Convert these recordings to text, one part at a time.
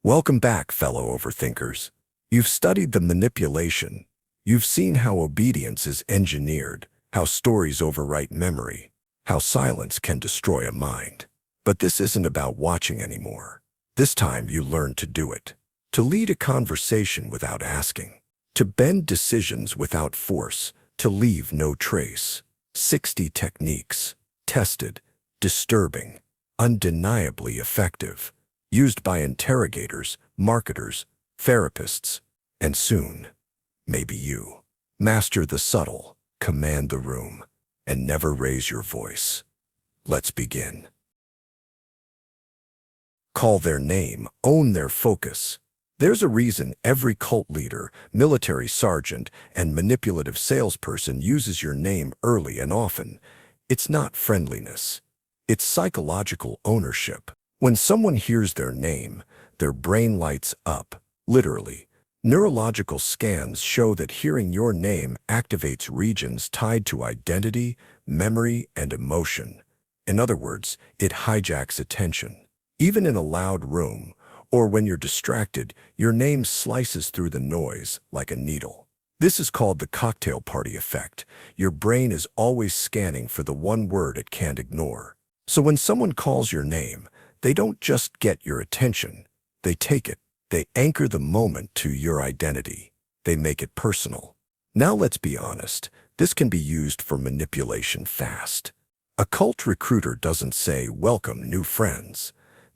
Welcome back, fellow overthinkers. You've studied the manipulation. You've seen how obedience is engineered, how stories overwrite memory, how silence can destroy a mind. But this isn't about watching anymore. This time you learn to do it. To lead a conversation without asking. To bend decisions without force. To leave no trace. 60 techniques. Tested. Disturbing. Undeniably effective. Used by interrogators, marketers, therapists, and soon, maybe you. Master the subtle, command the room, and never raise your voice. Let's begin. Call their name, own their focus. There's a reason every cult leader, military sergeant, and manipulative salesperson uses your name early and often. It's not friendliness. It's psychological ownership. When someone hears their name, their brain lights up, literally. Neurological scans show that hearing your name activates regions tied to identity, memory, and emotion. In other words, it hijacks attention. Even in a loud room, or when you're distracted, your name slices through the noise like a needle. This is called the cocktail party effect. Your brain is always scanning for the one word it can't ignore. So when someone calls your name, they don't just get your attention, they take it. They anchor the moment to your identity. They make it personal. Now let's be honest, this can be used for manipulation fast. A cult recruiter doesn't say, "Welcome, new friends."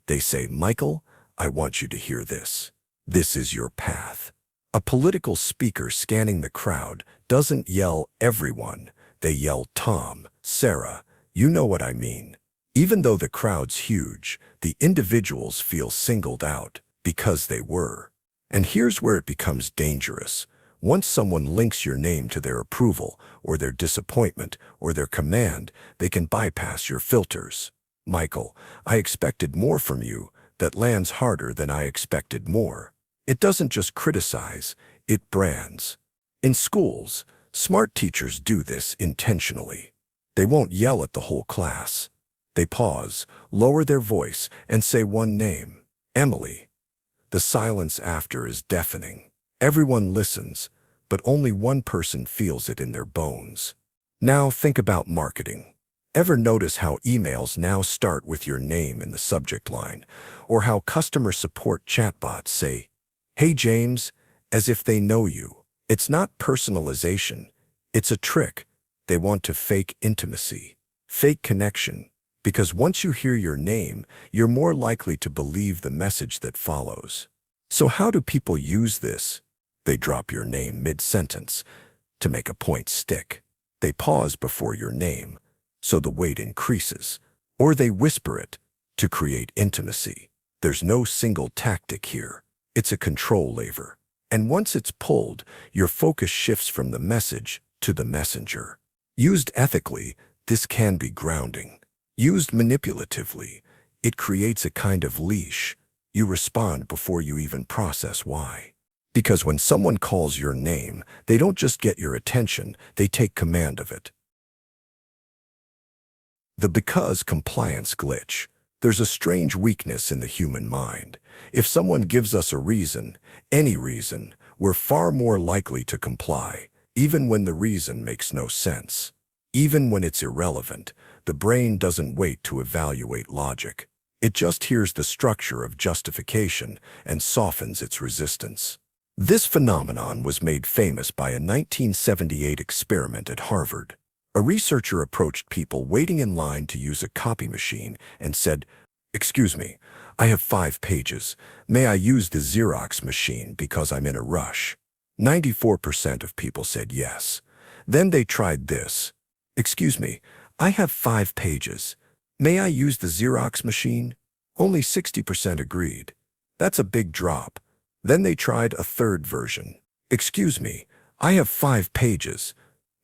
They say, "Michael, I want you to hear this. This is your path." A political speaker scanning the crowd doesn't yell, "Everyone." They yell, "Tom, Sarah, you know what I mean." Even though the crowd's huge, the individuals feel singled out because they were. And here's where it becomes dangerous. Once someone links your name to their approval, or their disappointment, or their command, they can bypass your filters. "Michael, I expected more from you." That lands harder than "I expected more." It doesn't just criticize, it brands. In schools, smart teachers do this intentionally. They won't yell at the whole class. They pause, lower their voice, and say one name, Emily. The silence after is deafening. Everyone listens, but only one person feels it in their bones. Now think about marketing. Ever notice how emails now start with your name in the subject line, or how customer support chatbots say, "Hey James," as if they know you? It's not personalization. It's a trick. They want to fake intimacy, fake connection. Because once you hear your name, you're more likely to believe the message that follows. So how do people use this? They drop your name mid-sentence to make a point stick. They pause before your name, so the weight increases. Or they whisper it to create intimacy. There's no single tactic here. It's a control lever. And once it's pulled, your focus shifts from the message to the messenger. Used ethically, this can be grounding. Used manipulatively, it creates a kind of leash. You respond before you even process why. Because when someone calls your name, they don't just get your attention, they take command of it. The because compliance glitch. There's a strange weakness in the human mind. If someone gives us a reason, any reason, we're far more likely to comply, even when the reason makes no sense. Even when it's irrelevant, the brain doesn't wait to evaluate logic. It just hears the structure of justification and softens its resistance. This phenomenon was made famous by a 1978 experiment at Harvard. A researcher approached people waiting in line to use a copy machine and said, "Excuse me, I have 5 pages. May I use the Xerox machine because I'm in a rush?" 94% of people said yes. Then they tried this. "Excuse me, I have 5 pages. May I use the Xerox machine?" Only 60% agreed. That's a big drop. Then they tried a third version. "Excuse me, I have 5 pages.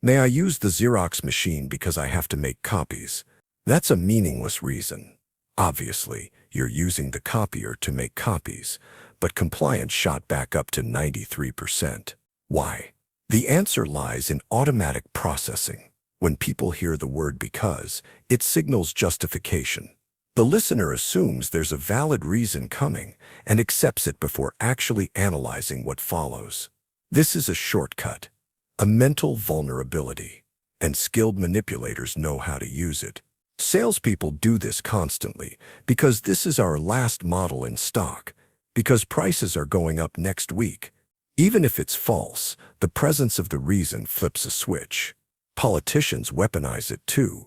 May I use the Xerox machine because I have to make copies?" That's a meaningless reason. Obviously, you're using the copier to make copies, but compliance shot back up to 93%. Why? The answer lies in automatic processing. When people hear the word because, it signals justification. The listener assumes there's a valid reason coming and accepts it before actually analyzing what follows. This is a shortcut, a mental vulnerability, and skilled manipulators know how to use it. Salespeople do this constantly because this is our last model in stock, because prices are going up next week. Even if it's false, the presence of the reason flips a switch. Politicians weaponize it too.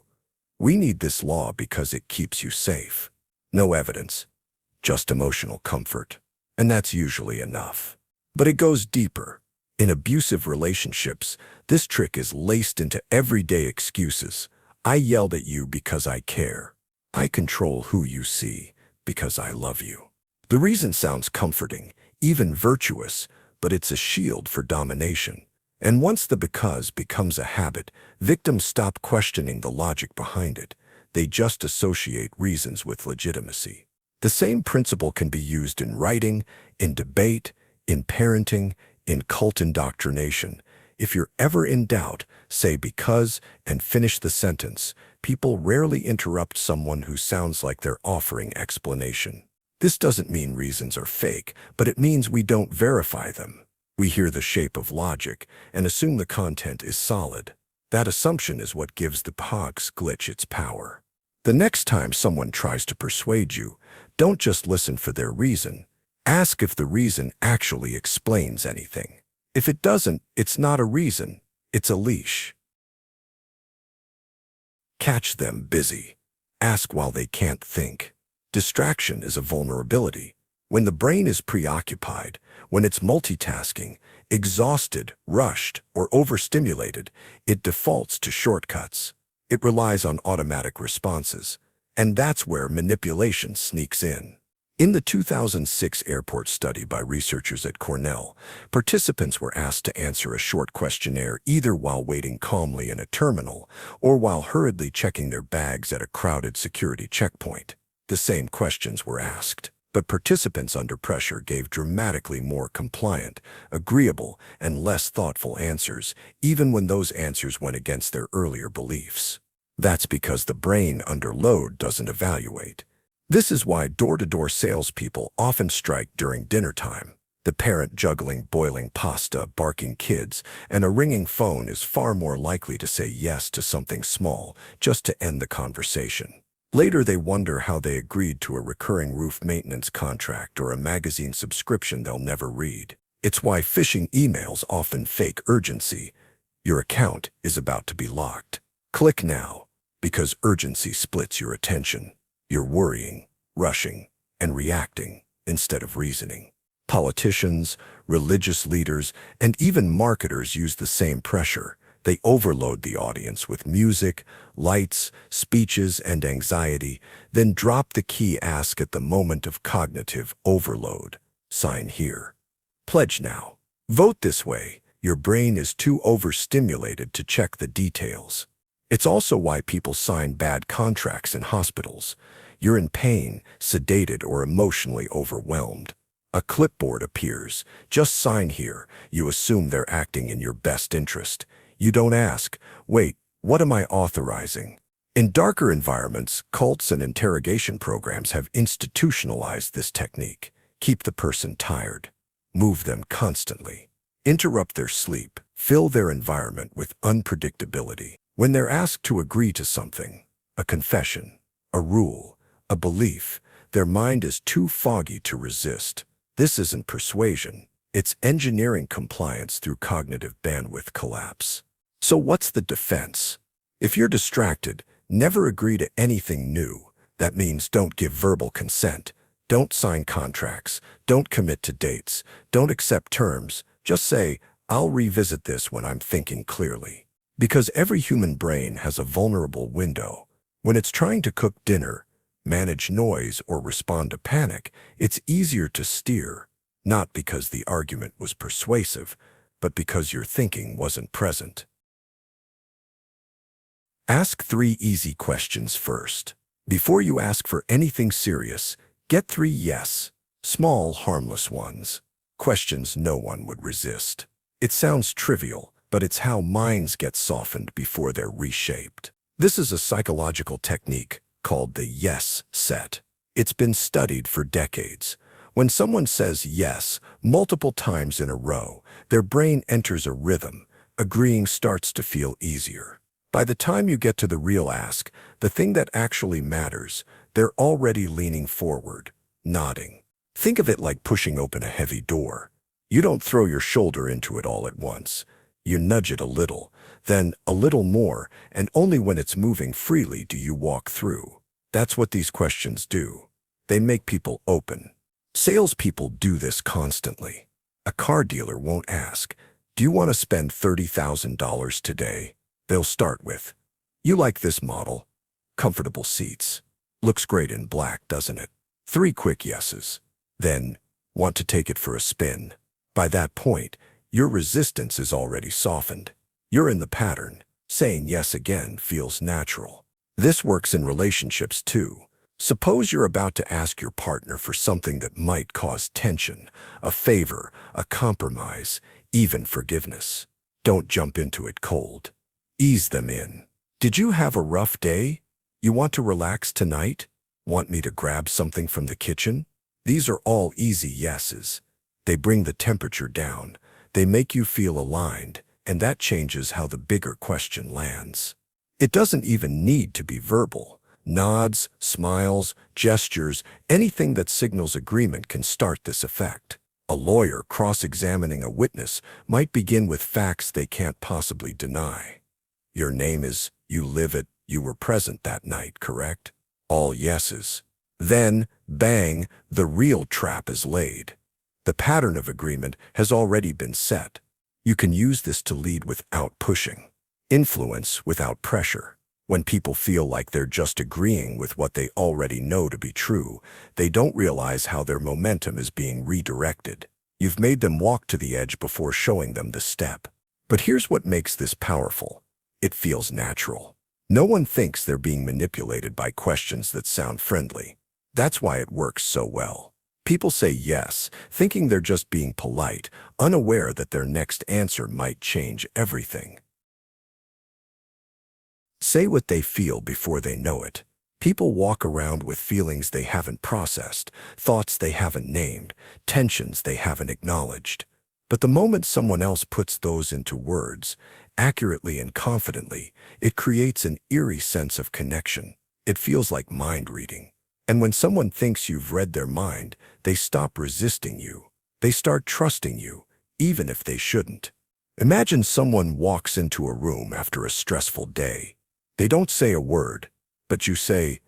We need this law because it keeps you safe. No evidence, just emotional comfort. And that's usually enough. But it goes deeper. In abusive relationships, this trick is laced into everyday excuses. I yelled at you because I care. I control who you see because I love you. The reason sounds comforting, even virtuous, but it's a shield for domination. And once the because becomes a habit, victims stop questioning the logic behind it. They just associate reasons with legitimacy. The same principle can be used in writing, in debate, in parenting, in cult indoctrination. If you're ever in doubt, say because and finish the sentence. People rarely interrupt someone who sounds like they're offering explanation. This doesn't mean reasons are fake, but it means we don't verify them. We hear the shape of logic and assume the content is solid. That assumption is what gives the POX glitch its power. The next time someone tries to persuade you, don't just listen for their reason. Ask if the reason actually explains anything. If it doesn't, it's not a reason, it's a leash. Catch them busy. Ask while they can't think. Distraction is a vulnerability. When the brain is preoccupied, when it's multitasking, exhausted, rushed, or overstimulated, it defaults to shortcuts. It relies on automatic responses. And that's where manipulation sneaks in. In the 2006 airport study by researchers at Cornell, participants were asked to answer a short questionnaire either while waiting calmly in a terminal or while hurriedly checking their bags at a crowded security checkpoint. The same questions were asked, but participants under pressure gave dramatically more compliant, agreeable, and less thoughtful answers, even when those answers went against their earlier beliefs. That's because the brain under load doesn't evaluate. This is why door-to-door salespeople often strike during dinner time. The parent juggling boiling pasta, barking kids, and a ringing phone is far more likely to say yes to something small just to end the conversation. Later they wonder how they agreed to a recurring roof maintenance contract or a magazine subscription they'll never read. It's why phishing emails often fake urgency. Your account is about to be locked. Click now, because urgency splits your attention. You're worrying, rushing, and reacting instead of reasoning. Politicians, religious leaders, and even marketers use the same pressure. They overload the audience with music, lights, speeches, and anxiety, then drop the key ask at the moment of cognitive overload. Sign here. Pledge now. Vote this way. Your brain is too overstimulated to check the details. It's also why people sign bad contracts in hospitals. You're in pain, sedated, or emotionally overwhelmed. A clipboard appears. Just sign here. You assume they're acting in your best interest. You don't ask, wait, what am I authorizing? In darker environments, cults and interrogation programs have institutionalized this technique. Keep the person tired. Move them constantly. Interrupt their sleep. Fill their environment with unpredictability. When they're asked to agree to something, a confession, a rule, a belief, their mind is too foggy to resist. This isn't persuasion. It's engineering compliance through cognitive bandwidth collapse. So what's the defense? If you're distracted, never agree to anything new. That means don't give verbal consent. Don't sign contracts. Don't commit to dates. Don't accept terms. Just say, I'll revisit this when I'm thinking clearly. Because every human brain has a vulnerable window. When it's trying to cook dinner, manage noise, or respond to panic, it's easier to steer, not because the argument was persuasive, but because your thinking wasn't present. Ask 3 easy questions first. Before you ask for anything serious, get 3 yes, small, harmless ones. Questions no one would resist. It sounds trivial, but it's how minds get softened before they're reshaped. This is a psychological technique called the yes set. It's been studied for decades. When someone says yes multiple times in a row, their brain enters a rhythm. Agreeing starts to feel easier. By the time you get to the real ask, the thing that actually matters, they're already leaning forward, nodding. Think of it like pushing open a heavy door. You don't throw your shoulder into it all at once. You nudge it a little, then a little more, and only when it's moving freely do you walk through. That's what these questions do. They make people open. Salespeople do this constantly. A car dealer won't ask, "Do you want to spend $30,000 today?" They'll start with, "You like this model? Comfortable seats. Looks great in black, doesn't it?" 3 quick yeses. Then, "Want to take it for a spin?" By that point, your resistance is already softened. You're in the pattern. Saying yes again feels natural. This works in relationships too. Suppose you're about to ask your partner for something that might cause tension, a favor, a compromise, even forgiveness. Don't jump into it cold. Ease them in. "Did you have a rough day? You want to relax tonight? Want me to grab something from the kitchen?" These are all easy yeses. They bring the temperature down. They make you feel aligned, and that changes how the bigger question lands. It doesn't even need to be verbal. Nods, smiles, gestures, anything that signals agreement can start this effect. A lawyer cross-examining a witness might begin with facts they can't possibly deny. "Your name is, you live at, you were present that night, correct?" All yeses. Then, bang, the real trap is laid. The pattern of agreement has already been set. You can use this to lead without pushing. Influence without pressure. When people feel like they're just agreeing with what they already know to be true, they don't realize how their momentum is being redirected. You've made them walk to the edge before showing them the step. But here's what makes this powerful. It feels natural. No one thinks they're being manipulated by questions that sound friendly. That's why it works so well. People say yes, thinking they're just being polite, unaware that their next answer might change everything. Say what they feel before they know it. People walk around with feelings they haven't processed, thoughts they haven't named, tensions they haven't acknowledged. But the moment someone else puts those into words, accurately and confidently, it creates an eerie sense of connection. It feels like mind reading. And when someone thinks you've read their mind, they stop resisting you. They start trusting you, even if they shouldn't. Imagine someone walks into a room after a stressful day. They don't say a word, but you say,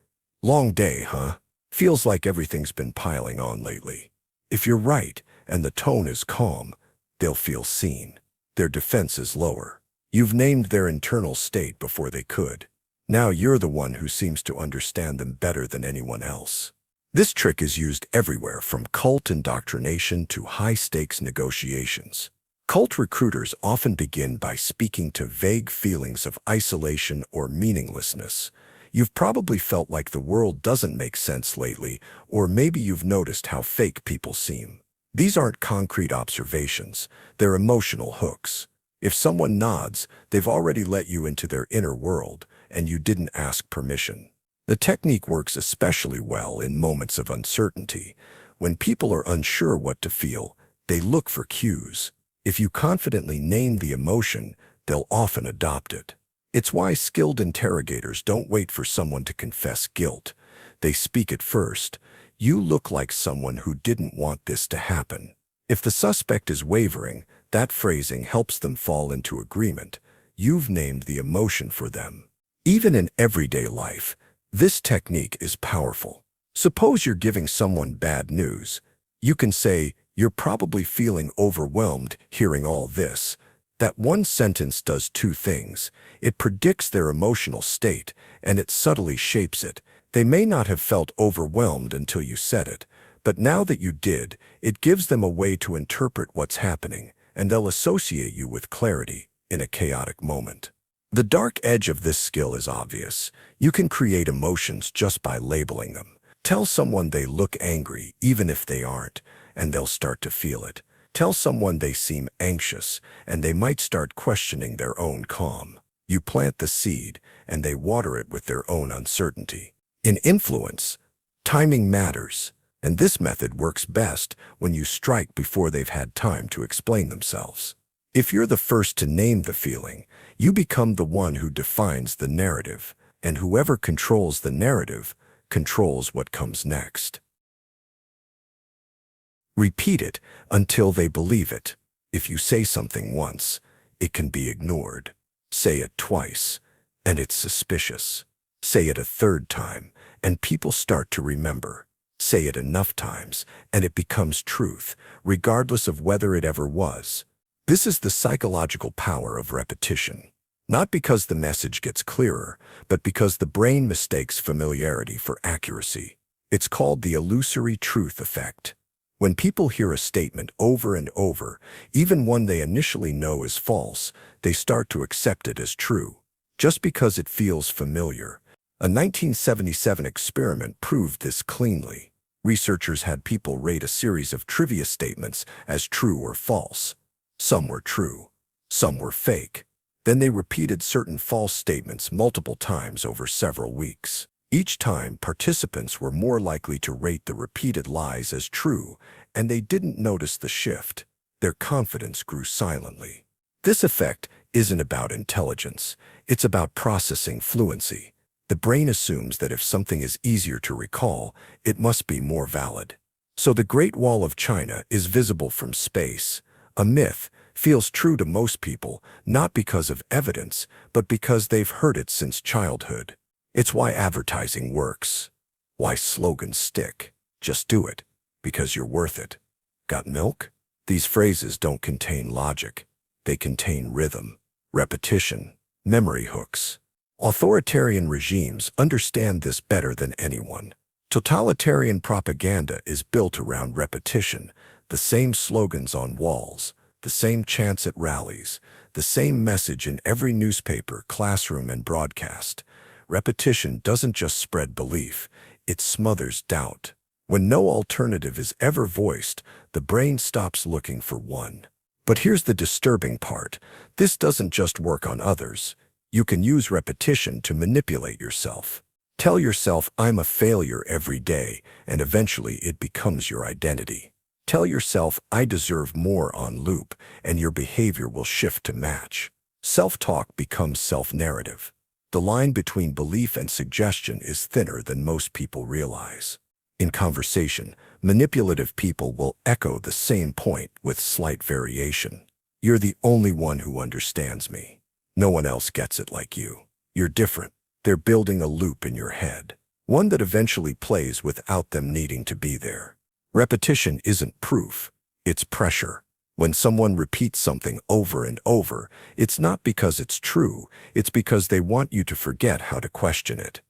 "Long day, huh? Feels like everything's been piling on lately." If you're right and the tone is calm, they'll feel seen. Their defense is lower. You've named their internal state before they could. Now you're the one who seems to understand them better than anyone else. This trick is used everywhere, from cult indoctrination to high-stakes negotiations. Cult recruiters often begin by speaking to vague feelings of isolation or meaninglessness. You've probably felt like the world doesn't make sense lately, or maybe you've noticed how fake people seem. These aren't concrete observations, they're emotional hooks. If someone nods, they've already let you into their inner world, and you didn't ask permission. The technique works especially well in moments of uncertainty. When people are unsure what to feel, they look for cues. If you confidently name the emotion, they'll often adopt it. It's why skilled interrogators don't wait for someone to confess guilt. They speak it first. "You look like someone who didn't want this to happen." If the suspect is wavering, that phrasing helps them fall into agreement. You've named the emotion for them. Even in everyday life, this technique is powerful. Suppose you're giving someone bad news. You can say, "You're probably feeling overwhelmed hearing all this." That one sentence does 2 things. It predicts their emotional state, and it subtly shapes it. They may not have felt overwhelmed until you said it, but now that you did, it gives them a way to interpret what's happening, and they'll associate you with clarity in a chaotic moment. The dark edge of this skill is obvious. You can create emotions just by labeling them. Tell someone they look angry, even if they aren't, and they'll start to feel it. Tell someone they seem anxious, and they might start questioning their own calm. You plant the seed, and they water it with their own uncertainty. In influence, timing matters, and this method works best when you strike before they've had time to explain themselves. If you're the first to name the feeling, you become the one who defines the narrative, and whoever controls the narrative controls what comes next. Repeat it until they believe it. If you say something once, it can be ignored. Say it twice, and it's suspicious. Say it a third time, and people start to remember. Say it enough times, and it becomes truth, regardless of whether it ever was. This is the psychological power of repetition. Not because the message gets clearer, but because the brain mistakes familiarity for accuracy. It's called the illusory truth effect. When people hear a statement over and over, even one they initially know is false, they start to accept it as true, just because it feels familiar. A 1977 experiment proved this cleanly. Researchers had people rate a series of trivia statements as true or false. Some were true, some were fake. Then they repeated certain false statements multiple times over several weeks. Each time, participants were more likely to rate the repeated lies as true, and they didn't notice the shift. Their confidence grew silently. This effect isn't about intelligence. It's about processing fluency. The brain assumes that if something is easier to recall, it must be more valid. So the Great Wall of China is visible from space. A myth feels true to most people, not because of evidence, but because they've heard it since childhood. It's why advertising works, why slogans stick. Just do it, because you're worth it. Got milk? These phrases don't contain logic. They contain rhythm, repetition, memory hooks. Authoritarian regimes understand this better than anyone. Totalitarian propaganda is built around repetition, the same slogans on walls, the same chants at rallies, the same message in every newspaper, classroom, and broadcast. Repetition doesn't just spread belief, it smothers doubt. When no alternative is ever voiced, the brain stops looking for one. But here's the disturbing part. This doesn't just work on others. You can use repetition to manipulate yourself. Tell yourself, I'm a failure every day, and eventually it becomes your identity. Tell yourself, I deserve more on loop, and your behavior will shift to match. Self-talk becomes self-narrative. The line between belief and suggestion is thinner than most people realize. In conversation, manipulative people will echo the same point with slight variation. You're the only one who understands me. No one else gets it like you. You're different. They're building a loop in your head, one that eventually plays without them needing to be there. Repetition isn't proof, it's pressure. When someone repeats something over and over, it's not because it's true, it's because they want you to forget how to question it.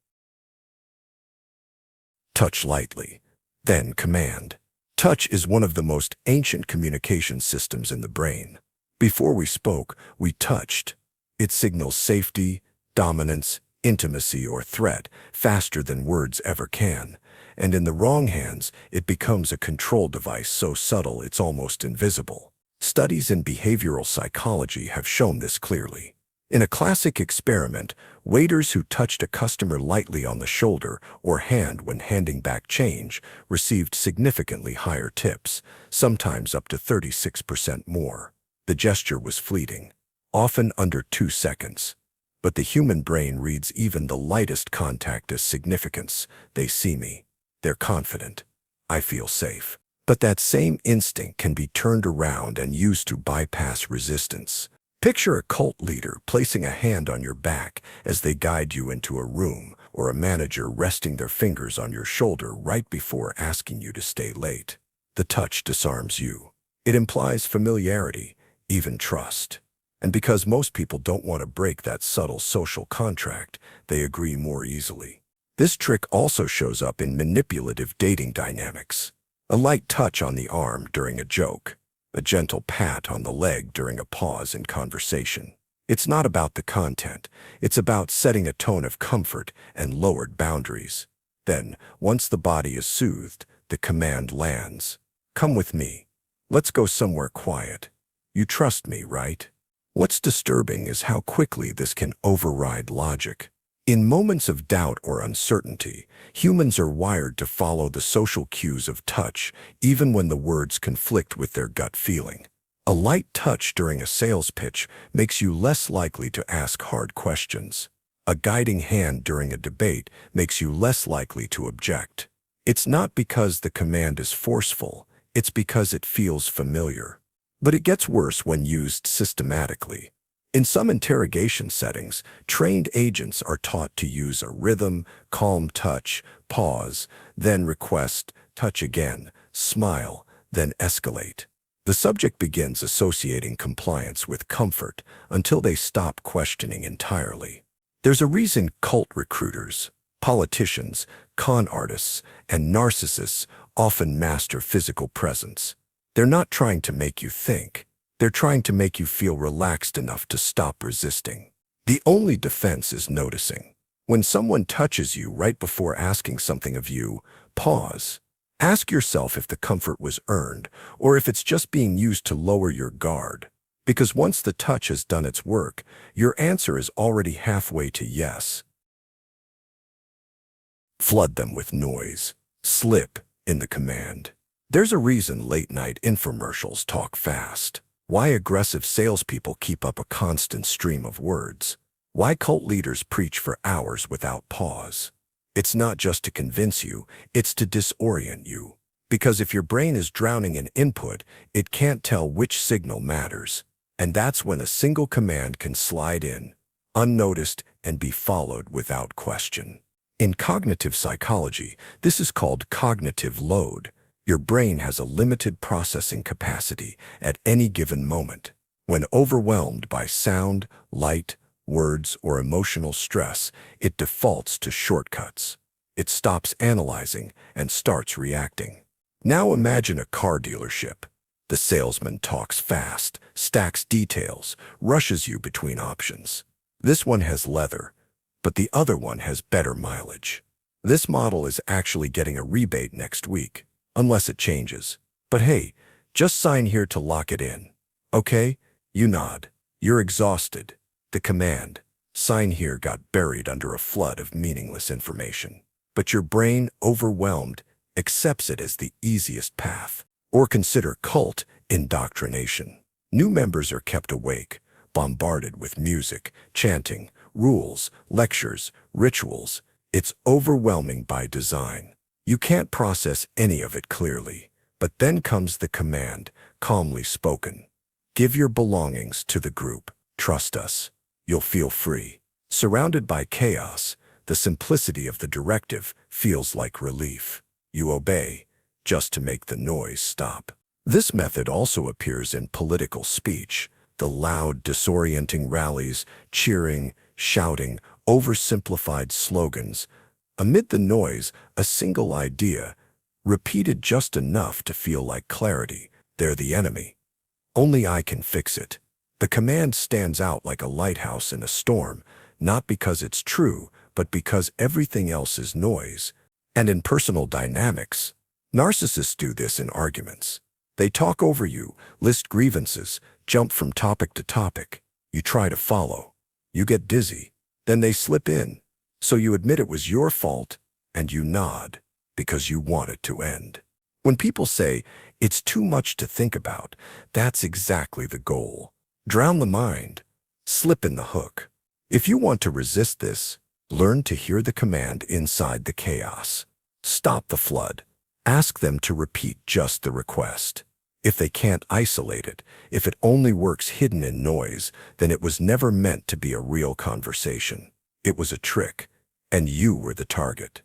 Touch lightly, then command. Touch is one of the most ancient communication systems in the brain. Before we spoke, we touched. It signals safety, dominance, intimacy, or threat faster than words ever can. And in the wrong hands, it becomes a control device so subtle it's almost invisible. Studies in behavioral psychology have shown this clearly. In a classic experiment, waiters who touched a customer lightly on the shoulder or hand when handing back change received significantly higher tips, sometimes up to 36% more. The gesture was fleeting, often under 2 seconds. But the human brain reads even the lightest contact as significance. They see me. They're confident. I feel safe. But that same instinct can be turned around and used to bypass resistance. Picture a cult leader placing a hand on your back as they guide you into a room, or a manager resting their fingers on your shoulder right before asking you to stay late. The touch disarms you. It implies familiarity, even trust. And because most people don't want to break that subtle social contract, they agree more easily. This trick also shows up in manipulative dating dynamics. A light touch on the arm during a joke, a gentle pat on the leg during a pause in conversation. It's not about the content, it's about setting a tone of comfort and lowered boundaries. Then, once the body is soothed, the command lands. Come with me. Let's go somewhere quiet. You trust me, right? What's disturbing is how quickly this can override logic. In moments of doubt or uncertainty, humans are wired to follow the social cues of touch, even when the words conflict with their gut feeling. A light touch during a sales pitch makes you less likely to ask hard questions. A guiding hand during a debate makes you less likely to object. It's not because the command is forceful, it's because it feels familiar. But it gets worse when used systematically. In some interrogation settings, trained agents are taught to use a rhythm, calm touch, pause, then request, touch again, smile, then escalate. The subject begins associating compliance with comfort until they stop questioning entirely. There's a reason cult recruiters, politicians, con artists, and narcissists often master physical presence. They're not trying to make you think. They're trying to make you feel relaxed enough to stop resisting. The only defense is noticing. When someone touches you right before asking something of you, pause. Ask yourself if the comfort was earned or if it's just being used to lower your guard. Because once the touch has done its work, your answer is already halfway to yes. Flood them with noise. Slip in the command. There's a reason late-night infomercials talk fast. Why aggressive salespeople keep up a constant stream of words. Why cult leaders preach for hours without pause. It's not just to convince you, it's to disorient you. Because if your brain is drowning in input, it can't tell which signal matters. And that's when a single command can slide in, unnoticed, and be followed without question. In cognitive psychology, this is called cognitive load. Your brain has a limited processing capacity at any given moment. When overwhelmed by sound, light, words, or emotional stress, it defaults to shortcuts. It stops analyzing and starts reacting. Now imagine a car dealership. The salesman talks fast, stacks details, rushes you between options. This one has leather, but the other one has better mileage. This model is actually getting a rebate next week. Unless it changes. But hey, just sign here to lock it in. Okay? You nod. You're exhausted. The command, sign here, got buried under a flood of meaningless information. But your brain, overwhelmed, accepts it as the easiest path. Or consider cult indoctrination. New members are kept awake, bombarded with music, chanting, rules, lectures, rituals. It's overwhelming by design. You can't process any of it clearly, but then comes the command, calmly spoken. Give your belongings to the group. Trust us. You'll feel free. Surrounded by chaos, the simplicity of the directive feels like relief. You obey, just to make the noise stop. This method also appears in political speech. The loud, disorienting rallies, cheering, shouting, oversimplified slogans. Amid the noise, a single idea, repeated just enough to feel like clarity. They're the enemy. Only I can fix it. The command stands out like a lighthouse in a storm, not because it's true, but because everything else is noise. And in personal dynamics, narcissists do this in arguments. They talk over you, list grievances, jump from topic to topic. You try to follow. You get dizzy. Then they slip in. So you admit it was your fault, and you nod, because you want it to end. When people say, it's too much to think about, that's exactly the goal. Drown the mind. Slip in the hook. If you want to resist this, learn to hear the command inside the chaos. Stop the flood. Ask them to repeat just the request. If they can't isolate it, if it only works hidden in noise, then it was never meant to be a real conversation. It was a trick, and you were the target.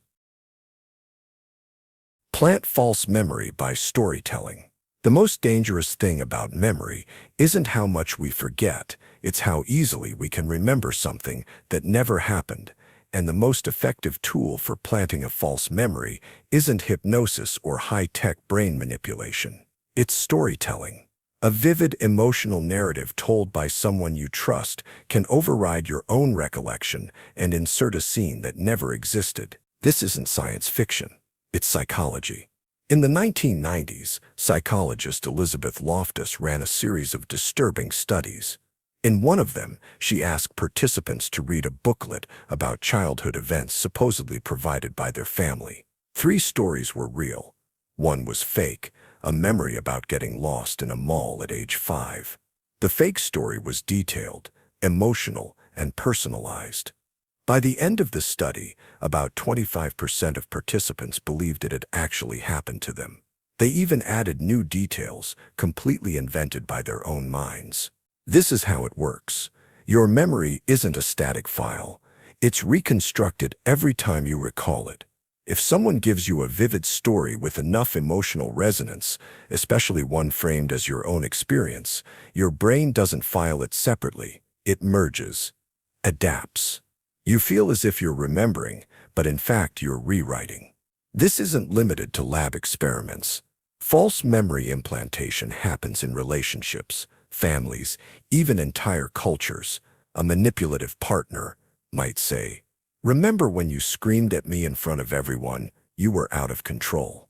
Plant false memory by storytelling. The most dangerous thing about memory isn't how much we forget, it's how easily we can remember something that never happened. And the most effective tool for planting a false memory isn't hypnosis or high-tech brain manipulation. It's storytelling. A vivid emotional narrative told by someone you trust can override your own recollection and insert a scene that never existed. This isn't science fiction. It's psychology. In the 1990s, psychologist Elizabeth Loftus ran a series of disturbing studies. In one of them, she asked participants to read a booklet about childhood events supposedly provided by their family. 3 stories were real. 1 was fake, a memory about getting lost in a mall at age 5. The fake story was detailed, emotional, and personalized. By the end of the study, about 25% of participants believed it had actually happened to them. They even added new details, completely invented by their own minds. This is how it works. Your memory isn't a static file. It's reconstructed every time you recall it. If someone gives you a vivid story with enough emotional resonance, especially one framed as your own experience, your brain doesn't file it separately. It merges, adapts. You feel as if you're remembering, but in fact you're rewriting. This isn't limited to lab experiments. False memory implantation happens in relationships, families, even entire cultures. A manipulative partner might say, "Remember when you screamed at me in front of everyone? You were out of control."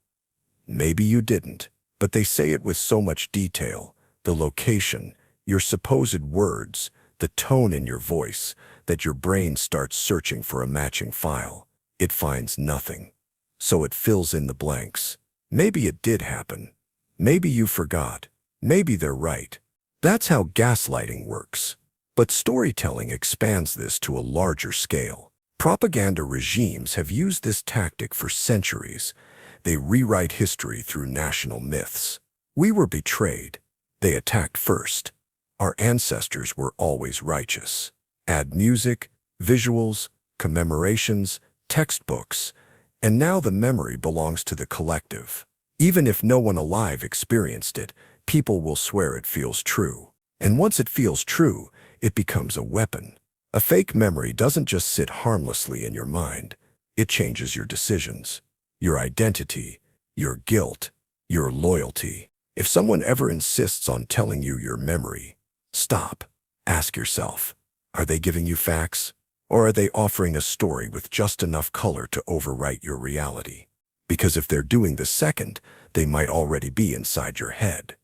Maybe you didn't, but they say it with so much detail, the location, your supposed words, the tone in your voice, that your brain starts searching for a matching file. It finds nothing. So it fills in the blanks. Maybe it did happen. Maybe you forgot. Maybe they're right. That's how gaslighting works. But storytelling expands this to a larger scale. Propaganda regimes have used this tactic for centuries. They rewrite history through national myths. We were betrayed. They attacked first. Our ancestors were always righteous. Add music, visuals, commemorations, textbooks, and now the memory belongs to the collective. Even if no one alive experienced it, people will swear it feels true. And once it feels true, it becomes a weapon. A fake memory doesn't just sit harmlessly in your mind. It changes your decisions, your identity, your guilt, your loyalty. If someone ever insists on telling you your memory, stop. Ask yourself, are they giving you facts? Or are they offering a story with just enough color to overwrite your reality? Because if they're doing the second, they might already be inside your head.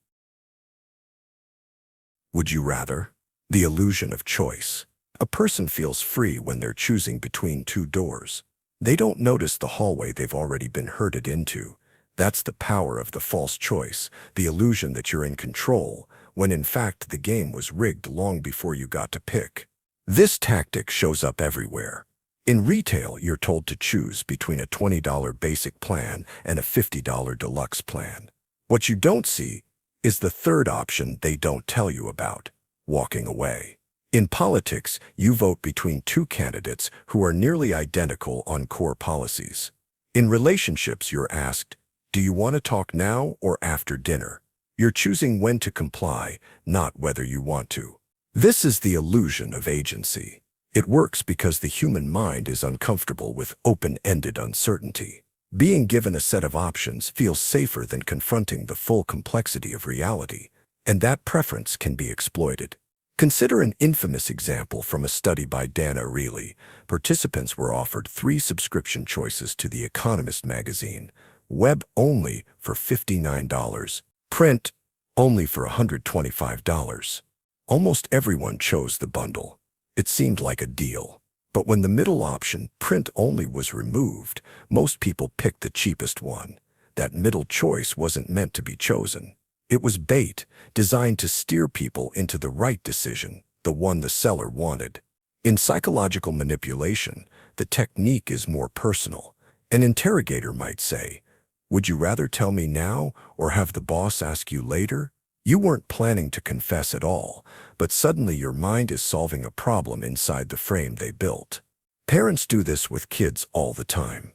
Would you rather? The illusion of choice. A person feels free when they're choosing between 2 doors. They don't notice the hallway they've already been herded into. That's the power of the false choice, the illusion that you're in control, when in fact the game was rigged long before you got to pick. This tactic shows up everywhere. In retail, you're told to choose between a $20 basic plan and a $50 deluxe plan. What you don't see is the third option they don't tell you about: walking away. In politics, you vote between 2 candidates who are nearly identical on core policies. In relationships, you're asked, do you want to talk now or after dinner? You're choosing when to comply, not whether you want to. This is the illusion of agency. It works because the human mind is uncomfortable with open-ended uncertainty. Being given a set of options feels safer than confronting the full complexity of reality, and that preference can be exploited. Consider an infamous example from a study by Dana Reilly. Participants were offered 3 subscription choices to The Economist magazine: web only for $59, print only for $125. Almost everyone chose the bundle. It seemed like a deal. But when the middle option, print only, was removed, most people picked the cheapest one. That middle choice wasn't meant to be chosen. It was bait, designed to steer people into the right decision, the one the seller wanted. In psychological manipulation, the technique is more personal. An interrogator might say, "Would you rather tell me now or have the boss ask you later?" You weren't planning to confess at all, but suddenly your mind is solving a problem inside the frame they built. Parents do this with kids all the time.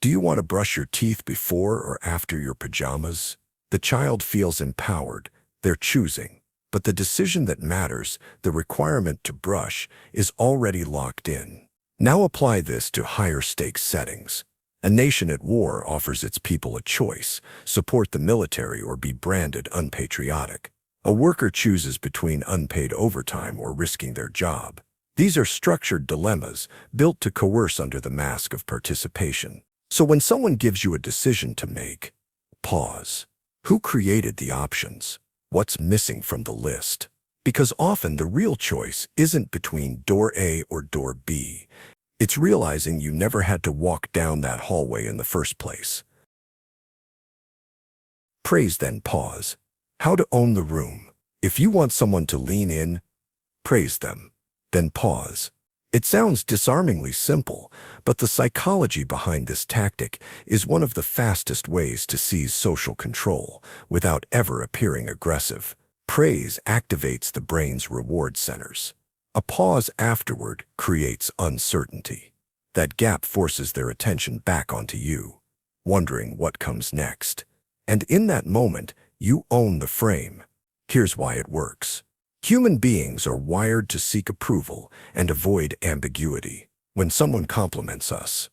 Do you want to brush your teeth before or after your pajamas? The child feels empowered. They're choosing. But the decision that matters, the requirement to brush, is already locked in. Now apply this to higher stakes settings. A nation at war offers its people a choice: support the military or be branded unpatriotic. A worker chooses between unpaid overtime or risking their job. These are structured dilemmas built to coerce under the mask of participation. So when someone gives you a decision to make, pause. Who created the options? What's missing from the list? Because often the real choice isn't between door A or door B. It's realizing you never had to walk down that hallway in the first place. Praise, then pause. How to own the room. If you want someone to lean in, praise them, then pause. It sounds disarmingly simple, but the psychology behind this tactic is one of the fastest ways to seize social control without ever appearing aggressive. Praise activates the brain's reward centers. A pause afterward creates uncertainty. That gap forces their attention back onto you, wondering what comes next. And in that moment, you own the frame. Here's why it works. Human beings are wired to seek approval and avoid ambiguity. When someone compliments us,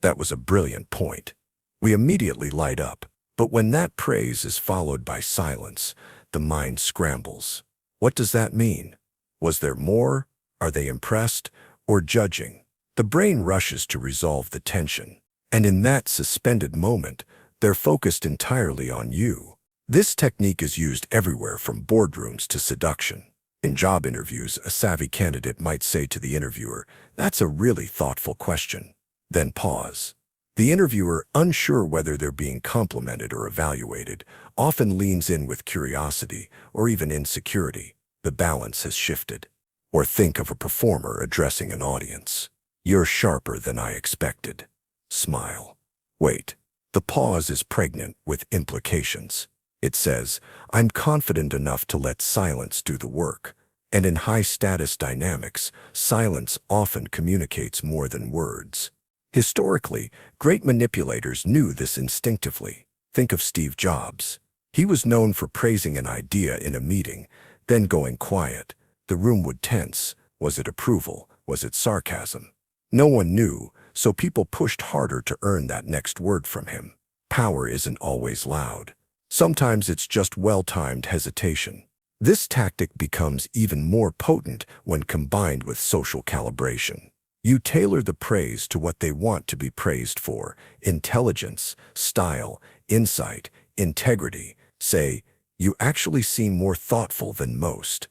"That was a brilliant point," we immediately light up. But when that praise is followed by silence, the mind scrambles. What does that mean? Was there more? Are they impressed or judging? The brain rushes to resolve the tension, and in that suspended moment, they're focused entirely on you. This technique is used everywhere from boardrooms to seduction. In job interviews, a savvy candidate might say to the interviewer, "That's a really thoughtful question." Then pause. The interviewer, unsure whether they're being complimented or evaluated, often leans in with curiosity or even insecurity. The balance has shifted. Or think of a performer addressing an audience. "You're sharper than I expected." Smile. Wait. The pause is pregnant with implications. It says, "I'm confident enough to let silence do the work." And in high-status dynamics, silence often communicates more than words. Historically, great manipulators knew this instinctively. Think of Steve Jobs. He was known for praising an idea in a meeting, then going quiet. The room would tense. Was it approval? Was it sarcasm? No one knew, so people pushed harder to earn that next word from him. Power isn't always loud. Sometimes it's just well-timed hesitation. This tactic becomes even more potent when combined with social calibration. You tailor the praise to what they want to be praised for: intelligence, style, insight, integrity. Say, "You actually seem more thoughtful than most."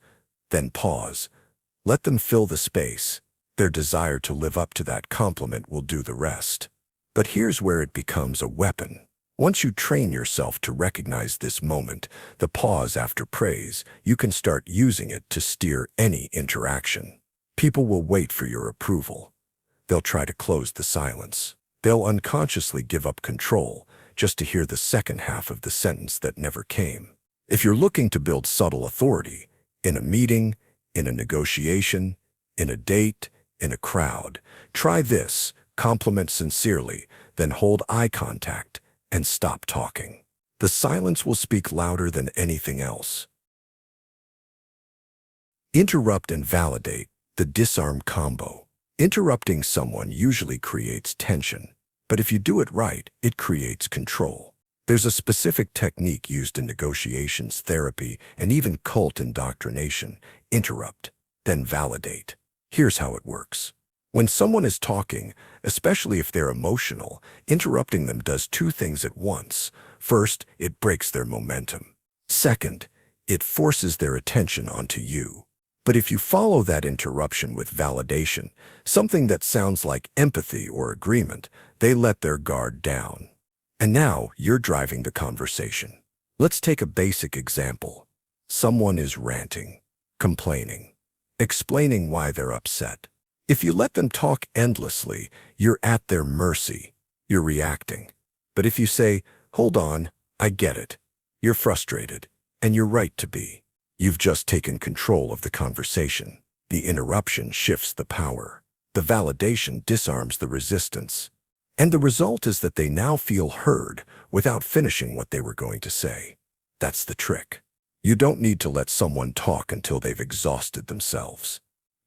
Then pause. Let them fill the space. Their desire to live up to that compliment will do the rest. But here's where it becomes a weapon. Once you train yourself to recognize this moment, the pause after praise, you can start using it to steer any interaction. People will wait for your approval. They'll try to close the silence. They'll unconsciously give up control just to hear the second half of the sentence that never came. If you're looking to build subtle authority, in a meeting, in a negotiation, in a date, in a crowd, try this. Compliment sincerely, then hold eye contact and stop talking. The silence will speak louder than anything else. Interrupt and validate, the disarm combo. Interrupting someone usually creates tension, but if you do it right, it creates control. There's a specific technique used in negotiations, therapy, and even cult indoctrination. Interrupt, then validate. Here's how it works. When someone is talking, especially if they're emotional, interrupting them does two things at once. First, it breaks their momentum. Second, it forces their attention onto you. But if you follow that interruption with validation, something that sounds like empathy or agreement, they let their guard down. And now you're driving the conversation. Let's take a basic example. Someone is ranting, complaining, explaining why they're upset. If you let them talk endlessly, you're at their mercy. You're reacting. But if you say, "Hold on, I get it. You're frustrated, and you're right to be," you've just taken control of the conversation. The interruption shifts the power. The validation disarms the resistance. And the result is that they now feel heard without finishing what they were going to say. That's the trick. You don't need to let someone talk until they've exhausted themselves.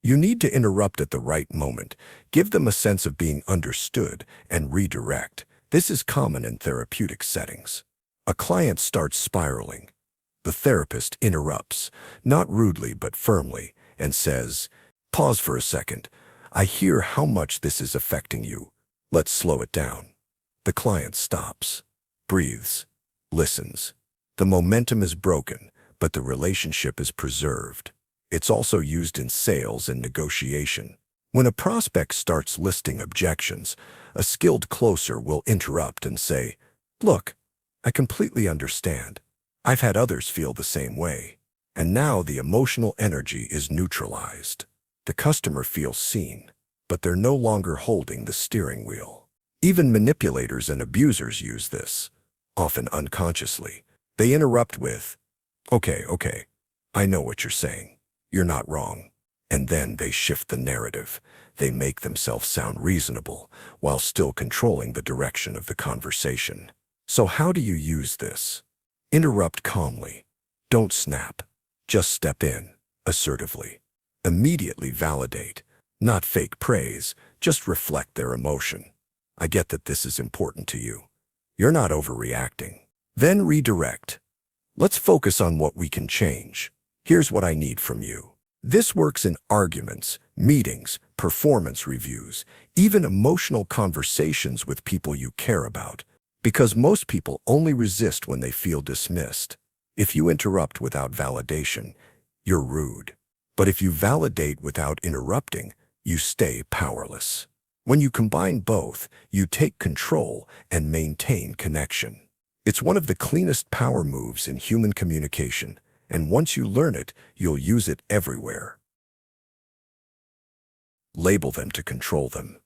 You need to interrupt at the right moment, give them a sense of being understood, and redirect. This is common in therapeutic settings. A client starts spiraling. The therapist interrupts, not rudely but firmly, and says, "Pause for a second. I hear how much this is affecting you. Let's slow it down." The client stops, breathes, listens. The momentum is broken, but the relationship is preserved. It's also used in sales and negotiation. When a prospect starts listing objections, a skilled closer will interrupt and say, "Look, I completely understand. I've had others feel the same way." And now the emotional energy is neutralized. The customer feels seen, but they're no longer holding the steering wheel. Even manipulators and abusers use this, often unconsciously. They interrupt with, okay, I know what you're saying. You're not wrong." And then they shift the narrative. They make themselves sound reasonable while still controlling the direction of the conversation. So how do you use this? Interrupt calmly. Don't snap. Just step in, assertively. Immediately validate. Not fake praise, just reflect their emotion. "I get that this is important to you. You're not overreacting." Then redirect. "Let's focus on what we can change. Here's what I need from you." This works in arguments, meetings, performance reviews, even emotional conversations with people you care about, because most people only resist when they feel dismissed. If you interrupt without validation, you're rude. But if you validate without interrupting, you stay powerless. When you combine both, you take control and maintain connection. It's one of the cleanest power moves in human communication, and once you learn it, you'll use it everywhere. Label them to control them.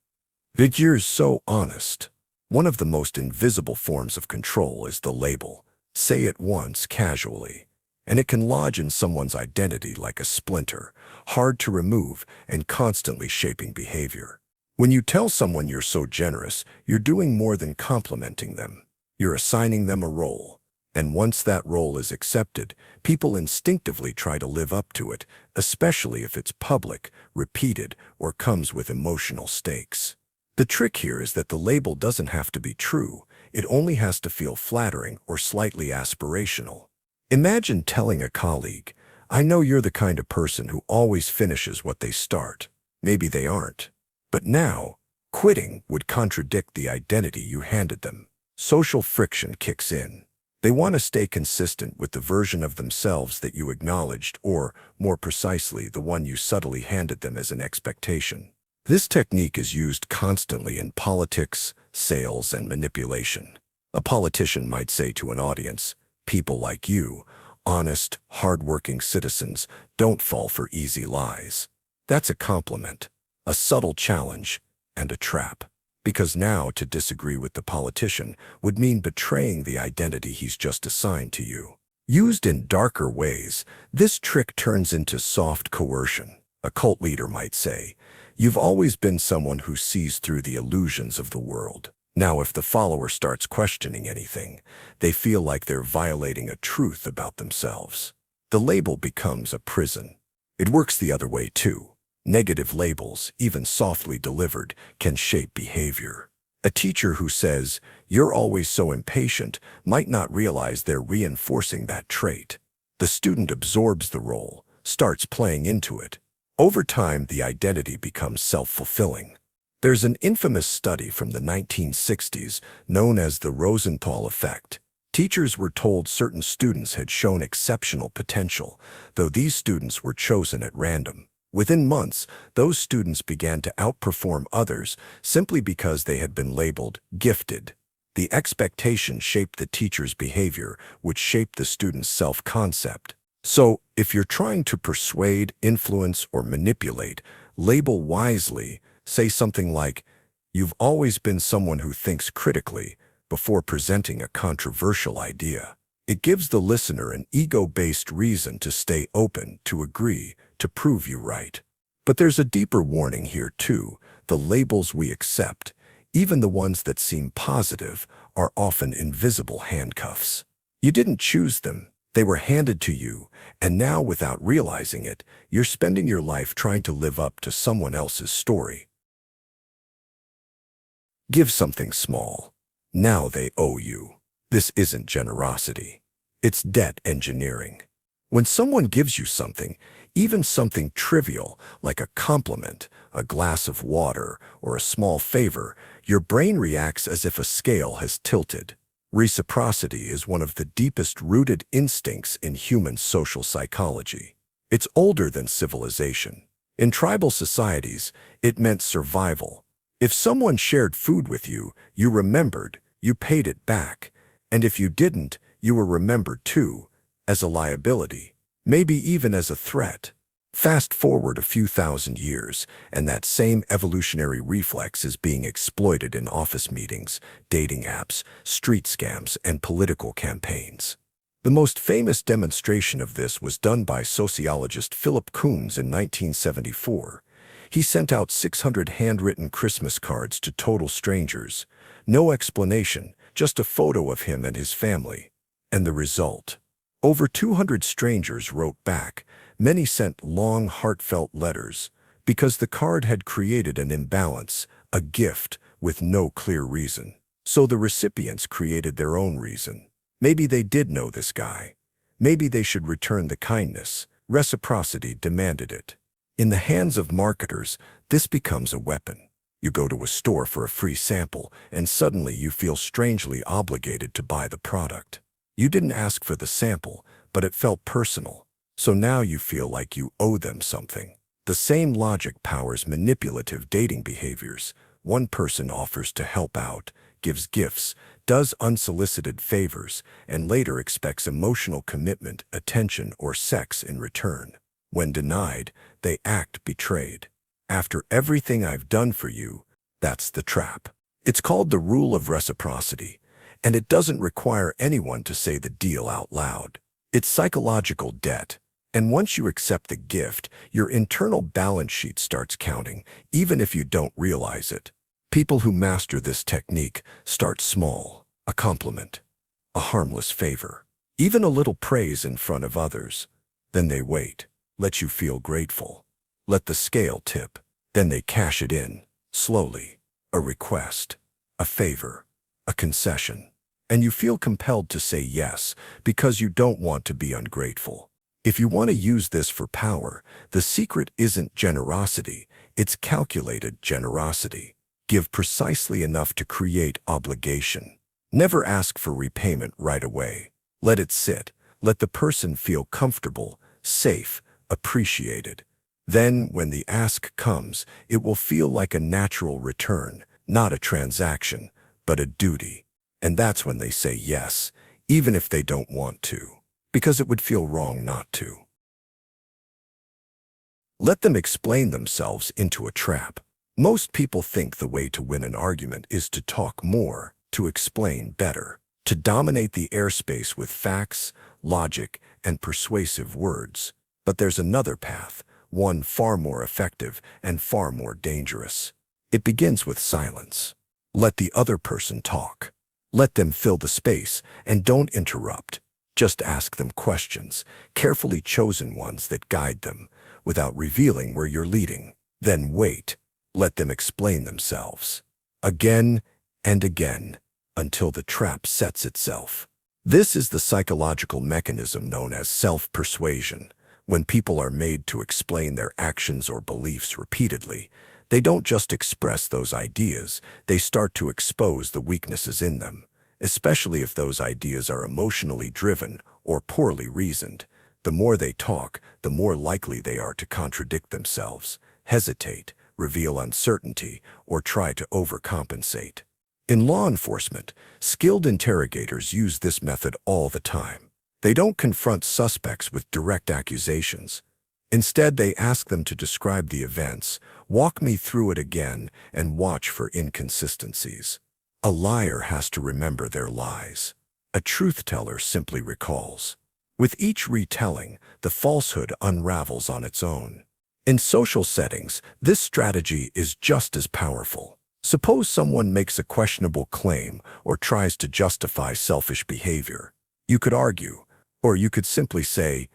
You're so honest. One of the most invisible forms of control is the label. Say it once casually, and it can lodge in someone's identity like a splinter, hard to remove and constantly shaping behavior. When you tell someone you're so generous, you're doing more than complimenting them. You're assigning them a role. And once that role is accepted, people instinctively try to live up to it, especially if it's public, repeated, or comes with emotional stakes. The trick here is that the label doesn't have to be true. It only has to feel flattering or slightly aspirational. Imagine telling a colleague, "I know you're the kind of person who always finishes what they start." Maybe they aren't. But now, quitting would contradict the identity you handed them. Social friction kicks in. They want to stay consistent with the version of themselves that you acknowledged, or, more precisely, the one you subtly handed them as an expectation. This technique is used constantly in politics, sales, and manipulation. A politician might say to an audience, "People like you, honest, hard-working citizens, don't fall for easy lies." That's a compliment, a subtle challenge, and a trap. Because now to disagree with the politician would mean betraying the identity he's just assigned to you. Used in darker ways, this trick turns into soft coercion. A cult leader might say, "You've always been someone who sees through the illusions of the world." Now, if the follower starts questioning anything, they feel like they're violating a truth about themselves. The label becomes a prison. It works the other way too. Negative labels, even softly delivered, can shape behavior. A teacher who says, "You're always so impatient," might not realize they're reinforcing that trait. The student absorbs the role, starts playing into it. Over time, the identity becomes self-fulfilling. There's an infamous study from the 1960s known as the Rosenthal effect. Teachers were told certain students had shown exceptional potential, though these students were chosen at random. Within months, those students began to outperform others simply because they had been labeled gifted. The expectation shaped the teacher's behavior, which shaped the student's self-concept. So, if you're trying to persuade, influence, or manipulate, label wisely. Say something like, "You've always been someone who thinks critically," before presenting a controversial idea. It gives the listener an ego-based reason to stay open, to agree, to prove you right. But there's a deeper warning here too. The labels we accept, even the ones that seem positive, are often invisible handcuffs. You didn't choose them. They were handed to you, and now, without realizing it, you're spending your life trying to live up to someone else's story. Give something small. Now they owe you. This isn't generosity. It's debt engineering. When someone gives you something, even something trivial like a compliment, a glass of water, or a small favor, your brain reacts as if a scale has tilted. Reciprocity is one of the deepest rooted instincts in human social psychology. It's older than civilization. In tribal societies, it meant survival. If someone shared food with you, you remembered, you paid it back. And if you didn't, you were remembered too, as a liability, maybe even as a threat. Fast forward a few thousand years, and that same evolutionary reflex is being exploited in office meetings, dating apps, street scams, and political campaigns. The most famous demonstration of this was done by sociologist Philip Koons in 1974. He sent out 600 handwritten Christmas cards to total strangers. No explanation, just a photo of him and his family. And the result? Over 200 strangers wrote back. Many sent long, heartfelt letters because the card had created an imbalance, a gift with no clear reason. So the recipients created their own reason. Maybe they did know this guy. Maybe they should return the kindness. Reciprocity demanded it. In the hands of marketers, this becomes a weapon. You go to a store for a free sample, and suddenly you feel strangely obligated to buy the product. You didn't ask for the sample, but it felt personal. So now you feel like you owe them something. The same logic powers manipulative dating behaviors. One person offers to help out, gives gifts, does unsolicited favors, and later expects emotional commitment, attention, or sex in return. When denied, they act betrayed. After everything I've done for you, that's the trap. It's called the rule of reciprocity, and it doesn't require anyone to say the deal out loud. It's psychological debt. And once you accept the gift, your internal balance sheet starts counting, even if you don't realize it. People who master this technique start small, a compliment, a harmless favor, even a little praise in front of others. Then they wait, let you feel grateful, let the scale tip. Then they cash it in, slowly, a request, a favor, a concession. And you feel compelled to say yes because you don't want to be ungrateful. If you want to use this for power, the secret isn't generosity, it's calculated generosity. Give precisely enough to create obligation. Never ask for repayment right away. Let it sit. Let the person feel comfortable, safe, appreciated. Then, when the ask comes, it will feel like a natural return, not a transaction, but a duty. And that's when they say yes, even if they don't want to. Because it would feel wrong not to. Let them explain themselves into a trap. Most people think the way to win an argument is to talk more, to explain better, to dominate the airspace with facts, logic, and persuasive words. But there's another path, one far more effective and far more dangerous. It begins with silence. Let the other person talk. Let them fill the space, and don't interrupt. Just ask them questions, carefully chosen ones that guide them, without revealing where you're leading. Then wait. Let them explain themselves. Again and again, until the trap sets itself. This is the psychological mechanism known as self-persuasion. When people are made to explain their actions or beliefs repeatedly, they don't just express those ideas, they start to expose the weaknesses in them. Especially if those ideas are emotionally driven or poorly reasoned. The more they talk, the more likely they are to contradict themselves, hesitate, reveal uncertainty, or try to overcompensate. In law enforcement, skilled interrogators use this method all the time. They don't confront suspects with direct accusations. Instead, they ask them to describe the events, walk me through it again, and watch for inconsistencies. A liar has to remember their lies. A truth-teller simply recalls. With each retelling, the falsehood unravels on its own. In social settings, this strategy is just as powerful. Suppose someone makes a questionable claim or tries to justify selfish behavior. You could argue, or you could simply say,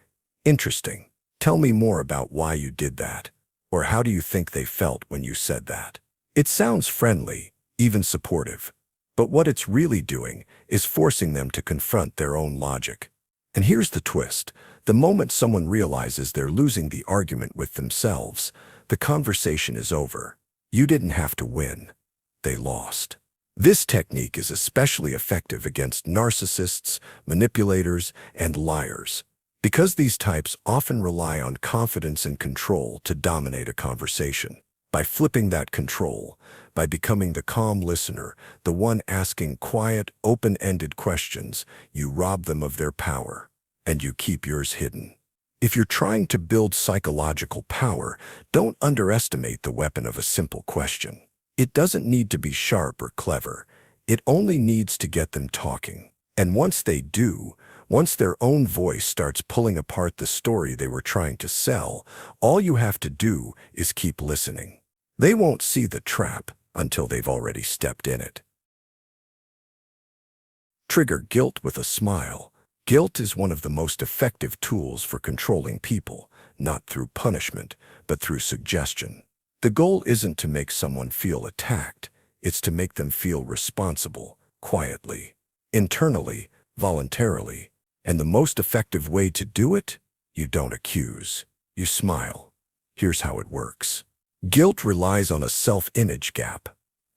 "Interesting. Tell me more about why you did that." Or how do you think they felt when you said that? It sounds friendly, even supportive. But what it's really doing is forcing them to confront their own logic. And here's the twist. The moment someone realizes they're losing the argument with themselves, the conversation is over. You didn't have to win. They lost. This technique is especially effective against narcissists, manipulators, and liars. Because these types often rely on confidence and control to dominate a conversation. By flipping that control, by becoming the calm listener, the one asking quiet, open-ended questions, you rob them of their power, and you keep yours hidden. If you're trying to build psychological power, don't underestimate the weapon of a simple question. It doesn't need to be sharp or clever. It only needs to get them talking. And once they do, once their own voice starts pulling apart the story they were trying to sell, all you have to do is keep listening. They won't see the trap until they've already stepped in it. Trigger guilt with a smile. Guilt is one of the most effective tools for controlling people, not through punishment, but through suggestion. The goal isn't to make someone feel attacked, it's to make them feel responsible, quietly, internally, voluntarily. And the most effective way to do it? You don't accuse, you smile. Here's how it works. Guilt relies on a self-image gap.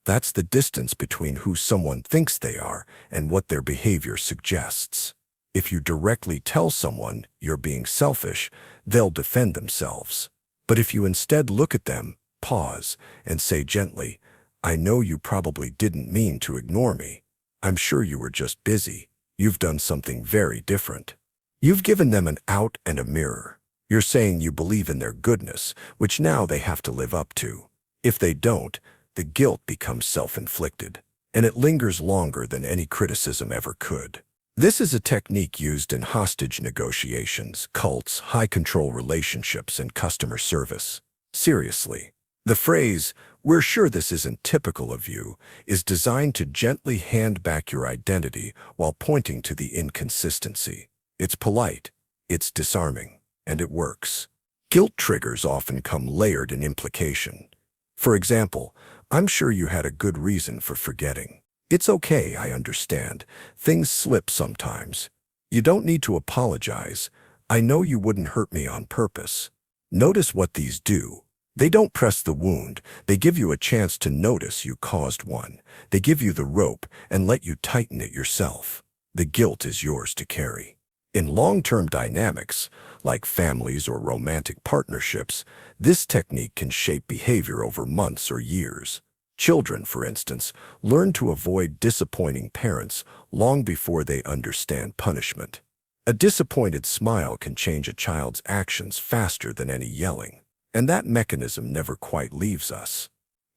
That's the distance between who someone thinks they are and what their behavior suggests. If you directly tell someone you're being selfish, they'll defend themselves. But if you instead look at them, pause, and say gently, "I know you probably didn't mean to ignore me. I'm sure you were just busy. You've done something very different." You've given them an out and a mirror. You're saying you believe in their goodness, which now they have to live up to. If they don't, the guilt becomes self-inflicted, and it lingers longer than any criticism ever could. This is a technique used in hostage negotiations, cults, high-control relationships, and customer service. Seriously, the phrase, "We're sure this isn't typical of you," is designed to gently hand back your identity while pointing to the inconsistency. It's polite, it's disarming, and it works. Guilt triggers often come layered in implication. For example, "I'm sure you had a good reason for forgetting." "It's okay, I understand. Things slip sometimes." "You don't need to apologize. I know you wouldn't hurt me on purpose." Notice what these do. They don't press the wound. They give you a chance to notice you caused one. They give you the rope and let you tighten it yourself. The guilt is yours to carry. In long-term dynamics, like families or romantic partnerships, this technique can shape behavior over months or years. Children, for instance, learn to avoid disappointing parents long before they understand punishment. A disappointed smile can change a child's actions faster than any yelling, and that mechanism never quite leaves us.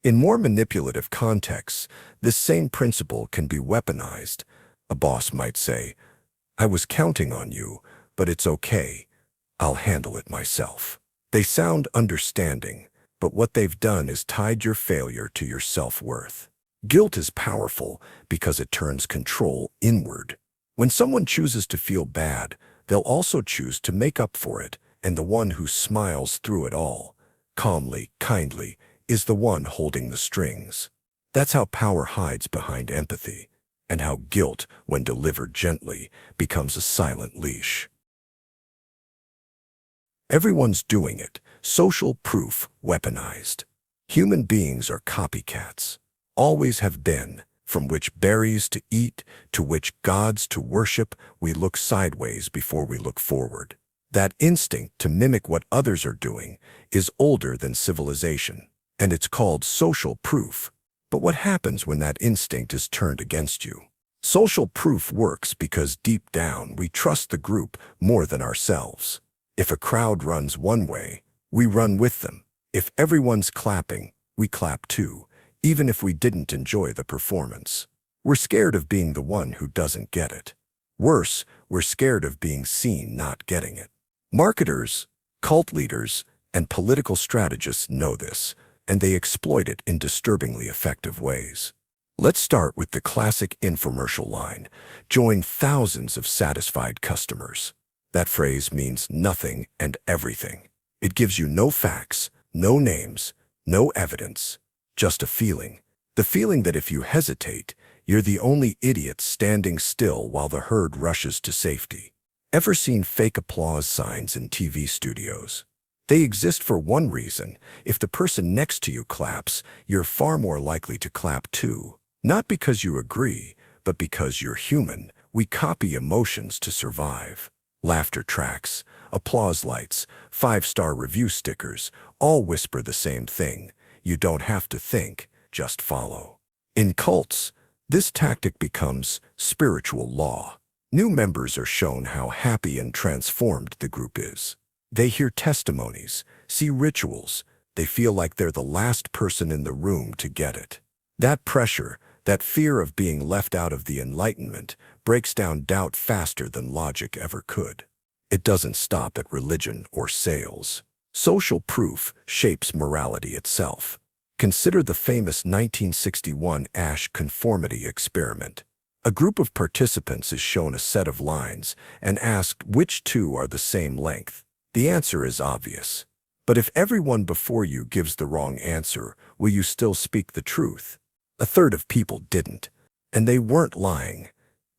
In more manipulative contexts, this same principle can be weaponized. A boss might say, "I was counting on you, but it's okay. I'll handle it myself." They sound understanding, but what they've done is tied your failure to your self-worth. Guilt is powerful because it turns control inward. When someone chooses to feel bad, they'll also choose to make up for it, and the one who smiles through it all, calmly, kindly, is the one holding the strings. That's how power hides behind empathy, and how guilt, when delivered gently, becomes a silent leash. Everyone's doing it. Social proof weaponized. Human beings are copycats. Always have been. From which berries to eat, to which gods to worship, we look sideways before we look forward. That instinct to mimic what others are doing is older than civilization, and it's called social proof. But what happens when that instinct is turned against you? Social proof works because deep down we trust the group more than ourselves. If a crowd runs one way, we run with them. If everyone's clapping, we clap too, even if we didn't enjoy the performance. We're scared of being the one who doesn't get it. Worse, we're scared of being seen not getting it. Marketers, cult leaders, and political strategists know this, and they exploit it in disturbingly effective ways. Let's start with the classic infomercial line, "Join thousands of satisfied customers." That phrase means nothing and everything. It gives you no facts, no names, no evidence, just a feeling. The feeling that if you hesitate, you're the only idiot standing still while the herd rushes to safety. Ever seen fake applause signs in TV studios? They exist for one reason. If the person next to you claps, you're far more likely to clap too. Not because you agree, but because you're human. We copy emotions to survive. Laughter tracks, applause lights, five-star review stickers, all whisper the same thing. You don't have to think, just follow. In cults, this tactic becomes spiritual law. New members are shown how happy and transformed the group is. They hear testimonies, see rituals. They feel like they're the last person in the room to get it. That pressure, that fear of being left out of the enlightenment, breaks down doubt faster than logic ever could. It doesn't stop at religion or sales. Social proof shapes morality itself. Consider the famous 1961 Asch conformity experiment. A group of participants is shown a set of lines and asked which two are the same length. The answer is obvious. But if everyone before you gives the wrong answer, will you still speak the truth? A third of people didn't. And they weren't lying.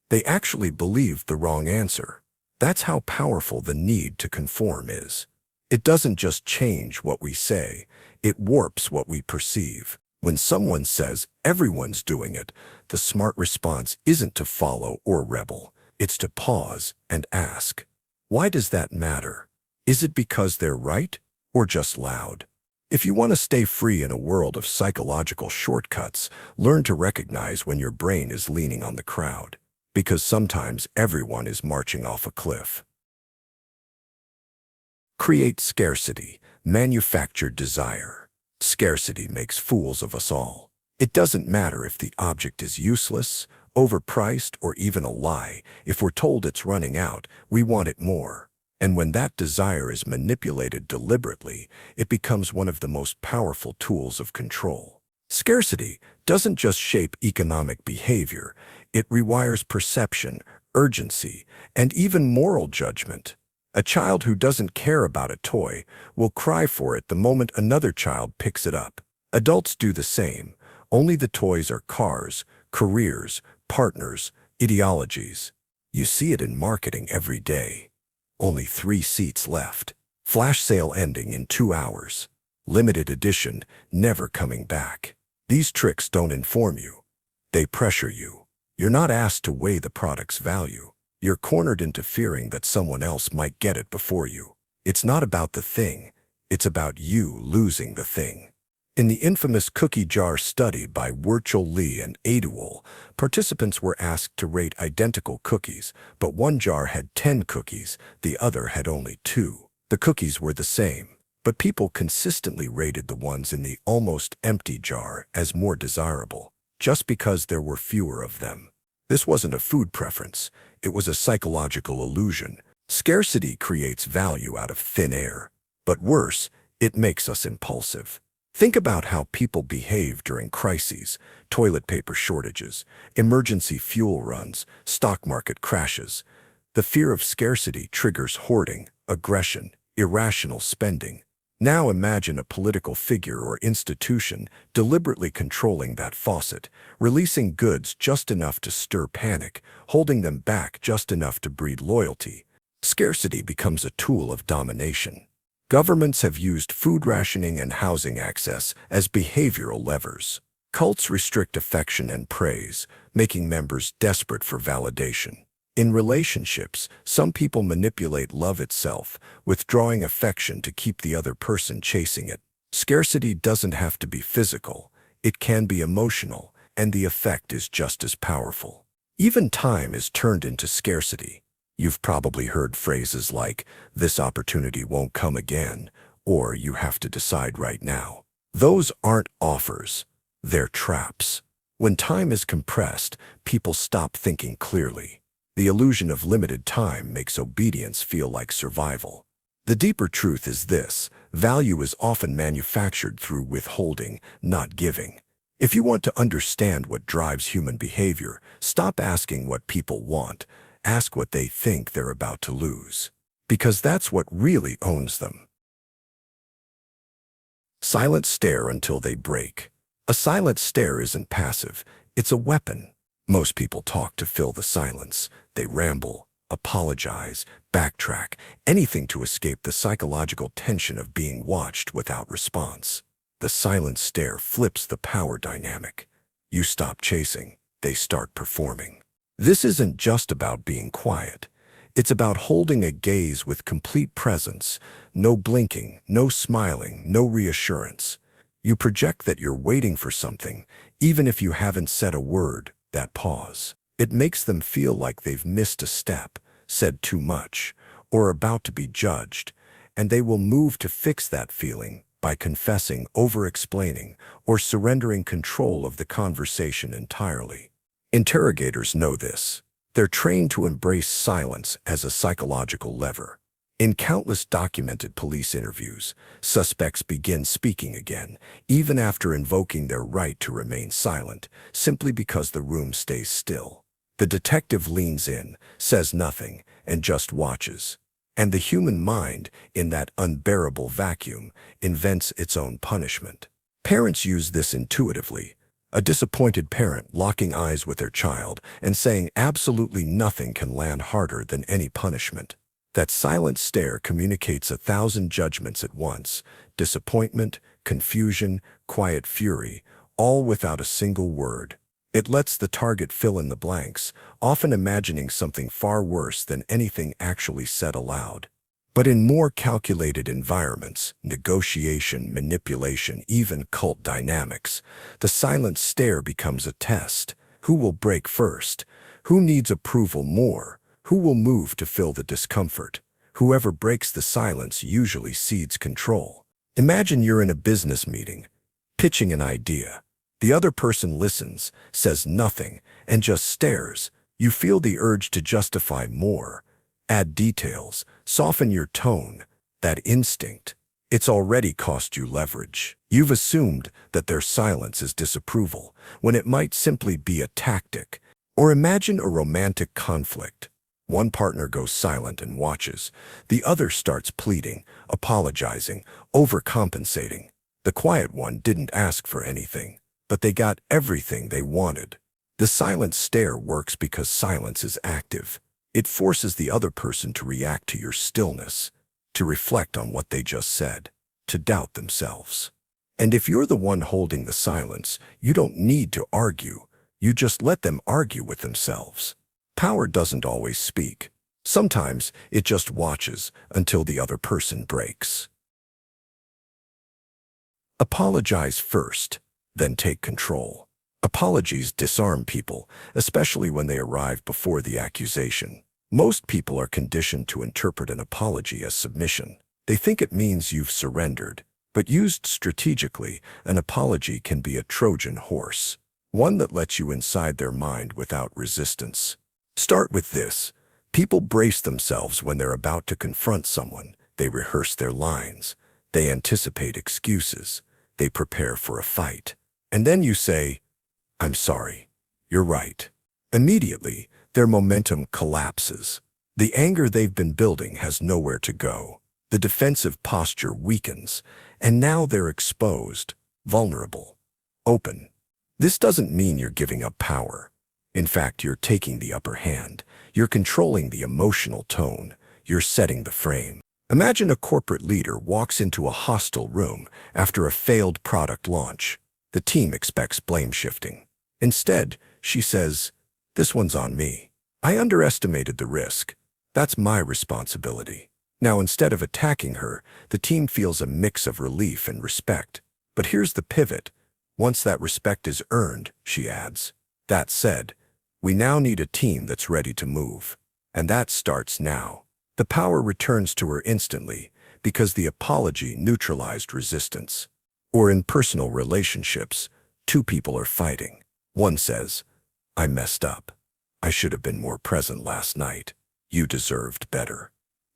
They actually believed the wrong answer. That's how powerful the need to conform is. It doesn't just change what we say, it warps what we perceive. When someone says everyone's doing it, the smart response isn't to follow or rebel. It's to pause and ask, why does that matter? Is it because they're right or just loud? If you want to stay free in a world of psychological shortcuts, learn to recognize when your brain is leaning on the crowd. Because sometimes everyone is marching off a cliff. Create scarcity, manufactured desire. Scarcity makes fools of us all. It doesn't matter if the object is useless, overpriced, or even a lie. If we're told it's running out, we want it more. And when that desire is manipulated deliberately, it becomes one of the most powerful tools of control. Scarcity doesn't just shape economic behavior, it rewires perception, urgency, and even moral judgment. A child who doesn't care about a toy will cry for it the moment another child picks it up. Adults do the same, only the toys are cars, careers, partners, ideologies. You see it in marketing every day. Only 3 seats left. Flash sale ending in 2 hours. Limited edition, never coming back. These tricks don't inform you. They pressure you. You're not asked to weigh the product's value. You're cornered into fearing that someone else might get it before you. It's not about the thing. It's about you losing the thing. In the infamous cookie jar study by Wurchel Lee and Aduol, participants were asked to rate identical cookies, but one jar had 10 cookies, the other had only 2. The cookies were the same, but people consistently rated the ones in the almost empty jar as more desirable, just because there were fewer of them. This wasn't a food preference, it was a psychological illusion. Scarcity creates value out of thin air, but worse, it makes us impulsive. Think about how people behave during crises, toilet paper shortages, emergency fuel runs, stock market crashes. The fear of scarcity triggers hoarding, aggression, irrational spending. Now imagine a political figure or institution deliberately controlling that faucet, releasing goods just enough to stir panic, holding them back just enough to breed loyalty. Scarcity becomes a tool of domination. Governments have used food rationing and housing access as behavioral levers. Cults restrict affection and praise, making members desperate for validation. In relationships, some people manipulate love itself, withdrawing affection to keep the other person chasing it. Scarcity doesn't have to be physical. It can be emotional, and the effect is just as powerful. Even time is turned into scarcity. You've probably heard phrases like, "This opportunity won't come again," or "You have to decide right now." Those aren't offers. They're traps. When time is compressed, people stop thinking clearly. The illusion of limited time makes obedience feel like survival. The deeper truth is this: value is often manufactured through withholding, not giving. If you want to understand what drives human behavior, stop asking what people want. Ask what they think they're about to lose. Because that's what really owns them. Silent stare until they break. A silent stare isn't passive, it's a weapon. Most people talk to fill the silence. They ramble, apologize, backtrack, anything to escape the psychological tension of being watched without response. The silent stare flips the power dynamic. You stop chasing, they start performing. This isn't just about being quiet. It's about holding a gaze with complete presence, no blinking, no smiling, no reassurance. You project that you're waiting for something, even if you haven't said a word. That pause. It makes them feel like they've missed a step, said too much, or about to be judged, and they will move to fix that feeling by confessing, over-explaining, or surrendering control of the conversation entirely. Interrogators know this. They're trained to embrace silence as a psychological lever. In countless documented police interviews, suspects begin speaking again, even after invoking their right to remain silent, simply because the room stays still. The detective leans in, says nothing, and just watches. And the human mind, in that unbearable vacuum, invents its own punishment. Parents use this intuitively. A disappointed parent locking eyes with their child and saying absolutely nothing can land harder than any punishment. That silent stare communicates 1,000 judgments at once: disappointment, confusion, quiet fury, all without a single word. It lets the target fill in the blanks, often imagining something far worse than anything actually said aloud. But in more calculated environments, negotiation, manipulation, even cult dynamics, the silent stare becomes a test. Who will break first? Who needs approval more? Who will move to fill the discomfort? Whoever breaks the silence usually cedes control. Imagine you're in a business meeting, pitching an idea. The other person listens, says nothing, and just stares. You feel the urge to justify more, add details, soften your tone. That instinct. It's already cost you leverage. You've assumed that their silence is disapproval, when it might simply be a tactic. Or imagine a romantic conflict. One partner goes silent and watches. The other starts pleading, apologizing, overcompensating. The quiet one didn't ask for anything, but they got everything they wanted. The silent stare works because silence is active. It forces the other person to react to your stillness, to reflect on what they just said, to doubt themselves. And if you're the one holding the silence, you don't need to argue. You just let them argue with themselves. Power doesn't always speak. Sometimes it just watches until the other person breaks. Apologize first, then take control. Apologies disarm people, especially when they arrive before the accusation. Most people are conditioned to interpret an apology as submission. They think it means you've surrendered. But used strategically, an apology can be a Trojan horse, one that lets you inside their mind without resistance. Start with this. People brace themselves when they're about to confront someone. They rehearse their lines. They anticipate excuses. They prepare for a fight. And then you say, "I'm sorry. You're right." Immediately, their momentum collapses. The anger they've been building has nowhere to go. The defensive posture weakens, and now they're exposed, vulnerable, open. This doesn't mean you're giving up power. In fact, you're taking the upper hand. You're controlling the emotional tone. You're setting the frame. Imagine a corporate leader walks into a hostile room after a failed product launch. The team expects blame shifting. Instead, she says, "This one's on me. I underestimated the risk. That's my responsibility." Now, instead of attacking her, the team feels a mix of relief and respect. But here's the pivot. Once that respect is earned, she adds, "That said, we now need a team that's ready to move." And that starts now. The power returns to her instantly because the apology neutralized resistance. Or in personal relationships, two people are fighting. One says, "I messed up. I should have been more present last night. You deserved better."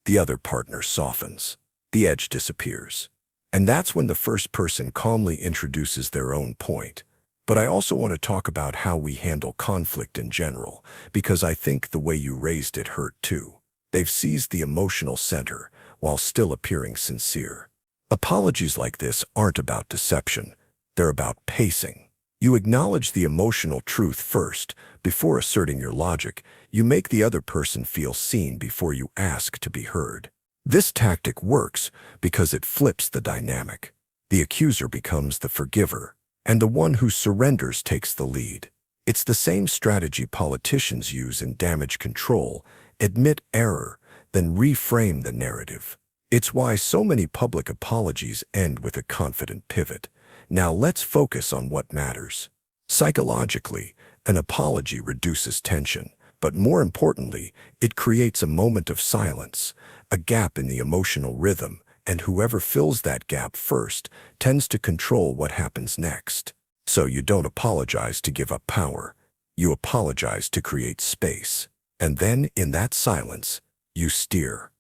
The other partner softens. The edge disappears. And that's when the first person calmly introduces their own point. But I also want to talk about how we handle conflict in general, because I think the way you raised it hurt too. They've seized the emotional center while still appearing sincere. Apologies like this aren't about deception. They're about pacing. You acknowledge the emotional truth first, before asserting your logic. You make the other person feel seen before you ask to be heard. This tactic works because it flips the dynamic. The accuser becomes the forgiver, and the one who surrenders takes the lead. It's the same strategy politicians use in damage control admit error, then reframe the narrative. It's why so many public apologies end with a confident pivot. Now let's focus on what matters. Psychologically, an apology reduces tension, but more importantly, it creates a moment of silence, a gap in the emotional rhythm, and whoever fills that gap first tends to control what happens next. So you don't apologize to give up power. You apologize to create space. And then, in that silence, you steer.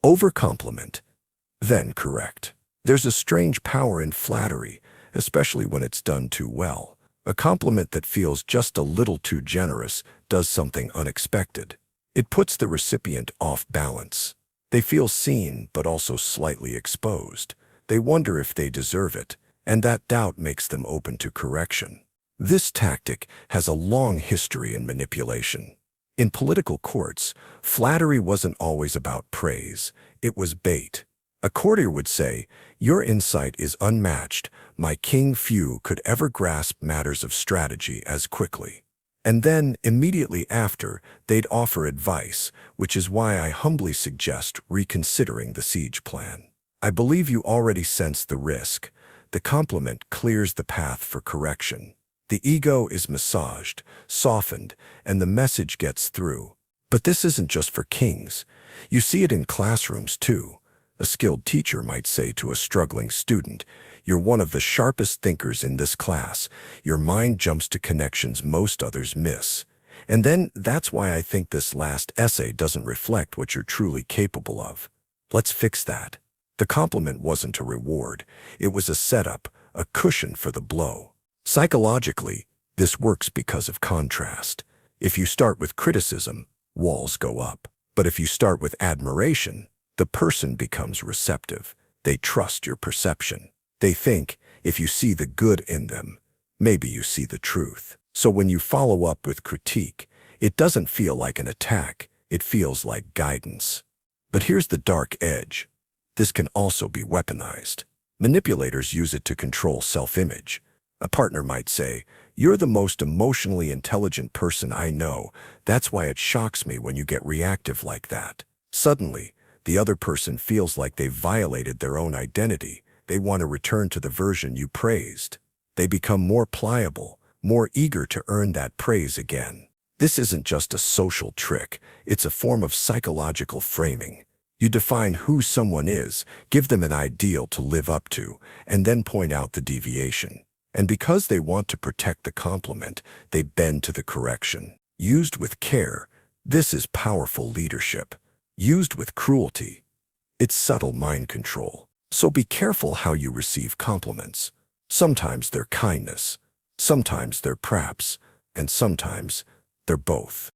Overcompliment, then correct. There's a strange power in flattery, especially when it's done too well. A compliment that feels just a little too generous does something unexpected. It puts the recipient off balance. They feel seen, but also slightly exposed. They wonder if they deserve it, and that doubt makes them open to correction. This tactic has a long history in manipulation. In political courts, flattery wasn't always about praise. It was bait. A courtier would say, "Your insight is unmatched. My king few could ever grasp matters of strategy as quickly." And then, immediately after, they'd offer advice, which is why I humbly suggest reconsidering the siege plan. I believe you already sense the risk. The compliment clears the path for correction. The ego is massaged, softened, and the message gets through. But this isn't just for kings. You see it in classrooms, too. A skilled teacher might say to a struggling student, "You're one of the sharpest thinkers in this class. Your mind jumps to connections most others miss." And then that's why I think this last essay doesn't reflect what you're truly capable of. Let's fix that. The compliment wasn't a reward. It was a setup, a cushion for the blow. Psychologically, this works because of contrast. If you start with criticism, walls go up. But if you start with admiration, the person becomes receptive. They trust your perception. They think, if you see the good in them, maybe you see the truth. So when you follow up with critique, it doesn't feel like an attack. It feels like guidance. But here's the dark edge. This can also be weaponized. Manipulators use it to control self-image. A partner might say, "You're the most emotionally intelligent person I know. That's why it shocks me when you get reactive like that." Suddenly, the other person feels like they've violated their own identity. They want to return to the version you praised. They become more pliable, more eager to earn that praise again. This isn't just a social trick. It's a form of psychological framing. You define who someone is, give them an ideal to live up to, and then point out the deviation. And because they want to protect the compliment, they bend to the correction. Used with care, this is powerful leadership. Used with cruelty, it's subtle mind control. So be careful how you receive compliments. Sometimes they're kindness, sometimes they're praps, and sometimes they're both.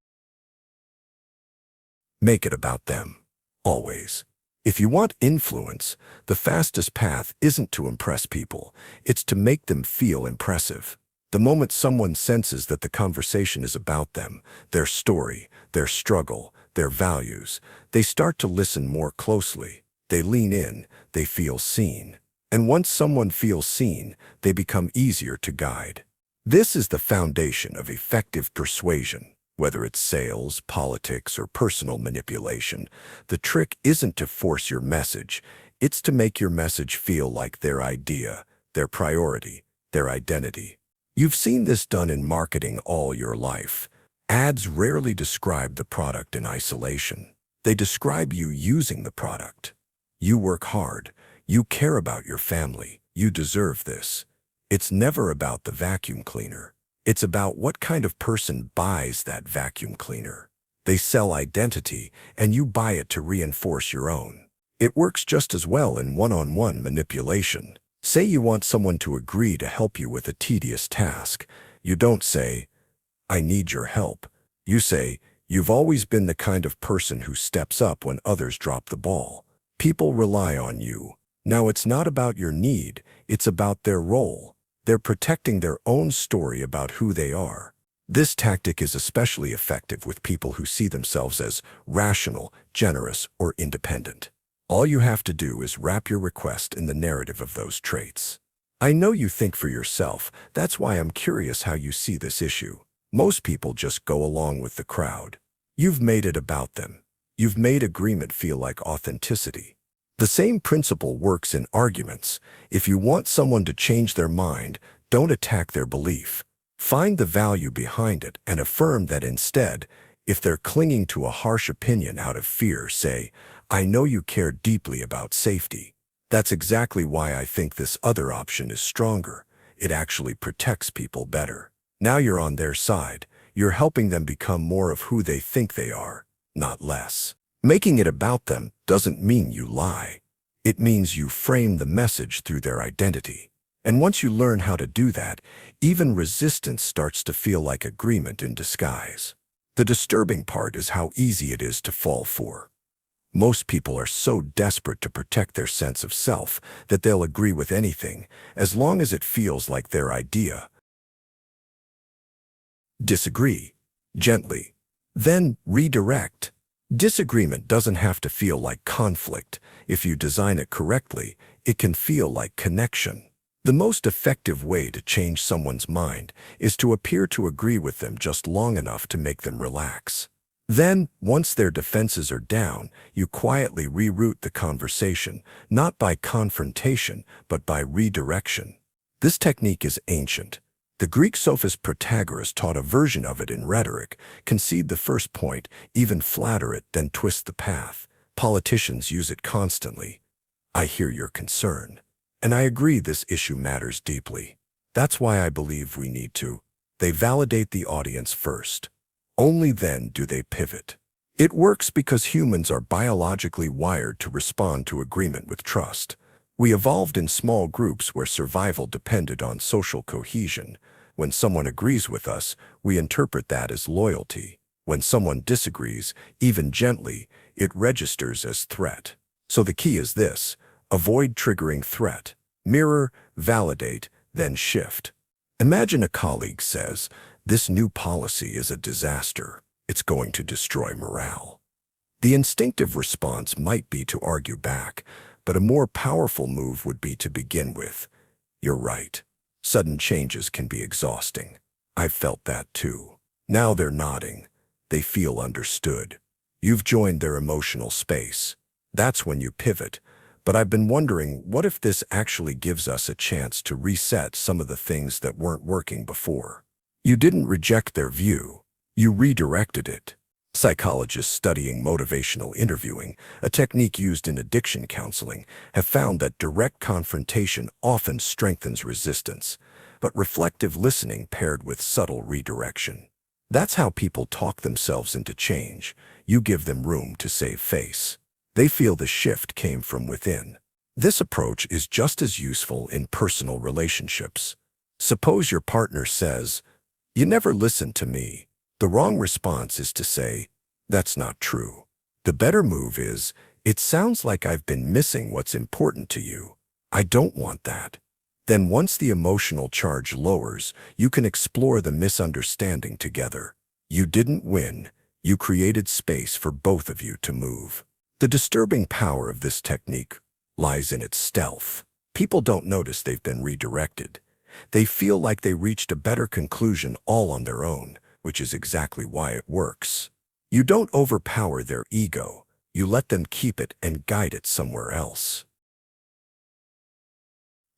Make it about them, always. If you want influence, the fastest path isn't to impress people, it's to make them feel impressive. The moment someone senses that the conversation is about them, their story, their struggle, their values, they start to listen more closely. They lean in, they feel seen. And once someone feels seen, they become easier to guide. This is the foundation of effective persuasion. Whether it's sales, politics, or personal manipulation, the trick isn't to force your message. It's to make your message feel like their idea, their priority, their identity. You've seen this done in marketing all your life. Ads rarely describe the product in isolation. They describe you using the product. You work hard. You care about your family. You deserve this. It's never about the vacuum cleaner. It's about what kind of person buys that vacuum cleaner. They sell identity, and you buy it to reinforce your own. It works just as well in one-on-one manipulation. Say you want someone to agree to help you with a tedious task. You don't say, "I need your help." You say, "You've always been the kind of person who steps up when others drop the ball. People rely on you." Now it's not about your need, it's about their role. They're protecting their own story about who they are. This tactic is especially effective with people who see themselves as rational, generous, or independent. All you have to do is wrap your request in the narrative of those traits. I know you think for yourself. That's why I'm curious how you see this issue. Most people just go along with the crowd. You've made it about them. You've made agreement feel like authenticity. The same principle works in arguments. If you want someone to change their mind, don't attack their belief. Find the value behind it and affirm that instead. If they're clinging to a harsh opinion out of fear, say, "I know you care deeply about safety. That's exactly why I think this other option is stronger. It actually protects people better." Now you're on their side. You're helping them become more of who they think they are, not less. Making it about them doesn't mean you lie. It means you frame the message through their identity. And once you learn how to do that, even resistance starts to feel like agreement in disguise. The disturbing part is how easy it is to fall for. Most people are so desperate to protect their sense of self that they'll agree with anything, as long as it feels like their idea. Disagree. Gently. Then redirect. Disagreement doesn't have to feel like conflict. If you design it correctly, it can feel like connection. The most effective way to change someone's mind is to appear to agree with them just long enough to make them relax. Then, once their defenses are down, you quietly reroute the conversation, not by confrontation, but by redirection. This technique is ancient. The Greek sophist Protagoras taught a version of it in rhetoric: concede the first point, even flatter it, then twist the path. Politicians use it constantly. "I hear your concern, and I agree this issue matters deeply. That's why I believe we need to." They validate the audience first. Only then do they pivot. It works because humans are biologically wired to respond to agreement with trust. We evolved in small groups where survival depended on social cohesion. When someone agrees with us, we interpret that as loyalty. When someone disagrees, even gently, it registers as threat. So the key is this: avoid triggering threat. Mirror, validate, then shift. Imagine a colleague says, "This new policy is a disaster. It's going to destroy morale." The instinctive response might be to argue back, but a more powerful move would be to begin with, "You're right. Sudden changes can be exhausting. I've felt that too." Now they're nodding. They feel understood. You've joined their emotional space. That's when you pivot. "But I've been wondering, what if this actually gives us a chance to reset some of the things that weren't working before?" You didn't reject their view. You redirected it. Psychologists studying motivational interviewing, a technique used in addiction counseling, have found that direct confrontation often strengthens resistance, but reflective listening paired with subtle redirection. That's how people talk themselves into change. You give them room to save face. They feel the shift came from within. This approach is just as useful in personal relationships. Suppose your partner says, "You never listen to me." The wrong response is to say, "That's not true." The better move is, "It sounds like I've been missing what's important to you. I don't want that." Then once the emotional charge lowers, you can explore the misunderstanding together. You didn't win. You created space for both of you to move. The disturbing power of this technique lies in its stealth. People don't notice they've been redirected. They feel like they reached a better conclusion all on their own, which is exactly why it works. You don't overpower their ego. You let them keep it and guide it somewhere else.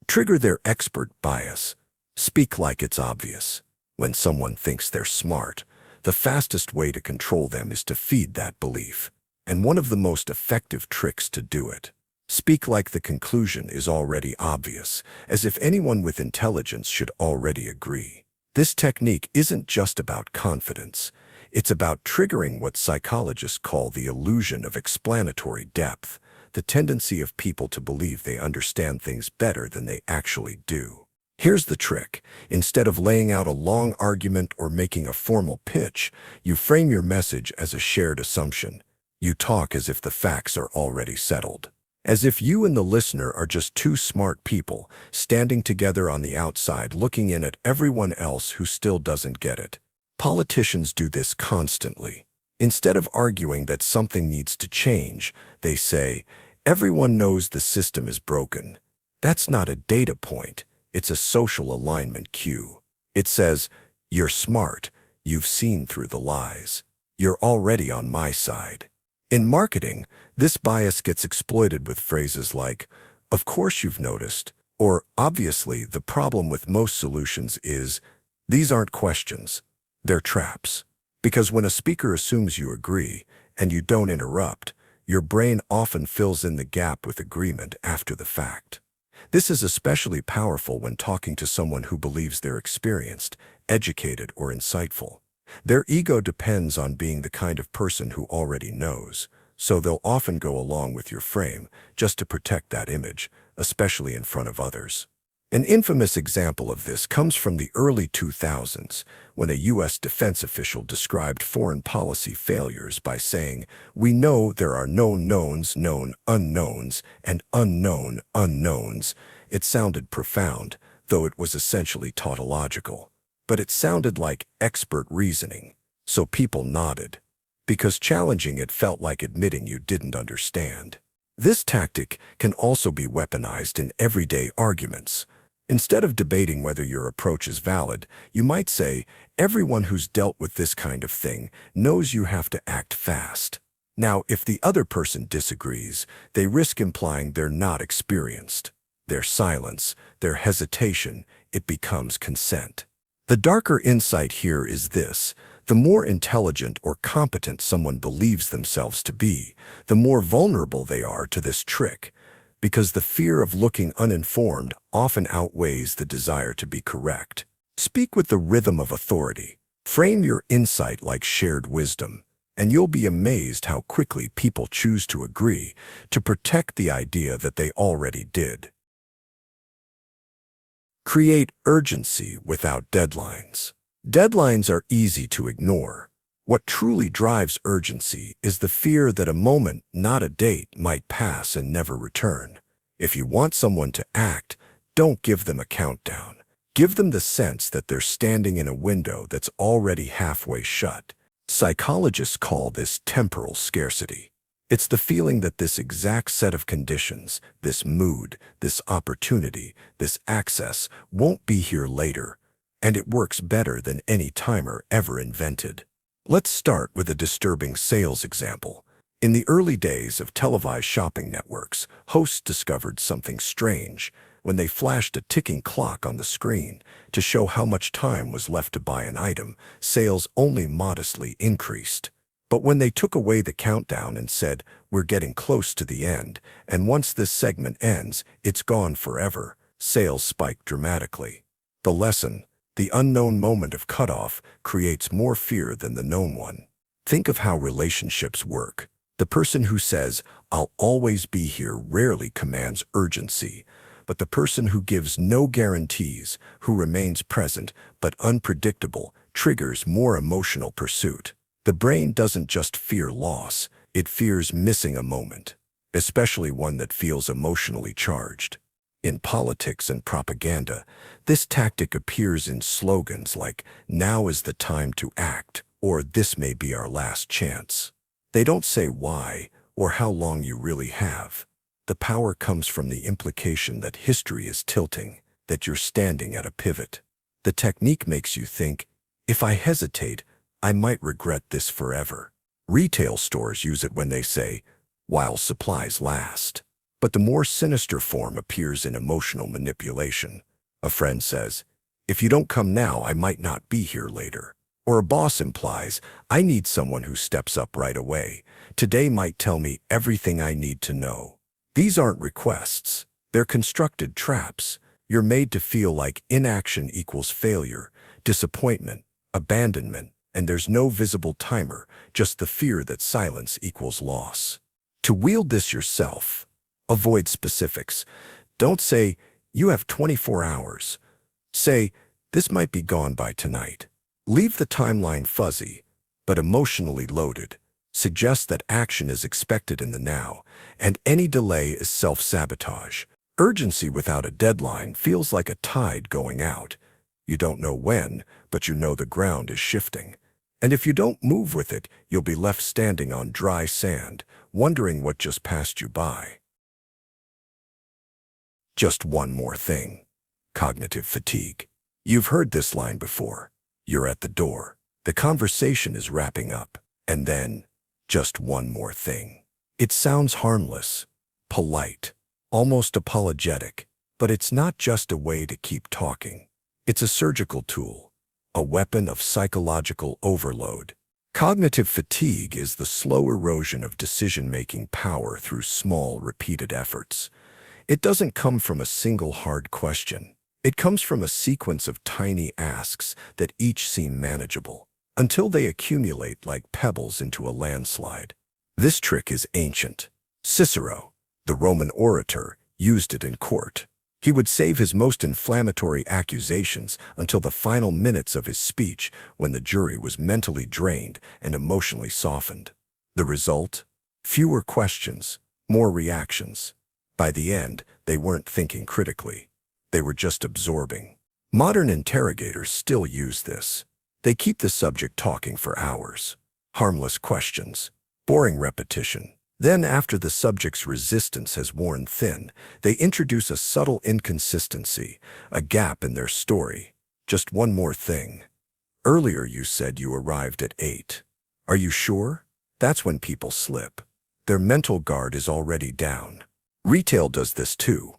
Trigger their expert bias. Speak like it's obvious. When someone thinks they're smart, the fastest way to control them is to feed that belief. And one of the most effective tricks to do it: speak like the conclusion is already obvious, as if anyone with intelligence should already agree. This technique isn't just about confidence. It's about triggering what psychologists call the illusion of explanatory depth, the tendency of people to believe they understand things better than they actually do. Here's the trick. Instead of laying out a long argument or making a formal pitch, you frame your message as a shared assumption. You talk as if the facts are already settled. As if you and the listener are just two smart people, standing together on the outside looking in at everyone else who still doesn't get it. Politicians do this constantly. Instead of arguing that something needs to change, they say, "Everyone knows the system is broken." That's not a data point. It's a social alignment cue. It says, "You're smart. You've seen through the lies. You're already on my side. In marketing, this bias gets exploited with phrases like, "Of course you've noticed," or "Obviously, the problem with most solutions is," these aren't questions. They're traps. Because when a speaker assumes you agree and you don't interrupt, your brain often fills in the gap with agreement after the fact. This is especially powerful when talking to someone who believes they're experienced, educated, or insightful. Their ego depends on being the kind of person who already knows, so they'll often go along with your frame just to protect that image, especially in front of others. An infamous example of this comes from the early 2000s, when a U.S. defense official described foreign policy failures by saying, "We know there are known knowns, known unknowns, and unknown unknowns." It sounded profound, though it was essentially tautological. But it sounded like expert reasoning, so people nodded. Because challenging it felt like admitting you didn't understand. This tactic can also be weaponized in everyday arguments. Instead of debating whether your approach is valid, you might say, "Everyone who's dealt with this kind of thing knows you have to act fast." Now, if the other person disagrees, they risk implying they're not experienced. Their silence, their hesitation, it becomes consent. The darker insight here is this: the more intelligent or competent someone believes themselves to be, the more vulnerable they are to this trick, because the fear of looking uninformed often outweighs the desire to be correct. Speak with the rhythm of authority. Frame your insight like shared wisdom, and you'll be amazed how quickly people choose to agree to protect the idea that they already did. Create urgency without deadlines. Deadlines are easy to ignore. What truly drives urgency is the fear that a moment, not a date, might pass and never return. If you want someone to act, don't give them a countdown. Give them the sense that they're standing in a window that's already halfway shut. Psychologists call this temporal scarcity. It's the feeling that this exact set of conditions, this mood, this opportunity, this access won't be here later, and it works better than any timer ever invented. Let's start with a disturbing sales example. In the early days of televised shopping networks, hosts discovered something strange when they flashed a ticking clock on the screen to show how much time was left to buy an item. Sales only modestly increased. But when they took away the countdown and said, "We're getting close to the end, and once this segment ends, it's gone forever," sales spiked dramatically. The lesson: the unknown moment of cutoff creates more fear than the known one. Think of how relationships work. The person who says, "I'll always be here," rarely commands urgency, but the person who gives no guarantees, who remains present but unpredictable, triggers more emotional pursuit. The brain doesn't just fear loss, it fears missing a moment, especially one that feels emotionally charged. In politics and propaganda, this tactic appears in slogans like, "Now is the time to act," or "This may be our last chance." They don't say why or how long you really have. The power comes from the implication that history is tilting, that you're standing at a pivot. The technique makes you think, "If I hesitate, I might regret this forever." Retail stores use it when they say, "While supplies last." But the more sinister form appears in emotional manipulation. A friend says, "If you don't come now, I might not be here later." Or a boss implies, "I need someone who steps up right away. Today might tell me everything I need to know." These aren't requests. They're constructed traps. You're made to feel like inaction equals failure, disappointment, abandonment, and there's no visible timer, just the fear that silence equals loss. To wield this yourself, avoid specifics. Don't say, "You have 24 hours." Say, "This might be gone by tonight." Leave the timeline fuzzy, but emotionally loaded. Suggest that action is expected in the now, and any delay is self-sabotage. Urgency without a deadline feels like a tide going out. You don't know when, but you know the ground is shifting. And if you don't move with it, you'll be left standing on dry sand, wondering what just passed you by. Just one more thing. Cognitive fatigue. You've heard this line before. You're at the door. The conversation is wrapping up. And then, just one more thing. It sounds harmless, polite, almost apologetic, but it's not just a way to keep talking. It's a surgical tool, a weapon of psychological overload. Cognitive fatigue is the slow erosion of decision-making power through small, repeated efforts. It doesn't come from a single hard question. It comes from a sequence of tiny asks that each seem manageable, until they accumulate like pebbles into a landslide. This trick is ancient. Cicero, the Roman orator, used it in court. He would save his most inflammatory accusations until the final minutes of his speech, when the jury was mentally drained and emotionally softened. The result? Fewer questions, more reactions. By the end, they weren't thinking critically. They were just absorbing. Modern interrogators still use this. They keep the subject talking for hours. Harmless questions, boring repetition. Then, after the subject's resistance has worn thin, they introduce a subtle inconsistency, a gap in their story. Just one more thing. Earlier you said you arrived at 8. Are you sure? That's when people slip. Their mental guard is already down. Retail does this too.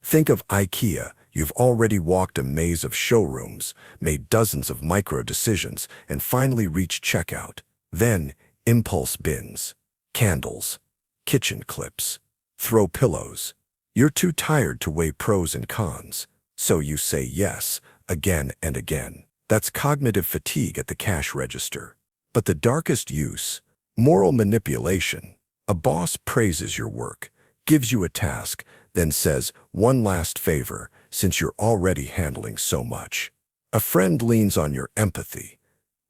Think of IKEA. You've already walked a maze of showrooms, made dozens of micro-decisions, and finally reached checkout. Then, impulse bins. Candles, kitchen clips, throw pillows. You're too tired to weigh pros and cons, so you say yes, again and again. That's cognitive fatigue at the cash register. But the darkest use, moral manipulation. A boss praises your work, gives you a task, then says, one last favor, since you're already handling so much. A friend leans on your empathy.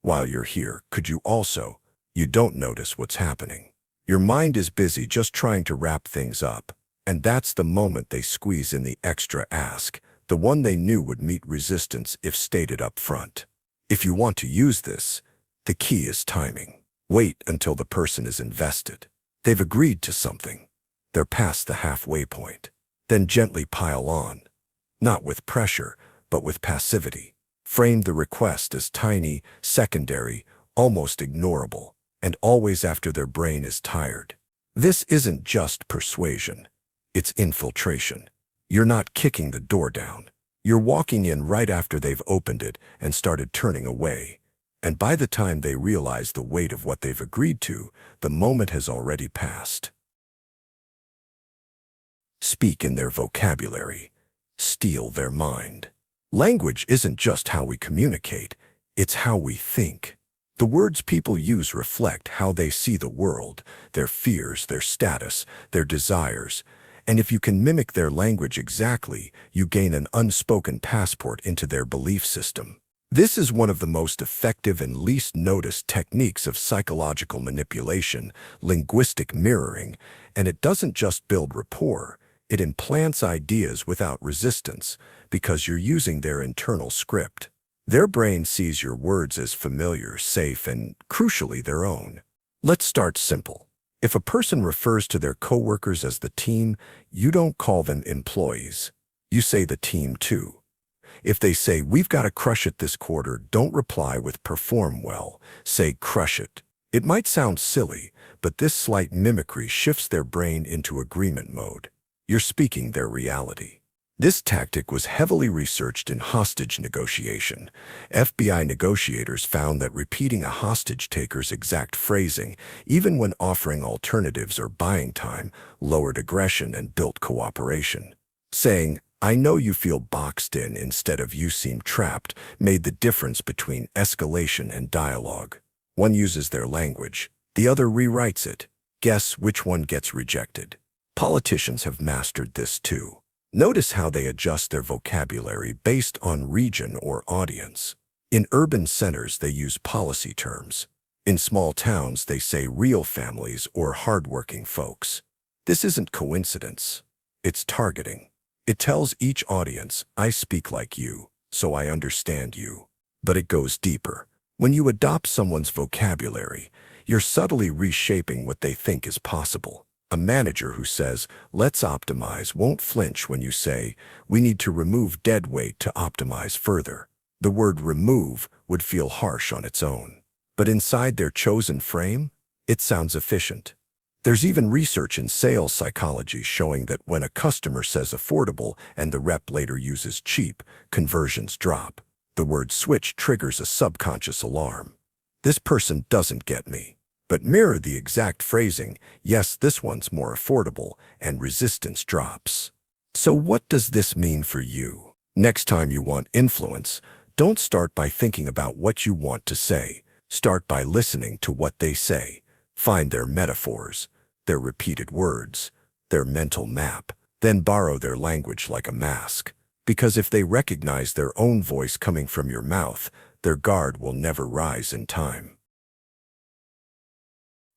While you're here, could you also? You don't notice what's happening. Your mind is busy just trying to wrap things up, and that's the moment they squeeze in the extra ask, the one they knew would meet resistance if stated up front. If you want to use this, the key is timing. Wait until the person is invested. They've agreed to something. They're past the halfway point. Then gently pile on, not with pressure, but with passivity. Frame the request as tiny, secondary, almost ignorable, and always after their brain is tired. This isn't just persuasion. It's infiltration. You're not kicking the door down. You're walking in right after they've opened it and started turning away. And by the time they realize the weight of what they've agreed to, the moment has already passed. Speak in their vocabulary. Steal their mind. Language isn't just how we communicate, it's how we think. The words people use reflect how they see the world, their fears, their status, their desires. And if you can mimic their language exactly, you gain an unspoken passport into their belief system. This is one of the most effective and least noticed techniques of psychological manipulation, linguistic mirroring, and it doesn't just build rapport, it implants ideas without resistance because you're using their internal script. Their brain sees your words as familiar, safe, and, crucially, their own. Let's start simple. If a person refers to their coworkers as the team, you don't call them employees. You say the team too. If they say, we've got to crush it this quarter, don't reply with perform well. Say crush it. It might sound silly, but this slight mimicry shifts their brain into agreement mode. You're speaking their reality. This tactic was heavily researched in hostage negotiation. FBI negotiators found that repeating a hostage taker's exact phrasing, even when offering alternatives or buying time, lowered aggression and built cooperation. Saying, I know you feel boxed in instead of you seem trapped, made the difference between escalation and dialogue. One uses their language, the other rewrites it. Guess which one gets rejected. Politicians have mastered this too. Notice how they adjust their vocabulary based on region or audience. In urban centers, they use policy terms. In small towns, they say real families or hardworking folks. This isn't coincidence. It's targeting. It tells each audience, I speak like you, so I understand you. But it goes deeper. When you adopt someone's vocabulary, you're subtly reshaping what they think is possible. A manager who says, let's optimize, won't flinch when you say, we need to remove dead weight to optimize further. The word remove, would feel harsh on its own. But inside their chosen frame, it sounds efficient. There's even research in sales psychology showing that when a customer says affordable and the rep later uses cheap, conversions drop. The word switch triggers a subconscious alarm. This person doesn't get me. But mirror the exact phrasing, yes, this one's more affordable, and resistance drops. So what does this mean for you? Next time you want influence, don't start by thinking about what you want to say. Start by listening to what they say. Find their metaphors, their repeated words, their mental map. Then borrow their language like a mask. Because if they recognize their own voice coming from your mouth, their guard will never rise in time.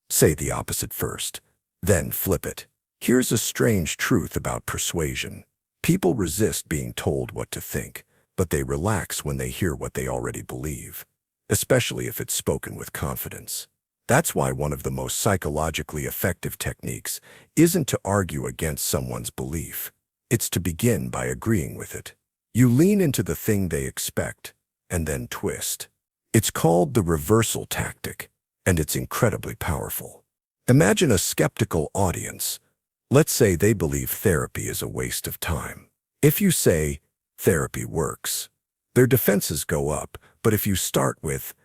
Say the opposite first, then flip it. Here's a strange truth about persuasion. People resist being told what to think, but they relax when they hear what they already believe, especially if it's spoken with confidence. That's why one of the most psychologically effective techniques isn't to argue against someone's belief. It's to begin by agreeing with it. You lean into the thing they expect, and then twist. It's called the reversal tactic, and it's incredibly powerful. Imagine a skeptical audience. Let's say they believe therapy is a waste of time. If you say, therapy works, their defenses go up, but if you start with,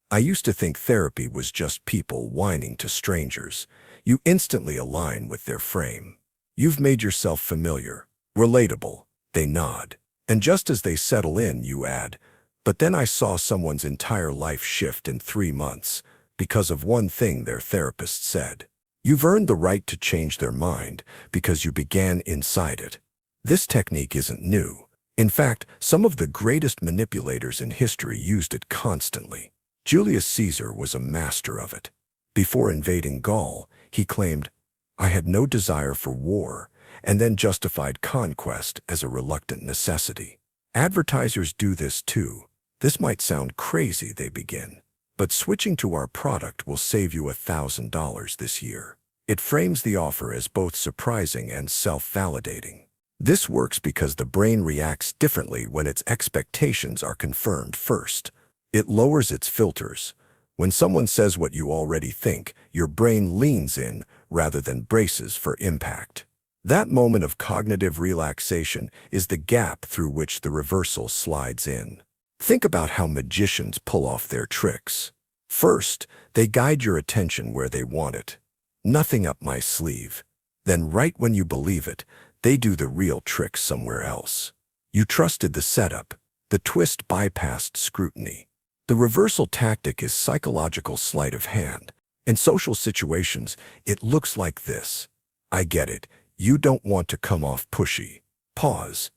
I used to think therapy was just people whining to strangers, you instantly align with their frame. You've made yourself familiar, relatable. They nod. And just as they settle in, you add, but then I saw someone's entire life shift in 3 months because of one thing their therapist said. You've earned the right to change their mind because you began inside it. This technique isn't new. In fact, some of the greatest manipulators in history used it constantly. Julius Caesar was a master of it. Before invading Gaul, he claimed, I had no desire for war, and then justified conquest as a reluctant necessity. Advertisers do this too. This might sound crazy, they begin, but switching to our product will save you $1,000 this year. It frames the offer as both surprising and self-validating. This works because the brain reacts differently when its expectations are confirmed first. It lowers its filters. When someone says what you already think, your brain leans in rather than braces for impact. That moment of cognitive relaxation is the gap through which the reversal slides in. Think about how magicians pull off their tricks. First, they guide your attention where they want it. Nothing up my sleeve. Then right when you believe it, they do the real trick somewhere else. You trusted the setup. The twist bypassed scrutiny. The reversal tactic is psychological sleight of hand. In social situations, it looks like this. I get it. You don't want to come off pushy. Pause.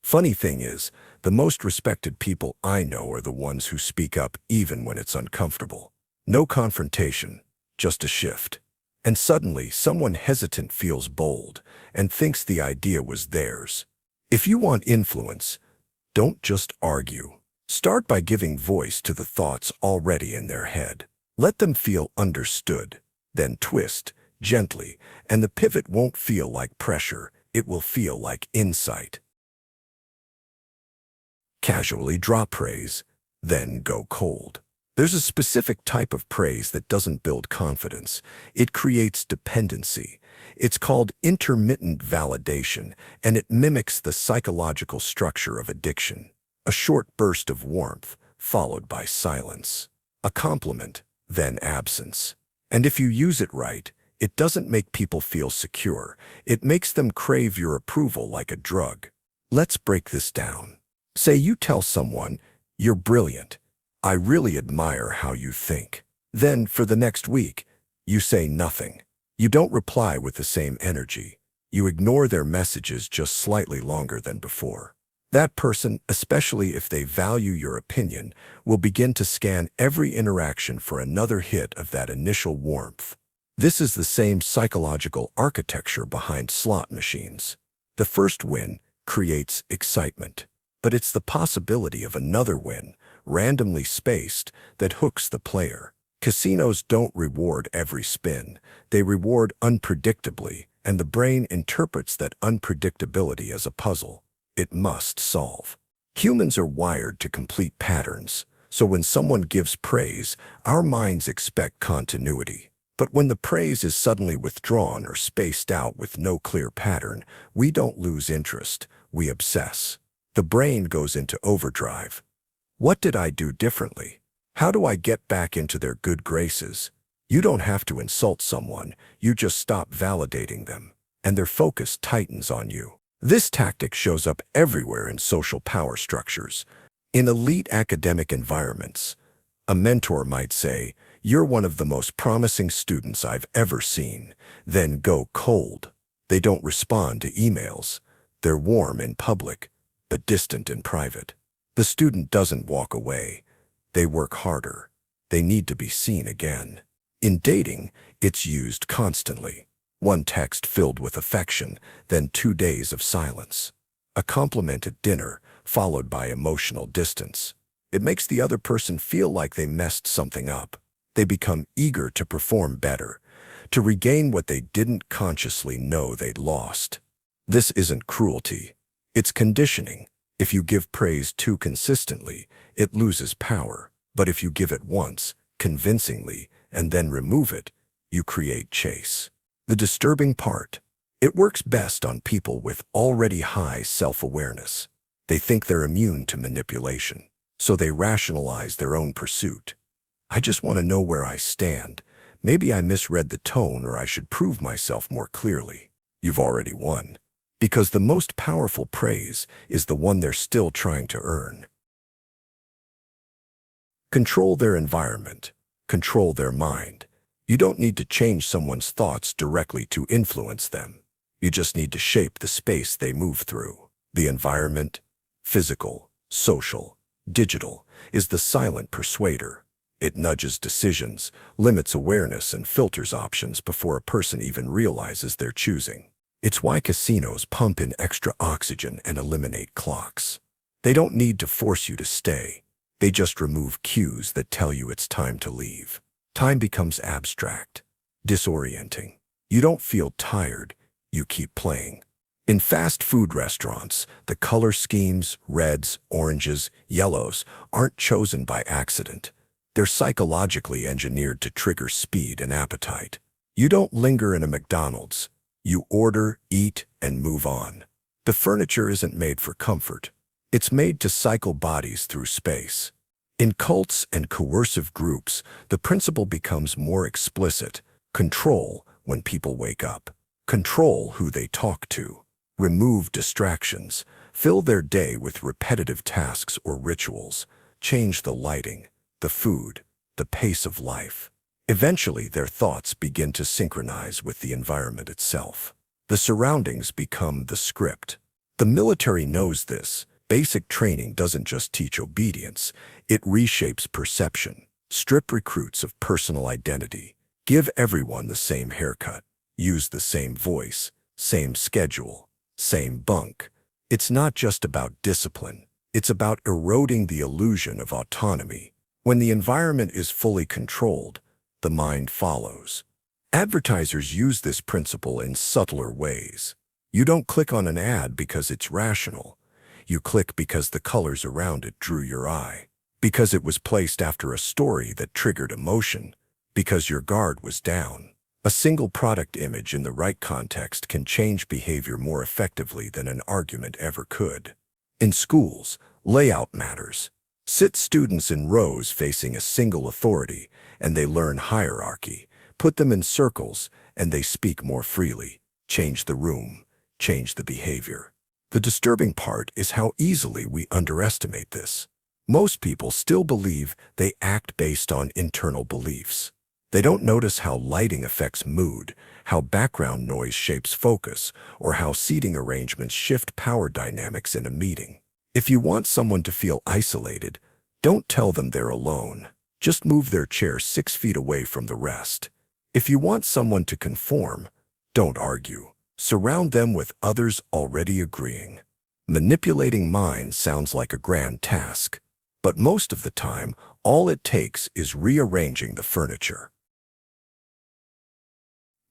Funny thing is, the most respected people I know are the ones who speak up even when it's uncomfortable. No confrontation, just a shift. And suddenly, someone hesitant feels bold and thinks the idea was theirs. If you want influence, don't just argue. Start by giving voice to the thoughts already in their head. Let them feel understood. Then twist, gently, and the pivot won't feel like pressure. It will feel like insight. Casually drop praise, then go cold. There's a specific type of praise that doesn't build confidence. It creates dependency. It's called intermittent validation, and it mimics the psychological structure of addiction. A short burst of warmth, followed by silence. A compliment, then absence. And if you use it right, it doesn't make people feel secure. It makes them crave your approval like a drug. Let's break this down. Say you tell someone, you're brilliant. I really admire how you think. Then, for the next week, you say nothing. You don't reply with the same energy. You ignore their messages just slightly longer than before. That person, especially if they value your opinion, will begin to scan every interaction for another hit of that initial warmth. This is the same psychological architecture behind slot machines. The first win creates excitement, but it's the possibility of another win, randomly spaced, that hooks the player. Casinos don't reward every spin. They reward unpredictably, and the brain interprets that unpredictability as a puzzle it must solve. Humans are wired to complete patterns. So when someone gives praise, our minds expect continuity. But when the praise is suddenly withdrawn or spaced out with no clear pattern, we don't lose interest, we obsess. The brain goes into overdrive. What did I do differently? How do I get back into their good graces? You don't have to insult someone, you just stop validating them, and their focus tightens on you. This tactic shows up everywhere in social power structures. In elite academic environments, a mentor might say, "You're one of the most promising students I've ever seen," then go cold. They don't respond to emails. They're warm in public, but distant in private. The student doesn't walk away. They work harder. They need to be seen again. In dating, it's used constantly. One text filled with affection, then 2 days of silence. A compliment at dinner, followed by emotional distance. It makes the other person feel like they messed something up. They become eager to perform better, to regain what they didn't consciously know they'd lost. This isn't cruelty. It's conditioning. If you give praise too consistently, it loses power. But if you give it once, convincingly, and then remove it, you create chase. The disturbing part, it works best on people with already high self-awareness. They think they're immune to manipulation, so they rationalize their own pursuit. I just want to know where I stand. Maybe I misread the tone, or I should prove myself more clearly. You've already won. Because the most powerful praise is the one they're still trying to earn. Control their environment. Control their mind. You don't need to change someone's thoughts directly to influence them. You just need to shape the space they move through. The environment, physical, social, digital, is the silent persuader. It nudges decisions, limits awareness, and filters options before a person even realizes they're choosing. It's why casinos pump in extra oxygen and eliminate clocks. They don't need to force you to stay. They just remove cues that tell you it's time to leave. Time becomes abstract, disorienting. You don't feel tired, you keep playing. In fast food restaurants, the color schemes, reds, oranges, yellows, aren't chosen by accident. They're psychologically engineered to trigger speed and appetite. You don't linger in a McDonald's. You order, eat, and move on. The furniture isn't made for comfort. It's made to cycle bodies through space. In cults and coercive groups, the principle becomes more explicit. Control when people wake up. Control who they talk to. Remove distractions. Fill their day with repetitive tasks or rituals. Change the lighting, the food, the pace of life. Eventually, their thoughts begin to synchronize with the environment itself. The surroundings become the script. The military knows this. Basic training doesn't just teach obedience, it reshapes perception. Strip recruits of personal identity. Give everyone the same haircut. Use the same voice, same schedule, same bunk. It's not just about discipline. It's about eroding the illusion of autonomy. When the environment is fully controlled, the mind follows. Advertisers use this principle in subtler ways. You don't click on an ad because it's rational. You click because the colors around it drew your eye, because it was placed after a story that triggered emotion, because your guard was down. A single product image in the right context can change behavior more effectively than an argument ever could. In schools, layout matters. Sit students in rows facing a single authority, and they learn hierarchy. Put them in circles, and they speak more freely. Change the room, change the behavior. The disturbing part is how easily we underestimate this. Most people still believe they act based on internal beliefs. They don't notice how lighting affects mood, how background noise shapes focus, or how seating arrangements shift power dynamics in a meeting. If you want someone to feel isolated, don't tell them they're alone. Just move their chair 6 feet away from the rest. If you want someone to conform, don't argue. Surround them with others already agreeing. Manipulating minds sounds like a grand task, but most of the time, all it takes is rearranging the furniture.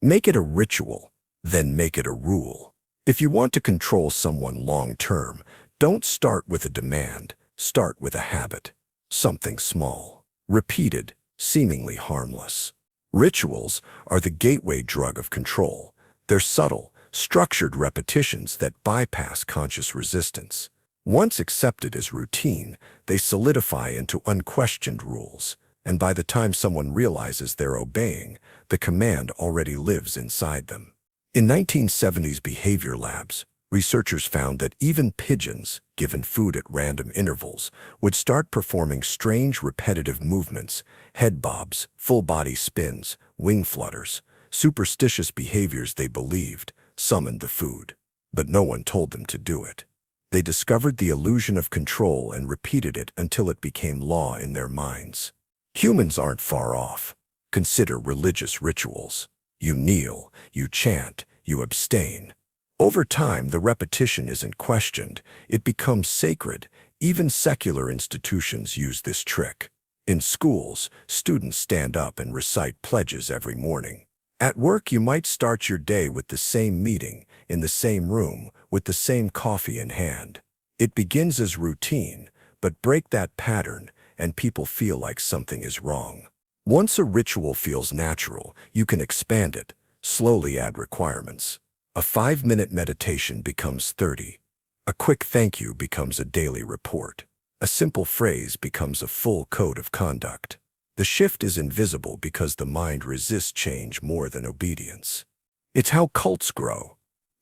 Make it a ritual, then make it a rule. If you want to control someone long-term, don't start with a demand, start with a habit. something small, repeated, seemingly harmless. Rituals are the gateway drug of control. They're subtle, structured repetitions that bypass conscious resistance. Once accepted as routine, they solidify into unquestioned rules, and by the time someone realizes they're obeying, the command already lives inside them. In 1970s behavior labs, researchers found that even pigeons, given food at random intervals, would start performing strange repetitive movements, head bobs, full-body spins, wing flutters, superstitious behaviors they believed summoned the food. But no one told them to do it. They discovered the illusion of control and repeated it until it became law in their minds. Humans aren't far off. Consider religious rituals. You kneel, you chant, you abstain. Over time, the repetition isn't questioned. It becomes sacred. Even secular institutions use this trick. In schools, students stand up and recite pledges every morning. At work, you might start your day with the same meeting, in the same room, with the same coffee in hand. It begins as routine, but break that pattern, and people feel like something is wrong. Once a ritual feels natural, you can expand it, slowly add requirements. A 5-minute meditation becomes 30. A quick thank you becomes a daily report. A simple phrase becomes a full code of conduct. The shift is invisible because the mind resists change more than obedience. It's how cults grow.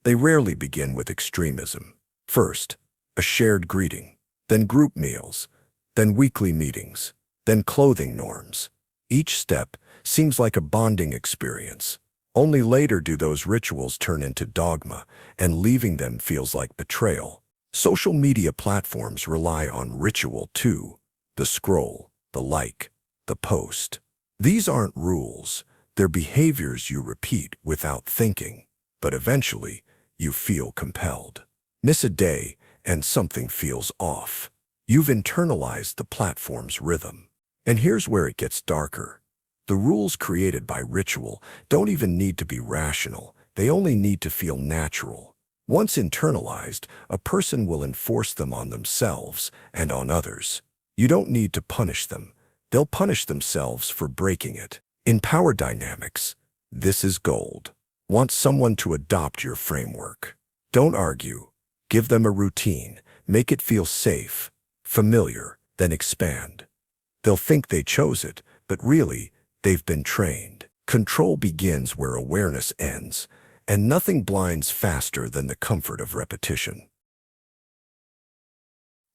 They rarely begin with extremism. First, a shared greeting, then group meals, then weekly meetings, then clothing norms. Each step seems like a bonding experience. Only later do those rituals turn into dogma, and leaving them feels like betrayal. Social media platforms rely on ritual too. The scroll, the like, the post. These aren't rules. They're behaviors you repeat without thinking. But eventually, you feel compelled. Miss a day, and something feels off. You've internalized the platform's rhythm. And here's where it gets darker. The rules created by ritual don't even need to be rational. They only need to feel natural. Once internalized, a person will enforce them on themselves and on others. You don't need to punish them. They'll punish themselves for breaking it. In power dynamics, this is gold. Want someone to adopt your framework. Don't argue. Give them a routine. Make it feel safe, familiar, then expand. They'll think they chose it, but really, they've been trained. Control begins where awareness ends, and nothing blinds faster than the comfort of repetition.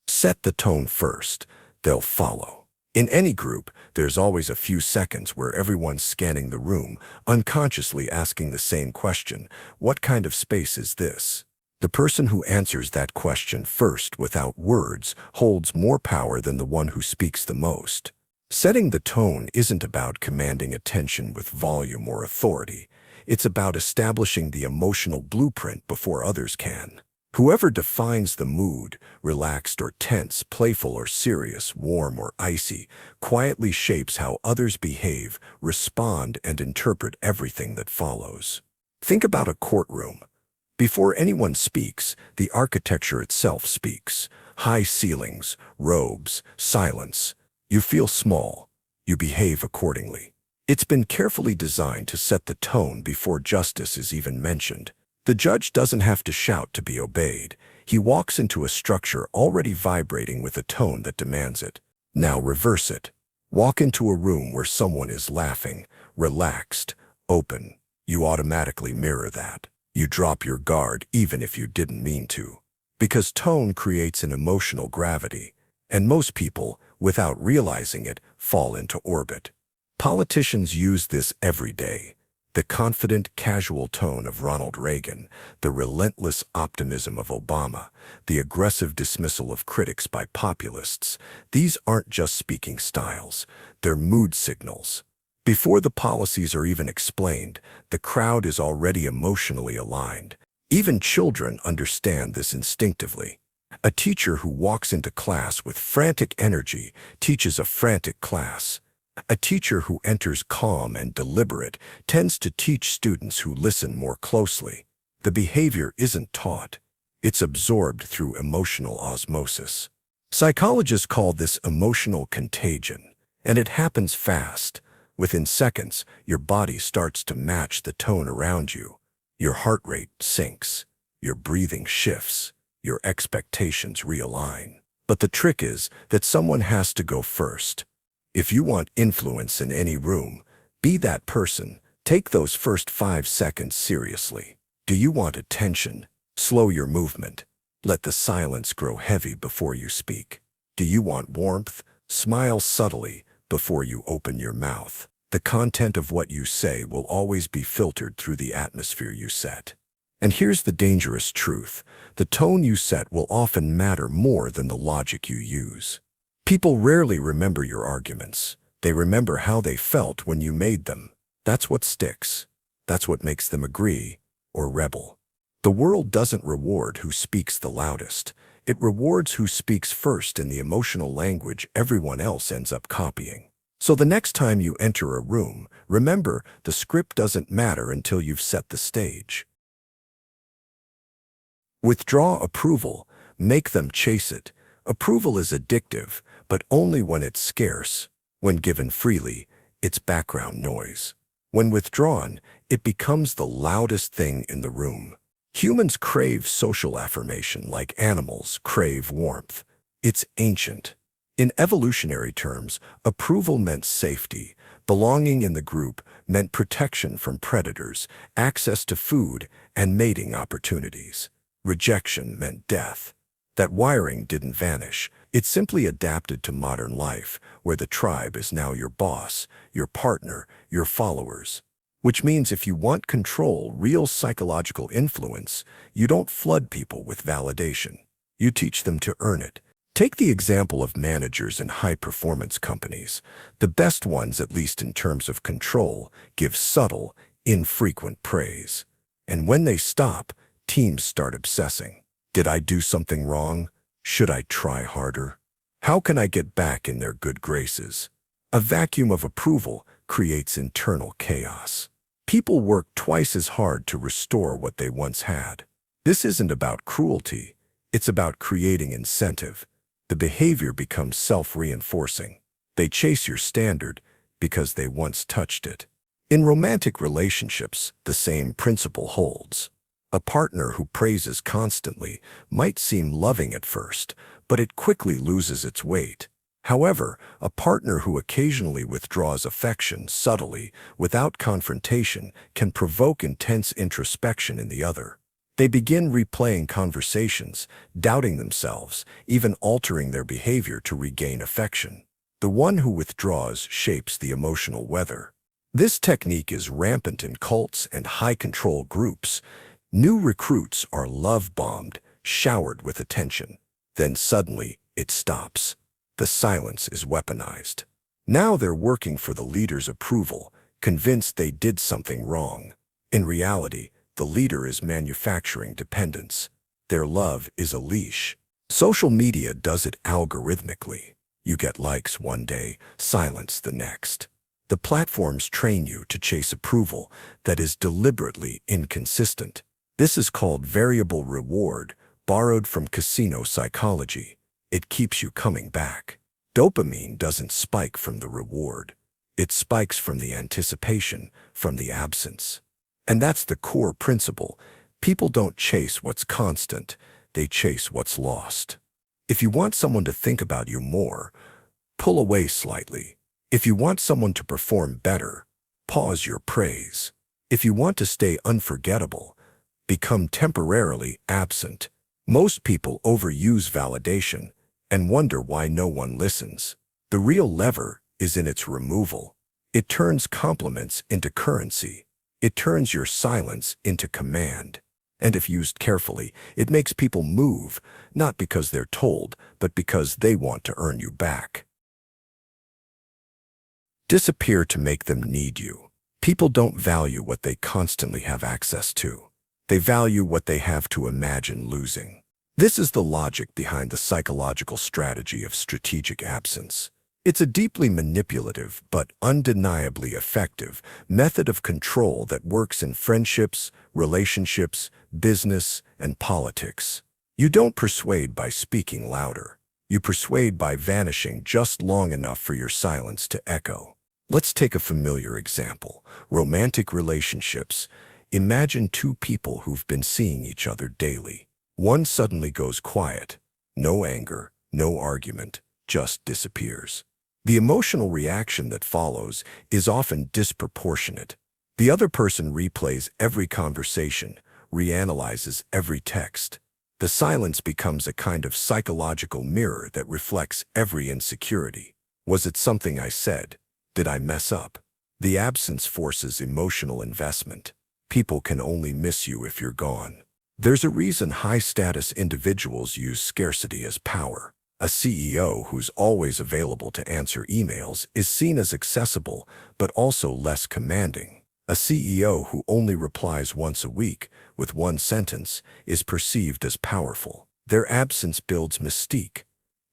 Set the tone first. They'll follow. In any group, there's always a few seconds where everyone's scanning the room, unconsciously asking the same question: what kind of space is this? The person who answers that question first without words holds more power than the one who speaks the most. Setting the tone isn't about commanding attention with volume or authority. It's about establishing the emotional blueprint before others can. Whoever defines the mood, relaxed or tense, playful or serious, warm or icy, quietly shapes how others behave, respond, and interpret everything that follows. Think about a courtroom. Before anyone speaks, the architecture itself speaks. High ceilings, robes, silence. You feel small. You behave accordingly. It's been carefully designed to set the tone before justice is even mentioned. The judge doesn't have to shout to be obeyed. He walks into a structure already vibrating with a tone that demands it. Now reverse it. Walk into a room where someone is laughing, relaxed, open. You automatically mirror that. You drop your guard even if you didn't mean to. Because tone creates an emotional gravity, and most people, without realizing it, fall into orbit. Politicians use this every day. The confident, casual tone of Ronald Reagan, the relentless optimism of Obama, the aggressive dismissal of critics by populists. These aren't just speaking styles, they're mood signals. Before the policies are even explained, the crowd is already emotionally aligned. Even children understand this instinctively. A teacher who walks into class with frantic energy teaches a frantic class. A teacher who enters calm and deliberate tends to teach students who listen more closely. The behavior isn't taught. It's absorbed through emotional osmosis. Psychologists call this emotional contagion, and it happens fast. Within seconds, your body starts to match the tone around you. Your heart rate sinks, your breathing shifts, your expectations realign. But the trick is that someone has to go first. If you want influence in any room, be that person. Take those first 5 seconds seriously. Do you want attention? Slow your movement. Let the silence grow heavy before you speak. Do you want warmth? Smile subtly before you open your mouth. The content of what you say will always be filtered through the atmosphere you set. And here's the dangerous truth. The tone you set will often matter more than the logic you use. People rarely remember your arguments. They remember how they felt when you made them. That's what sticks. That's what makes them agree or rebel. The world doesn't reward who speaks the loudest. It rewards who speaks first in the emotional language everyone else ends up copying. So the next time you enter a room, remember, the script doesn't matter until you've set the stage. Withdraw approval. Make them chase it. Approval is addictive, but only when it's scarce. When given freely, it's background noise. When withdrawn, it becomes the loudest thing in the room. Humans crave social affirmation like animals crave warmth. It's ancient. In evolutionary terms, approval meant safety. Belonging in the group meant protection from predators, access to food, and mating opportunities. Rejection meant death. That wiring didn't vanish. It simply adapted to modern life, where the tribe is now your boss, your partner, your followers. Which means if you want control, real psychological influence, you don't flood people with validation. You teach them to earn it. Take the example of managers in high-performance companies. The best ones, at least in terms of control, give subtle, infrequent praise. And when they stop, teams start obsessing. Did I do something wrong? Should I try harder? How can I get back in their good graces? A vacuum of approval creates internal chaos. People work twice as hard to restore what they once had. This isn't about cruelty. It's about creating incentive. The behavior becomes self-reinforcing. They chase your standard because they once touched it. In romantic relationships, the same principle holds. A partner who praises constantly might seem loving at first, but it quickly loses its weight. However, a partner who occasionally withdraws affection subtly, without confrontation, can provoke intense introspection in the other. They begin replaying conversations, doubting themselves, even altering their behavior to regain affection. The one who withdraws shapes the emotional weather. This technique is rampant in cults and high-control groups. New recruits are love-bombed, showered with attention. Then suddenly, it stops. The silence is weaponized. Now they're working for the leader's approval, convinced they did something wrong. In reality, the leader is manufacturing dependence. Their love is a leash. Social media does it algorithmically. You get likes one day, silence the next. The platforms train you to chase approval that is deliberately inconsistent. This is called variable reward, borrowed from casino psychology. It keeps you coming back. Dopamine doesn't spike from the reward. It spikes from the anticipation, from the absence. And that's the core principle. People don't chase what's constant. They chase what's lost. If you want someone to think about you more, pull away slightly. If you want someone to perform better, pause your praise. If you want to stay unforgettable, become temporarily absent. Most people overuse validation and wonder why no one listens. The real lever is in its removal. It turns compliments into currency. It turns your silence into command. And if used carefully, it makes people move, not because they're told, but because they want to earn you back. Disappear to make them need you. People don't value what they constantly have access to. They value what they have to imagine losing. This is the logic behind the psychological strategy of strategic absence. It's a deeply manipulative but undeniably effective method of control that works in friendships, relationships, business, and politics. You don't persuade by speaking louder. You persuade by vanishing just long enough for your silence to echo. Let's take a familiar example. Romantic relationships. Imagine two people who've been seeing each other daily. One suddenly goes quiet. No anger, no argument, just disappears. The emotional reaction that follows is often disproportionate. The other person replays every conversation, reanalyzes every text. The silence becomes a kind of psychological mirror that reflects every insecurity. Was it something I said? Did I mess up? The absence forces emotional investment. People can only miss you if you're gone. There's a reason high-status individuals use scarcity as power. A CEO who's always available to answer emails is seen as accessible, but also less commanding. A CEO who only replies once a week, with one sentence, is perceived as powerful. Their absence builds mystique.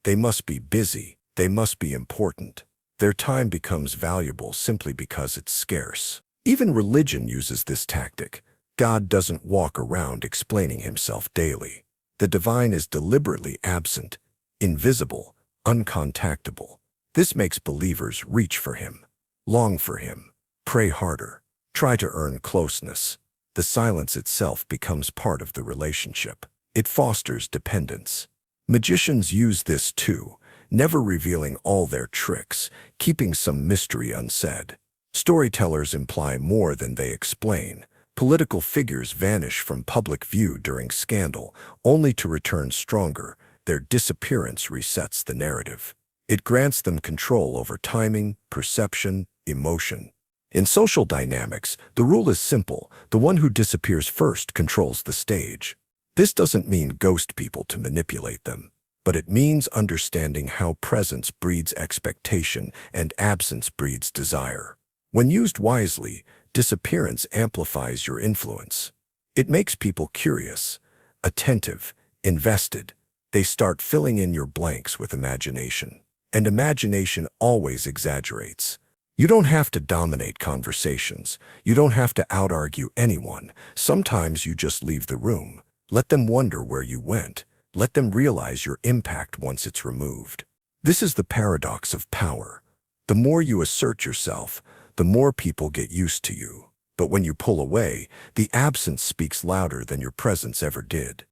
They must be busy. They must be important. Their time becomes valuable simply because it's scarce. Even religion uses this tactic. God doesn't walk around explaining himself daily. The divine is deliberately absent, invisible, uncontactable. This makes believers reach for him, long for him, pray harder, try to earn closeness. The silence itself becomes part of the relationship. It fosters dependence. Magicians use this too, never revealing all their tricks, keeping some mystery unsaid. Storytellers imply more than they explain. Political figures vanish from public view during scandal, only to return stronger. Their disappearance resets the narrative. It grants them control over timing, perception, emotion. In social dynamics, the rule is simple. The one who disappears first controls the stage. This doesn't mean ghost people to manipulate them, but it means understanding how presence breeds expectation and absence breeds desire. When used wisely, disappearance amplifies your influence. It makes people curious, attentive, invested. They start filling in your blanks with imagination. And imagination always exaggerates. You don't have to dominate conversations. You don't have to out-argue anyone. Sometimes you just leave the room. Let them wonder where you went. Let them realize your impact once it's removed. This is the paradox of power. The more you assert yourself, the more people get used to you. But when you pull away, the absence speaks louder than your presence ever did.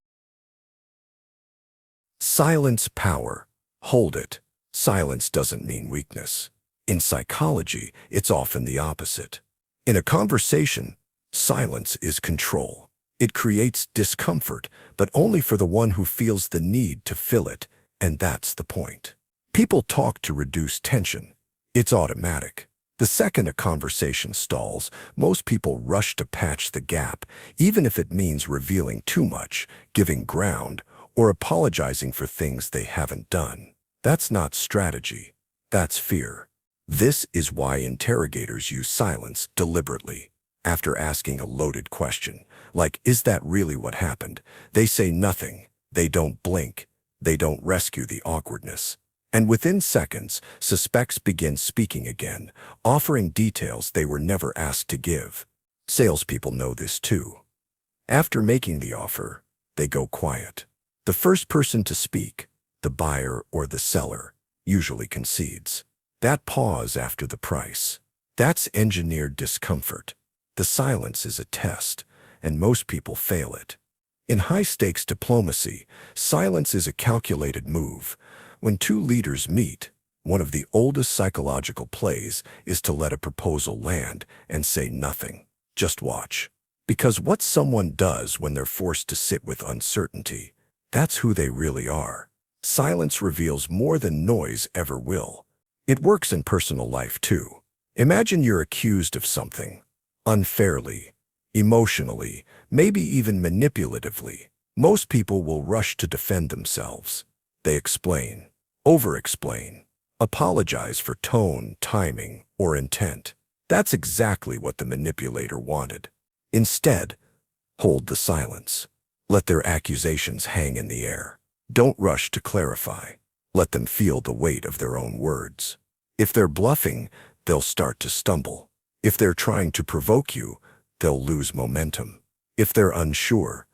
Silence power. Hold it. Silence doesn't mean weakness. In psychology, it's often the opposite. In a conversation, silence is control. It creates discomfort, but only for the one who feels the need to fill it, and that's the point. People talk to reduce tension. It's automatic. The second a conversation stalls, most people rush to patch the gap, even if it means revealing too much, giving ground, or apologizing for things they haven't done. That's not strategy. That's fear. This is why interrogators use silence deliberately. After asking a loaded question, like, is that really what happened? They say nothing. They don't blink. They don't rescue the awkwardness. And within seconds, suspects begin speaking again, offering details they were never asked to give. Salespeople know this too. After making the offer, they go quiet. The first person to speak, the buyer or the seller, usually concedes. That pause after the price, that's engineered discomfort. The silence is a test, and most people fail it. In high-stakes diplomacy, silence is a calculated move. When two leaders meet, one of the oldest psychological plays is to let a proposal land and say nothing. Just watch. Because what someone does when they're forced to sit with uncertainty, that's who they really are. Silence reveals more than noise ever will. It works in personal life too. Imagine you're accused of something. Unfairly, emotionally, maybe even manipulatively. Most people will rush to defend themselves. They explain, over-explain, apologize for tone, timing, or intent. That's exactly what the manipulator wanted. Instead, hold the silence. Let their accusations hang in the air. Don't rush to clarify. Let them feel the weight of their own words. If they're bluffing, they'll start to stumble. If they're trying to provoke you, they'll lose momentum. If they're unsure,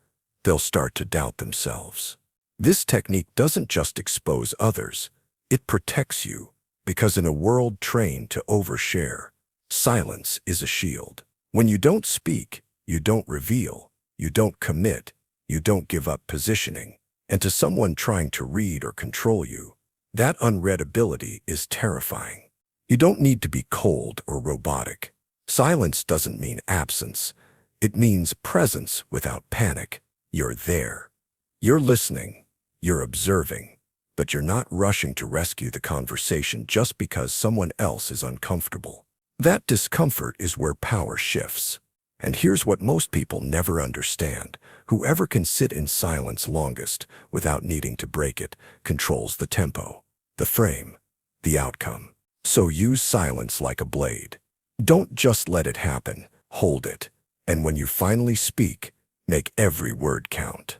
they'll start to doubt themselves. This technique doesn't just expose others, it protects you, because in a world trained to overshare, silence is a shield. When you don't speak, you don't reveal, you don't commit, you don't give up positioning. And to someone trying to read or control you, that unread ability is terrifying. You don't need to be cold or robotic. Silence doesn't mean absence. It means presence without panic. You're there. You're listening. You're observing. But you're not rushing to rescue the conversation just because someone else is uncomfortable. That discomfort is where power shifts. And here's what most people never understand. Whoever can sit in silence longest without needing to break it controls the tempo, the frame, the outcome. So use silence like a blade. Don't just let it happen, hold it. And when you finally speak, make every word count.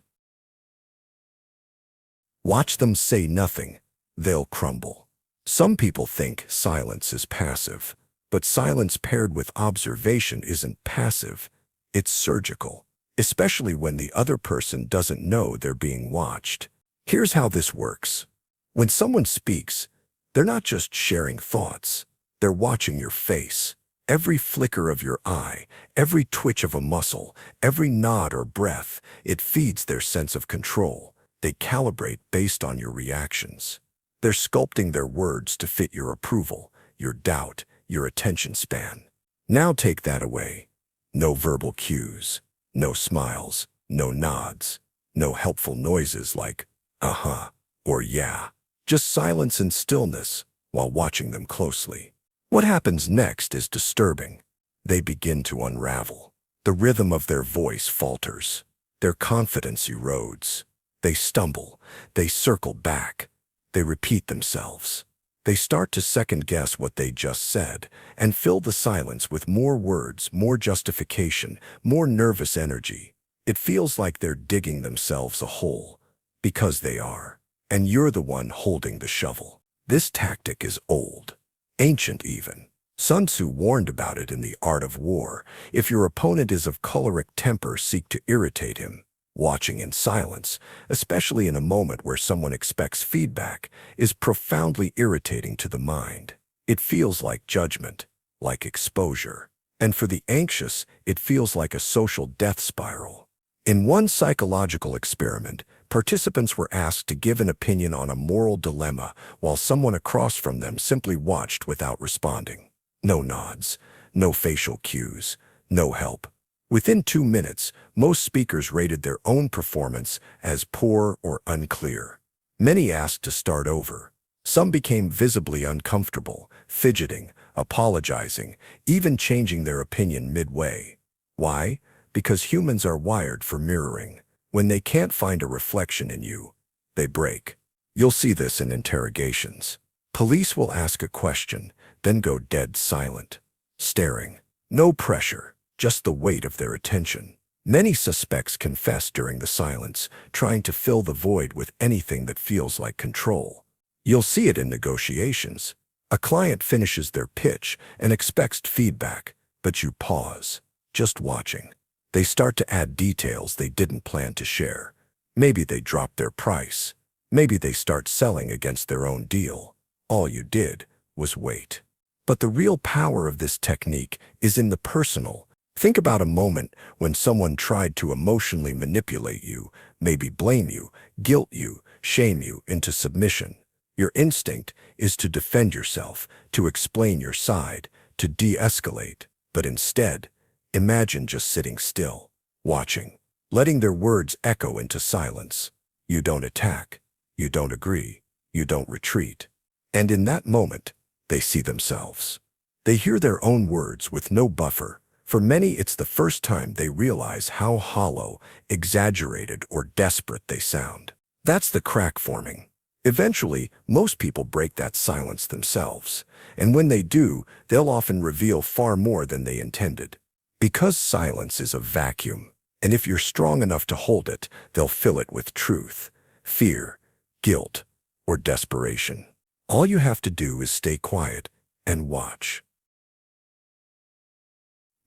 Watch them say nothing. They'll crumble. Some people think silence is passive. But silence paired with observation isn't passive, it's surgical, especially when the other person doesn't know they're being watched. Here's how this works. When someone speaks, they're not just sharing thoughts, they're watching your face. Every flicker of your eye, every twitch of a muscle, every nod or breath, it feeds their sense of control. They calibrate based on your reactions. They're sculpting their words to fit your approval, your doubt, your attention span. Now take that away. No verbal cues, no smiles, no nods, no helpful noises like uh-huh or yeah. Just silence and stillness while watching them closely. What happens next is disturbing. They begin to unravel. The rhythm of their voice falters. Their confidence erodes. They stumble. They circle back. They repeat themselves. They start to second-guess what they just said and fill the silence with more words, more justification, more nervous energy. It feels like they're digging themselves a hole, because they are. And you're the one holding the shovel. This tactic is old, ancient even. Sun Tzu warned about it in The Art of War. If your opponent is of choleric temper, seek to irritate him. Watching in silence, especially in a moment where someone expects feedback, is profoundly irritating to the mind. It feels like judgment, like exposure. And for the anxious, it feels like a social death spiral. In one psychological experiment, participants were asked to give an opinion on a moral dilemma while someone across from them simply watched without responding. No nods, no facial cues, no help. Within 2 minutes, most speakers rated their own performance as poor or unclear. Many asked to start over. Some became visibly uncomfortable, fidgeting, apologizing, even changing their opinion midway. Why? Because humans are wired for mirroring. When they can't find a reflection in you, they break. You'll see this in interrogations. Police will ask a question, then go dead silent, staring. No pressure. Just the weight of their attention. Many suspects confess during the silence, trying to fill the void with anything that feels like control. You'll see it in negotiations. A client finishes their pitch and expects feedback, but you pause, just watching. They start to add details they didn't plan to share. Maybe they drop their price. Maybe they start selling against their own deal. All you did was wait. But the real power of this technique is in the personal. Think about a moment when someone tried to emotionally manipulate you, maybe blame you, guilt you, shame you into submission. Your instinct is to defend yourself, to explain your side, to de-escalate. But instead, imagine just sitting still, watching, letting their words echo into silence. You don't attack, you don't agree, you don't retreat. And in that moment, they see themselves. They hear their own words with no buffer. For many, it's the first time they realize how hollow, exaggerated, or desperate they sound. That's the crack forming. Eventually, most people break that silence themselves. And when they do, they'll often reveal far more than they intended. Because silence is a vacuum, and if you're strong enough to hold it, they'll fill it with truth, fear, guilt, or desperation. All you have to do is stay quiet and watch.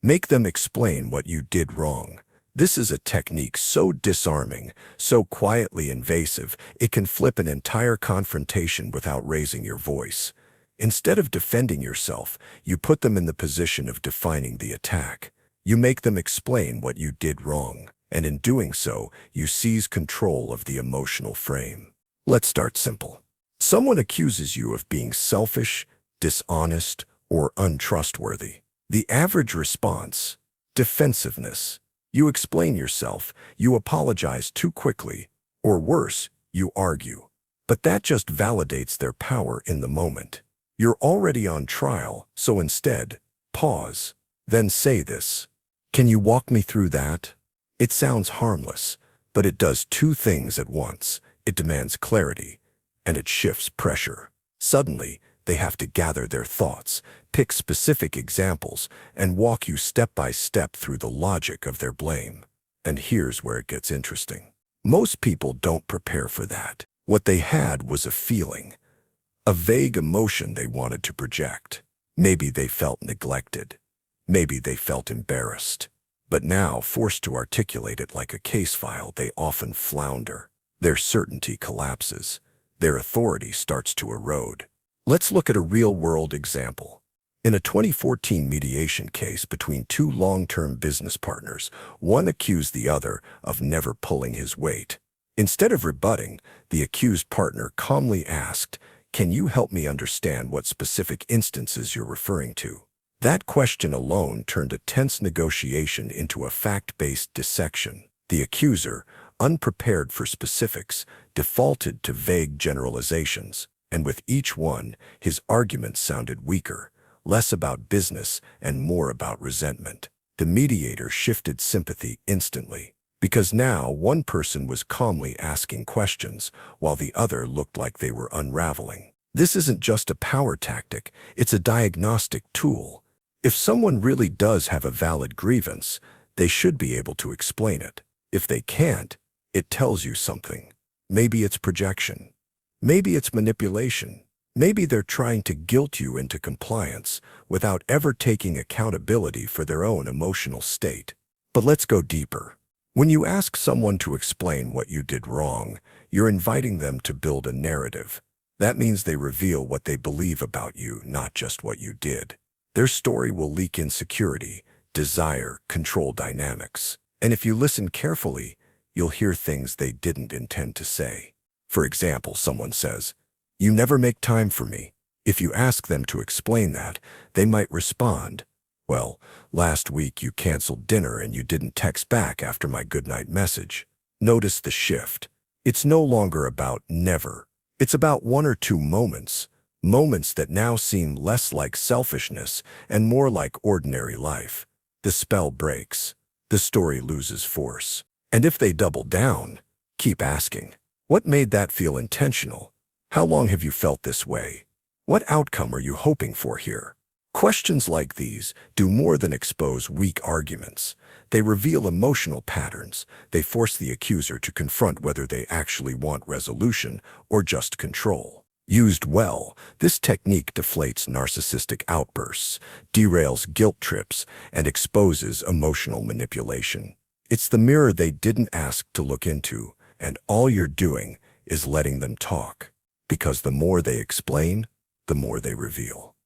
Make them explain what you did wrong. This is a technique so disarming, so quietly invasive, it can flip an entire confrontation without raising your voice. Instead of defending yourself, you put them in the position of defining the attack. You make them explain what you did wrong, and in doing so, you seize control of the emotional frame. Let's start simple. Someone accuses you of being selfish, dishonest, or untrustworthy. The average response: defensiveness. You explain yourself, you apologize too quickly, or worse, you argue. But that just validates their power in the moment. You're already on trial, so instead, pause. Then say this: "Can you walk me through that?" It sounds harmless, but it does two things at once. It demands clarity, and it shifts pressure. Suddenly, they have to gather their thoughts, pick specific examples, and walk you step by step through the logic of their blame. And here's where it gets interesting. Most people don't prepare for that. What they had was a feeling, a vague emotion they wanted to project. Maybe they felt neglected. Maybe they felt embarrassed. But now, forced to articulate it like a case file, they often flounder. Their certainty collapses. Their authority starts to erode. Let's look at a real-world example. In a 2014 mediation case between two long-term business partners, one accused the other of never pulling his weight. Instead of rebutting, the accused partner calmly asked, "Can you help me understand what specific instances you're referring to?" That question alone turned a tense negotiation into a fact-based dissection. The accuser, unprepared for specifics, defaulted to vague generalizations. And with each one, his argument sounded weaker, less about business and more about resentment. The mediator shifted sympathy instantly, because now one person was calmly asking questions, while the other looked like they were unraveling. This isn't just a power tactic, it's a diagnostic tool. If someone really does have a valid grievance, they should be able to explain it. If they can't, it tells you something. Maybe it's projection. Maybe it's manipulation. Maybe they're trying to guilt you into compliance without ever taking accountability for their own emotional state. But let's go deeper. When you ask someone to explain what you did wrong, you're inviting them to build a narrative. That means they reveal what they believe about you, not just what you did. Their story will leak insecurity, desire, control dynamics. And if you listen carefully, you'll hear things they didn't intend to say. For example, someone says, "You never make time for me." If you ask them to explain that, they might respond, "Well, last week you canceled dinner and you didn't text back after my goodnight message." Notice the shift. It's no longer about never. It's about one or two moments that now seem less like selfishness and more like ordinary life. The spell breaks. The story loses force. And if they double down, keep asking, "What made that feel intentional? How long have you felt this way? What outcome are you hoping for here?" Questions like these do more than expose weak arguments. They reveal emotional patterns. They force the accuser to confront whether they actually want resolution or just control. Used well, this technique deflates narcissistic outbursts, derails guilt trips, and exposes emotional manipulation. It's the mirror they didn't ask to look into. And all you're doing is letting them talk, because the more they explain, the more they reveal.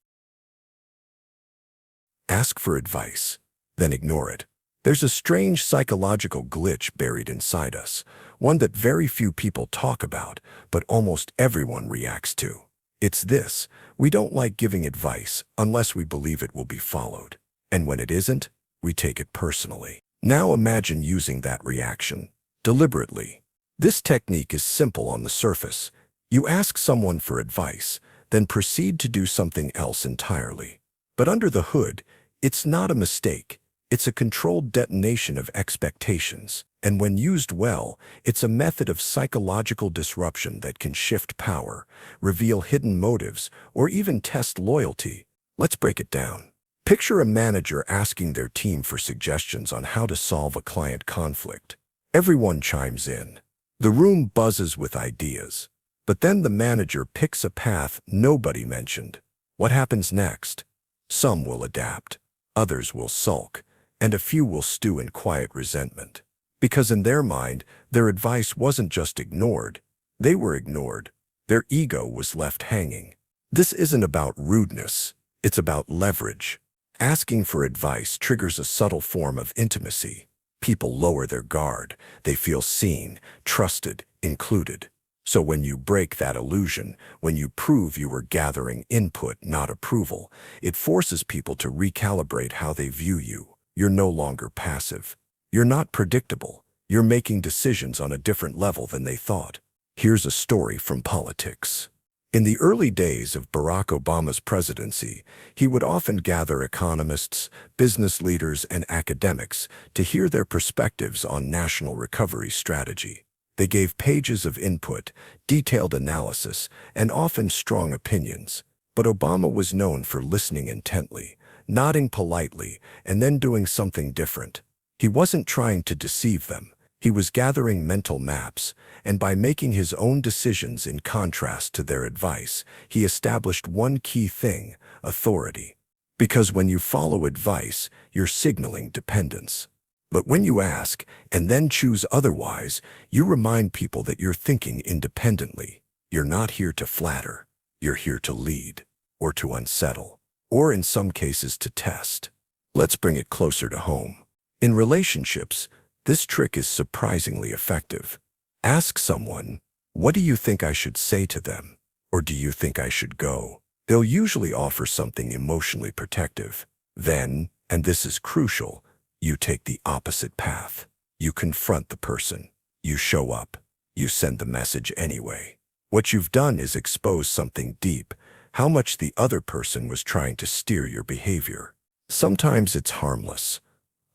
Ask for advice, then ignore it. There's a strange psychological glitch buried inside us, one that very few people talk about, but almost everyone reacts to. It's this: we don't like giving advice unless we believe it will be followed. And when it isn't, we take it personally. Now imagine using that reaction deliberately. This technique is simple on the surface. You ask someone for advice, then proceed to do something else entirely. But under the hood, it's not a mistake. It's a controlled detonation of expectations. And when used well, it's a method of psychological disruption that can shift power, reveal hidden motives, or even test loyalty. Let's break it down. Picture a manager asking their team for suggestions on how to solve a client conflict. Everyone chimes in. The room buzzes with ideas. But then the manager picks a path nobody mentioned. What happens next? Some will adapt. Others will sulk. and a few will stew in quiet resentment. Because in their mind, their advice wasn't just ignored, they were ignored. Their ego was left hanging. This isn't about rudeness, it's about leverage. Asking for advice triggers a subtle form of intimacy. People lower their guard. They feel seen, trusted, included. So when you break that illusion, when you prove you were gathering input, not approval, it forces people to recalibrate how they view you. You're no longer passive. You're not predictable. You're making decisions on a different level than they thought. Here's a story from politics. In the early days of Barack Obama's presidency, he would often gather economists, business leaders, and academics to hear their perspectives on national recovery strategy. They gave pages of input, detailed analysis, and often strong opinions. But Obama was known for listening intently, nodding politely, and then doing something different. He wasn't trying to deceive them. He was gathering mental maps, and by making his own decisions in contrast to their advice, he established one key thing: authority. Because when you follow advice, you're signaling dependence. But when you ask, and then choose otherwise, you remind people that you're thinking independently. You're not here to flatter. You're here to lead, or to unsettle, or in some cases to test. Let's bring it closer to home. In relationships, this trick is surprisingly effective. Ask someone, "What do you think I should say to them?" Or "Do you think I should go?" They'll usually offer something emotionally protective. Then, and this is crucial, you take the opposite path. You confront the person. You show up. You send the message anyway. What you've done is expose something deep, how much the other person was trying to steer your behavior. Sometimes it's harmless.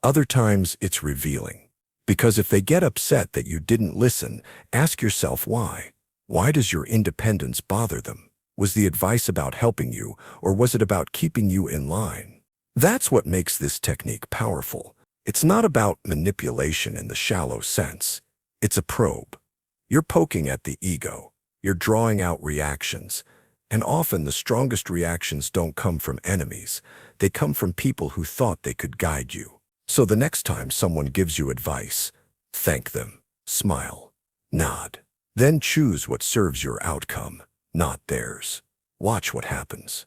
Other times it's revealing. Because if they get upset that you didn't listen, ask yourself why. Why does your independence bother them? Was the advice about helping you, or was it about keeping you in line? That's what makes this technique powerful. It's not about manipulation in the shallow sense. It's a probe. You're poking at the ego. You're drawing out reactions. And often the strongest reactions don't come from enemies. They come from people who thought they could guide you. So the next time someone gives you advice, thank them, smile, nod. Then choose what serves your outcome, not theirs. Watch what happens.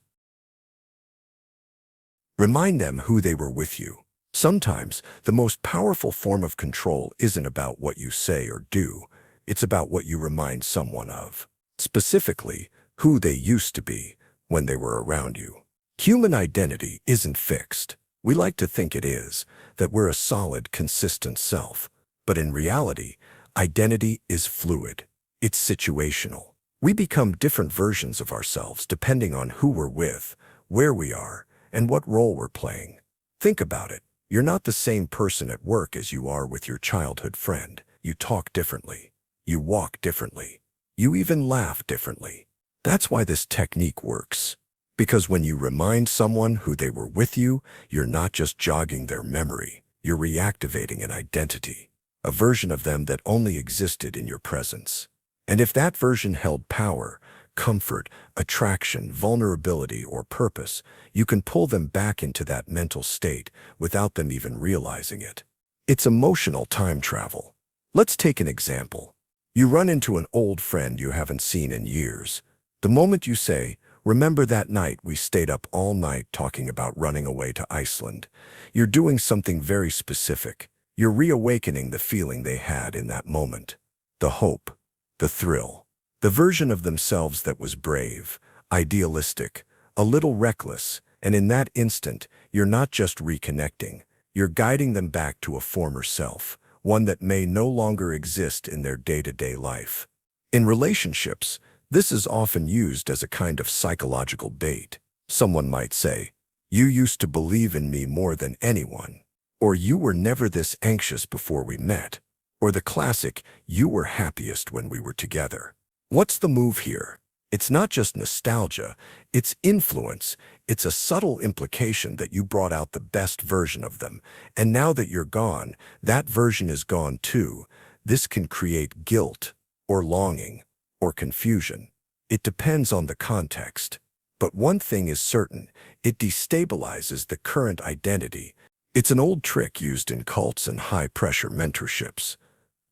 Remind them who they were with you. Sometimes the most powerful form of control isn't about what you say or do. It's about what you remind someone of. Specifically, who they used to be when they were around you. Human identity isn't fixed. We like to think it is, that we're a solid, consistent self. But in reality, identity is fluid. It's situational. We become different versions of ourselves depending on who we're with, where we are, and what role we're playing. Think about it. You're not the same person at work as you are with your childhood friend. You talk differently. You walk differently. You even laugh differently. That's why this technique works. Because when you remind someone who they were with you, you're not just jogging their memory. You're reactivating an identity, a version of them that only existed in your presence. And if that version held power, comfort, attraction, vulnerability, or purpose, you can pull them back into that mental state without them even realizing it. It's emotional time travel. Let's take an example. You run into an old friend you haven't seen in years. The moment you say, "Remember that night we stayed up all night talking about running away to Iceland," you're doing something very specific. You're reawakening the feeling they had in that moment. The hope, the thrill, the version of themselves that was brave, idealistic, a little reckless, and in that instant, you're not just reconnecting, you're guiding them back to a former self, one that may no longer exist in their day-to-day life. In relationships, this is often used as a kind of psychological bait. Someone might say, "You used to believe in me more than anyone," or "You were never this anxious before we met," or the classic, "You were happiest when we were together." What's the move here? It's not just nostalgia, it's influence. It's a subtle implication that you brought out the best version of them, and now that you're gone, that version is gone too. This can create guilt, or longing, or confusion. It depends on the context. But one thing is certain, it destabilizes the current identity. It's an old trick used in cults and high-pressure mentorships.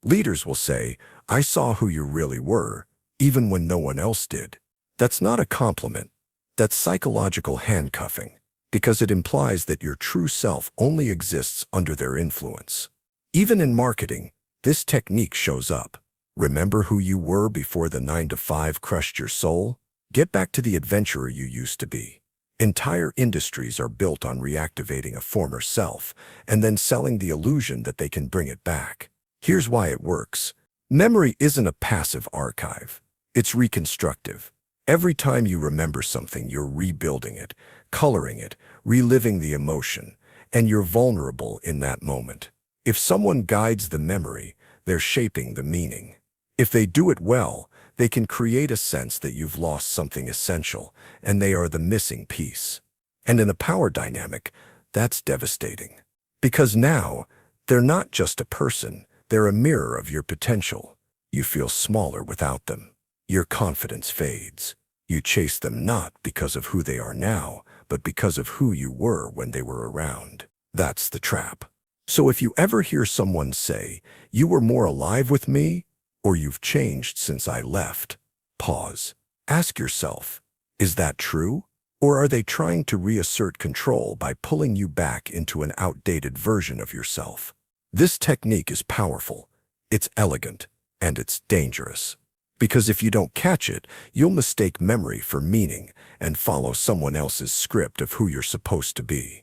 Leaders will say, "I saw who you really were," even when no one else did. That's not a compliment. That's psychological handcuffing, because it implies that your true self only exists under their influence. Even in marketing, this technique shows up. Remember who you were before the 9 to 5 crushed your soul? Get back to the adventurer you used to be. Entire industries are built on reactivating a former self and then selling the illusion that they can bring it back. Here's why it works. Memory isn't a passive archive. It's reconstructive. Every time you remember something, you're rebuilding it, coloring it, reliving the emotion, and you're vulnerable in that moment. If someone guides the memory, they're shaping the meaning. If they do it well, they can create a sense that you've lost something essential, and they are the missing piece. And in a power dynamic, that's devastating. Because now, they're not just a person, they're a mirror of your potential. You feel smaller without them. Your confidence fades. You chase them not because of who they are now, but because of who you were when they were around. That's the trap. So if you ever hear someone say, "You were more alive with me," or "You've changed since I left," pause. Ask yourself, is that true? Or are they trying to reassert control by pulling you back into an outdated version of yourself? This technique is powerful, it's elegant, and it's dangerous. Because if you don't catch it, you'll mistake memory for meaning and follow someone else's script of who you're supposed to be.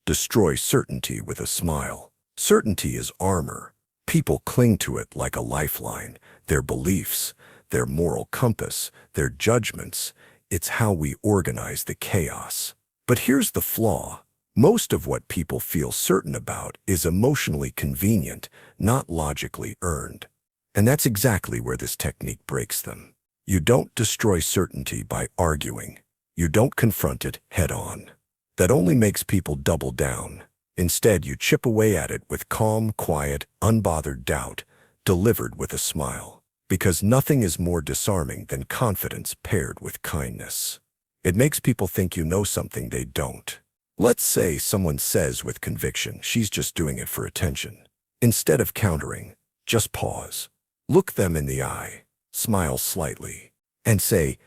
Destroy certainty with a smile. Certainty is armor. People cling to it like a lifeline. Their beliefs, their moral compass, their judgments. It's how we organize the chaos. But here's the flaw. Most of what people feel certain about is emotionally convenient, not logically earned. And that's exactly where this technique breaks them. You don't destroy certainty by arguing. You don't confront it head-on. That only makes people double down. Instead, you chip away at it with calm, quiet, unbothered doubt, delivered with a smile. Because nothing is more disarming than confidence paired with kindness. It makes people think you know something they don't. Let's say someone says with conviction, "She's just doing it for attention." Instead of countering, just pause. Look them in the eye, smile slightly, and say,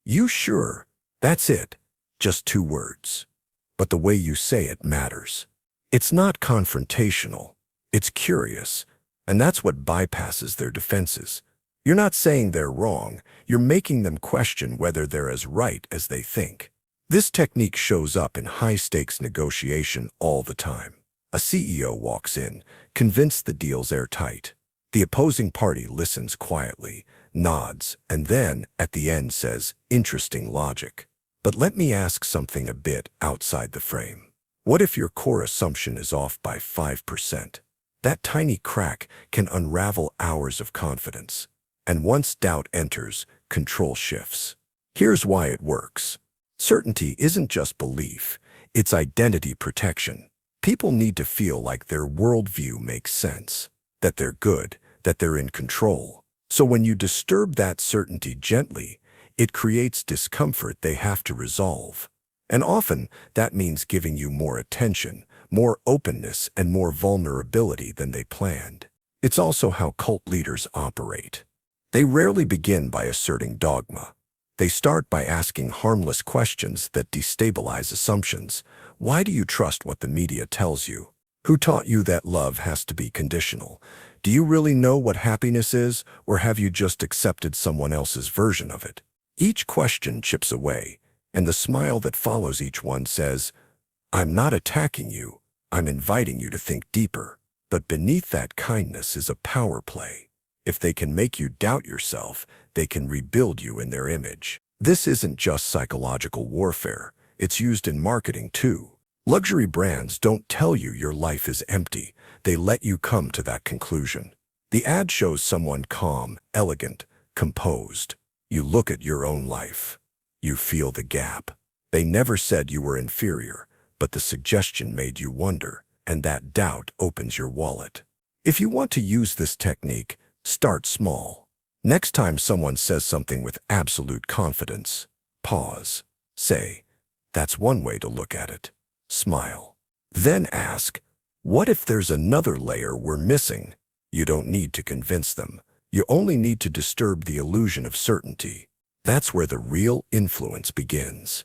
"You sure? That's it. Just 2 words." But the way you say it matters. It's not confrontational. It's curious. And that's what bypasses their defenses. You're not saying they're wrong. You're making them question whether they're as right as they think. This technique shows up in high-stakes negotiation all the time. A CEO walks in, convinced the deal's airtight. The opposing party listens quietly, nods, and then, at the end, says, "Interesting logic. But let me ask something a bit outside the frame. What if your core assumption is off by 5%? That tiny crack can unravel hours of confidence. And once doubt enters, control shifts. Here's why it works. Certainty isn't just belief, it's identity protection. People need to feel like their worldview makes sense, that they're good, that they're in control. So when you disturb that certainty gently, it creates discomfort they have to resolve. And often, that means giving you more attention, more openness, and more vulnerability than they planned. It's also how cult leaders operate. They rarely begin by asserting dogma. They start by asking harmless questions that destabilize assumptions. Why do you trust what the media tells you? Who taught you that love has to be conditional? Do you really know what happiness is, or have you just accepted someone else's version of it? Each question chips away, and the smile that follows each one says, "I'm not attacking you, I'm inviting you to think deeper." But beneath that kindness is a power play. If they can make you doubt yourself, they can rebuild you in their image. This isn't just psychological warfare, it's used in marketing too. Luxury brands don't tell you your life is empty, they let you come to that conclusion. The ad shows someone calm, elegant, composed. You look at your own life. You feel the gap. They never said you were inferior, but the suggestion made you wonder, and that doubt opens your wallet. If you want to use this technique, start small. Next time someone says something with absolute confidence, pause. Say, "That's one way to look at it." Smile. Then ask, what if there's another layer we're missing? You don't need to convince them. You only need to disturb the illusion of certainty. That's where the real influence begins.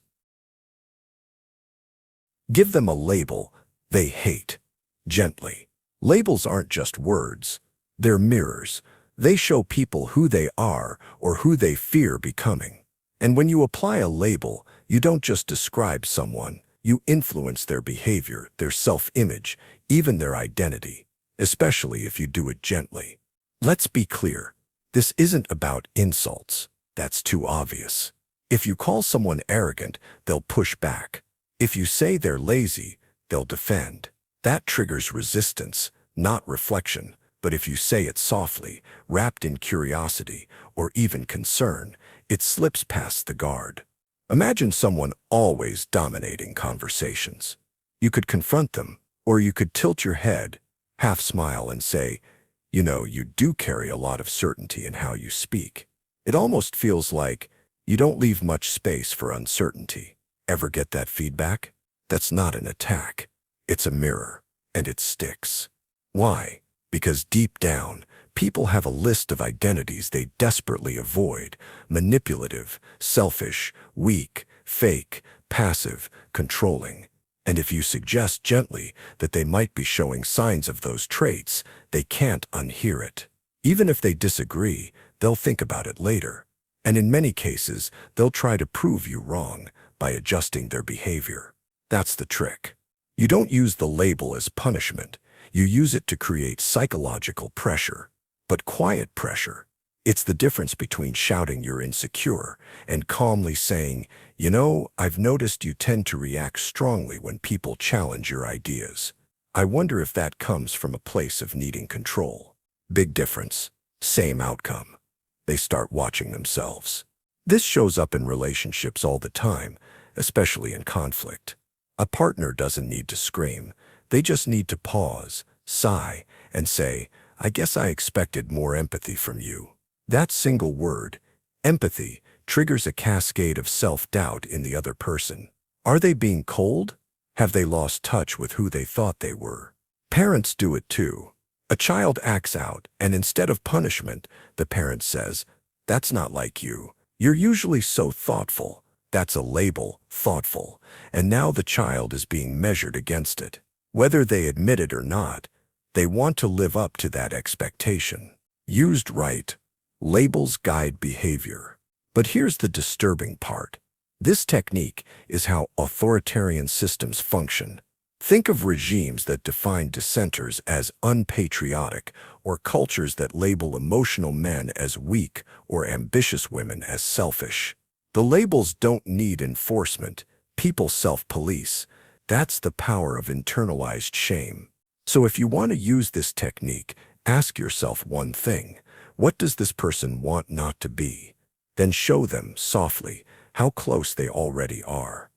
Give them a label they hate. Gently. Labels aren't just words. They're mirrors. They show people who they are or who they fear becoming. And when you apply a label, you don't just describe someone. You influence their behavior, their self-image, even their identity, especially if you do it gently. Let's be clear. This isn't about insults. That's too obvious. If you call someone arrogant, they'll push back. If you say they're lazy, they'll defend. That triggers resistance, not reflection. But if you say it softly, wrapped in curiosity or even concern, it slips past the guard. Imagine someone always dominating conversations. You could confront them, or you could tilt your head, half smile and say, you do carry a lot of certainty in how you speak. It almost feels like you don't leave much space for uncertainty. Ever get that feedback? That's not an attack. It's a mirror, and it sticks. Why? Because deep down, people have a list of identities they desperately avoid: manipulative, selfish, weak, fake, passive, controlling. And if you suggest gently that they might be showing signs of those traits, they can't unhear it. Even if they disagree, they'll think about it later. And in many cases, they'll try to prove you wrong by adjusting their behavior. That's the trick. You don't use the label as punishment. You use it to create psychological pressure, but quiet pressure. It's the difference between shouting you're insecure and calmly saying, I've noticed you tend to react strongly when people challenge your ideas. I wonder if that comes from a place of needing control. Big difference, same outcome. They start watching themselves. This shows up in relationships all the time, especially in conflict. A partner doesn't need to scream. They just need to pause, sigh, and say, I guess I expected more empathy from you. That single word, empathy, triggers a cascade of self-doubt in the other person. Are they being cold? Have they lost touch with who they thought they were? Parents do it too. A child acts out, and instead of punishment, the parent says, that's not like you. You're usually so thoughtful. That's a label, thoughtful. And now the child is being measured against it. Whether they admit it or not, they want to live up to that expectation. Used right, labels guide behavior. But here's the disturbing part. This technique is how authoritarian systems function. Think of regimes that define dissenters as unpatriotic, or cultures that label emotional men as weak or ambitious women as selfish. The labels don't need enforcement. People self-police. That's the power of internalized shame. So if you want to use this technique, ask yourself one thing. What does this person want not to be? Then show them, softly, how close they already are.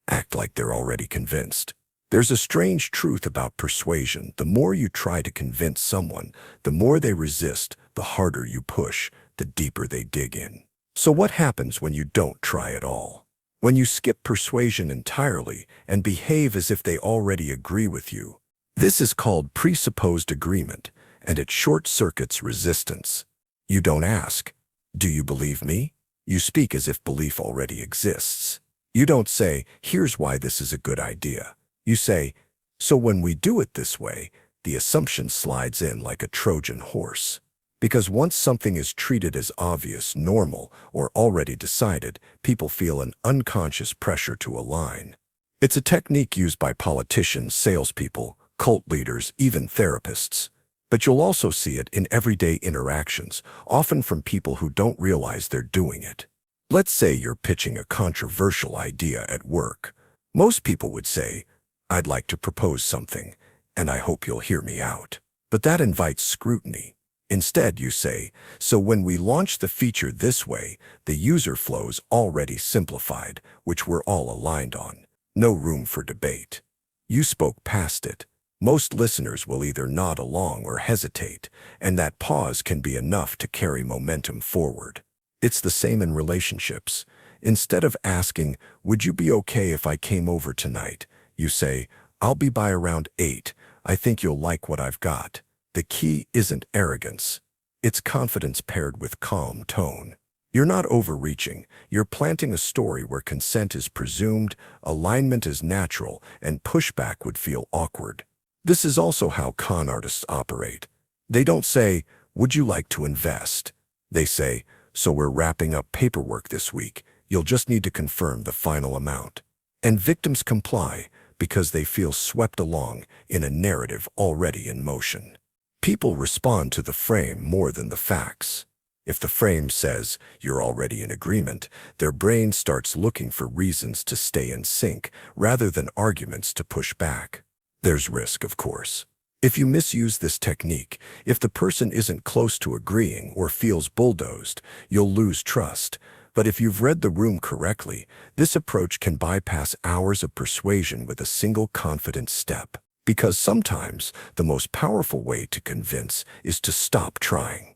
Act like they're already convinced. There's a strange truth about persuasion. The more you try to convince someone, the more they resist, the harder you push, the deeper they dig in. So what happens when you don't try at all? When you skip persuasion entirely and behave as if they already agree with you? This is called presupposed agreement, and it short-circuits resistance. You don't ask, do you believe me? You speak as if belief already exists. You don't say, here's why this is a good idea. You say, so when we do it this way, the assumption slides in like a Trojan horse. Because once something is treated as obvious, normal, or already decided, people feel an unconscious pressure to align. It's a technique used by politicians, salespeople, cult leaders, even therapists. But you'll also see it in everyday interactions, often from people who don't realize they're doing it. Let's say you're pitching a controversial idea at work. Most people would say, I'd like to propose something, and I hope you'll hear me out. But that invites scrutiny. Instead, you say, so when we launch the feature this way, the user flow's already simplified, which we're all aligned on. No room for debate. You spoke past it. Most listeners will either nod along or hesitate, and that pause can be enough to carry momentum forward. It's the same in relationships. Instead of asking, "Would you be okay if I came over tonight?" you say, "I'll be by around 8. I think you'll like what I've got." The key isn't arrogance. It's confidence paired with calm tone. You're not overreaching. You're planting a story where consent is presumed, alignment is natural, and pushback would feel awkward. This is also how con artists operate. They don't say, "Would you like to invest?" They say, "So we're wrapping up paperwork this week. You'll just need to confirm the final amount." And victims comply because they feel swept along in a narrative already in motion. People respond to the frame more than the facts. If the frame says you're already in agreement, their brain starts looking for reasons to stay in sync rather than arguments to push back. There's risk, of course. If you misuse this technique, if the person isn't close to agreeing or feels bulldozed, you'll lose trust. But if you've read the room correctly, this approach can bypass hours of persuasion with a single confident step. Because sometimes the most powerful way to convince is to stop trying.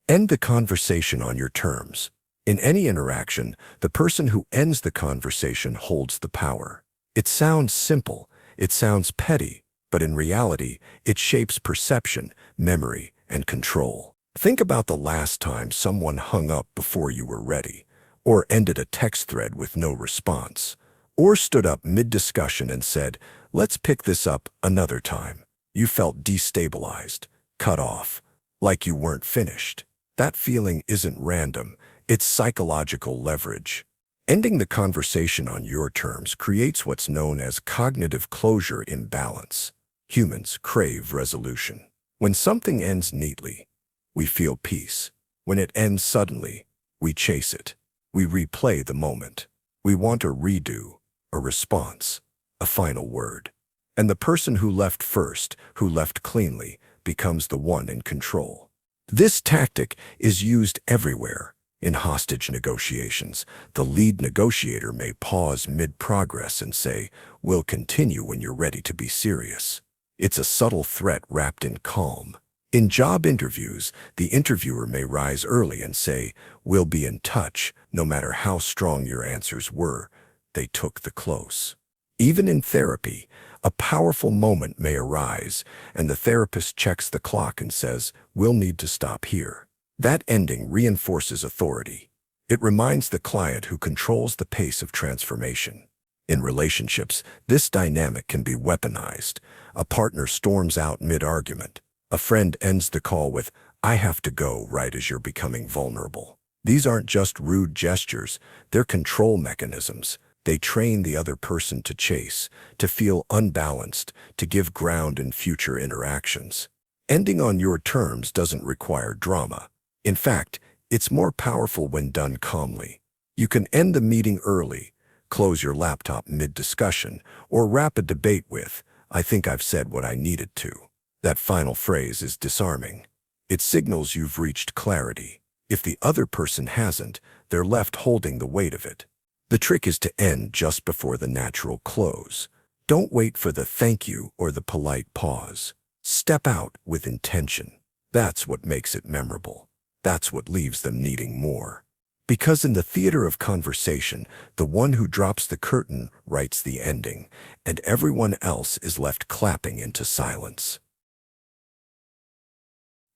End the conversation on your terms. In any interaction, the person who ends the conversation holds the power. It sounds simple, it sounds petty, but in reality, it shapes perception, memory, and control. Think about the last time someone hung up before you were ready, or ended a text thread with no response, or stood up mid-discussion and said, "Let's pick this up another time." You felt destabilized, cut off, like you weren't finished. That feeling isn't random, it's psychological leverage. Ending the conversation on your terms creates what's known as cognitive closure imbalance. Humans crave resolution. When something ends neatly, we feel peace. When it ends suddenly, we chase it. We replay the moment. We want a redo, a response, a final word. And the person who left first, who left cleanly, becomes the one in control. This tactic is used everywhere. In hostage negotiations, the lead negotiator may pause mid-progress and say, "We'll continue when you're ready to be serious." It's a subtle threat wrapped in calm. In job interviews, the interviewer may rise early and say, "We'll be in touch," no matter how strong your answers were. They took the close. Even in therapy, a powerful moment may arise, and the therapist checks the clock and says, "We'll need to stop here." That ending reinforces authority. It reminds the client who controls the pace of transformation. In relationships, this dynamic can be weaponized. A partner storms out mid-argument. A friend ends the call with, "I have to go," right as you're becoming vulnerable. These aren't just rude gestures, they're control mechanisms. They train the other person to chase, to feel unbalanced, to give ground in future interactions. Ending on your terms doesn't require drama. In fact, it's more powerful when done calmly. You can end the meeting early, close your laptop mid-discussion, or wrap a debate with, "I think I've said what I needed to." That final phrase is disarming. It signals you've reached clarity. If the other person hasn't, they're left holding the weight of it. The trick is to end just before the natural close. Don't wait for the thank you or the polite pause. Step out with intention. That's what makes it memorable. That's what leaves them needing more. Because in the theater of conversation, the one who drops the curtain writes the ending, and everyone else is left clapping into silence.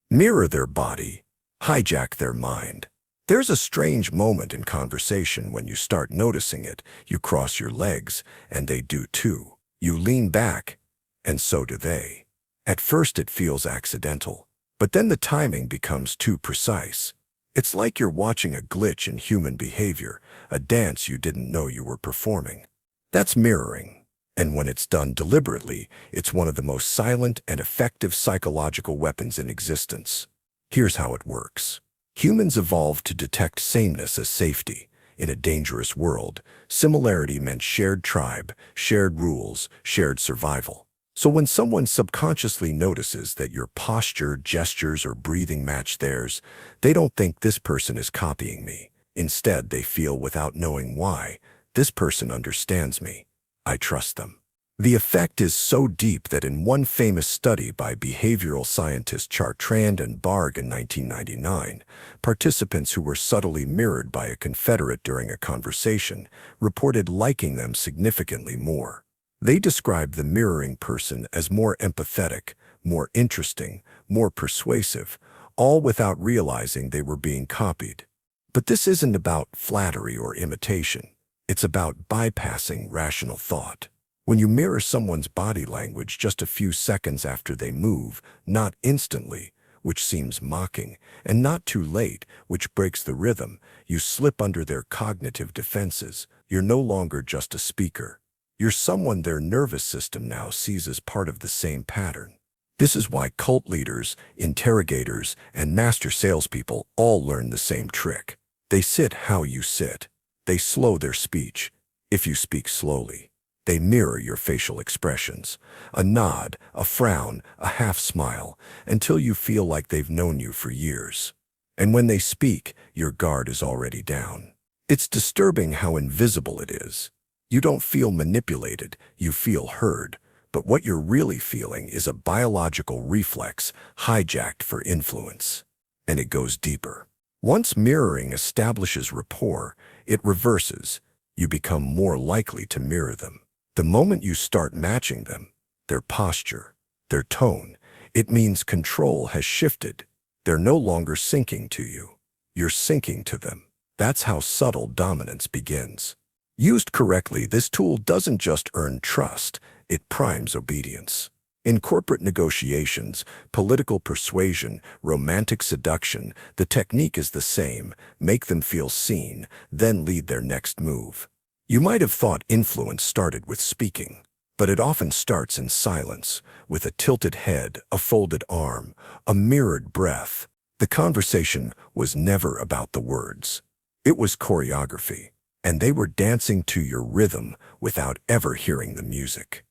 Mirror their body. Hijack their mind. There's a strange moment in conversation when you start noticing it. You cross your legs, and they do too. You lean back, and so do they. At first it feels accidental, but then the timing becomes too precise. It's like you're watching a glitch in human behavior, a dance you didn't know you were performing. That's mirroring. And when it's done deliberately, it's one of the most silent and effective psychological weapons in existence. Here's how it works. Humans evolved to detect sameness as safety. In a dangerous world, similarity meant shared tribe, shared rules, shared survival. So when someone subconsciously notices that your posture, gestures, or breathing match theirs, they don't think this person is copying me. Instead, they feel, without knowing why, this person understands me. I trust them. The effect is so deep that in one famous study by behavioral scientists Chartrand and Barg in 1999, participants who were subtly mirrored by a Confederate during a conversation reported liking them significantly more. They described the mirroring person as more empathetic, more interesting, more persuasive, all without realizing they were being copied. But this isn't about flattery or imitation. It's about bypassing rational thought. When you mirror someone's body language just a few seconds after they move, not instantly, which seems mocking, and not too late, which breaks the rhythm, you slip under their cognitive defenses. You're no longer just a speaker. You're someone their nervous system now sees as part of the same pattern. This is why cult leaders, interrogators, and master salespeople all learn the same trick. They sit how you sit. They slow their speech, if you speak slowly. They mirror your facial expressions, a nod, a frown, a half smile, until you feel like they've known you for years. And when they speak, your guard is already down. It's disturbing how invisible it is. You don't feel manipulated, you feel heard. But what you're really feeling is a biological reflex hijacked for influence. And it goes deeper. Once mirroring establishes rapport, it reverses. You become more likely to mirror them. The moment you start matching them, their posture, their tone, it means control has shifted. They're no longer syncing to you. You're syncing to them. That's how subtle dominance begins. Used correctly, this tool doesn't just earn trust, it primes obedience. In corporate negotiations, political persuasion, romantic seduction, the technique is the same. Make them feel seen, then lead their next move. You might have thought influence started with speaking, but it often starts in silence, with a tilted head, a folded arm, a mirrored breath. The conversation was never about the words. It was choreography, and they were dancing to your rhythm without ever hearing the music.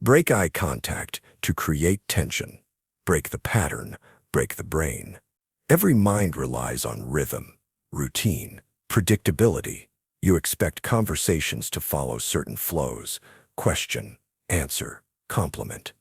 Break eye contact to create tension. Break the pattern, break the brain. Every mind relies on rhythm, routine, predictability. You expect conversations to follow certain flows: question, answer, compliment,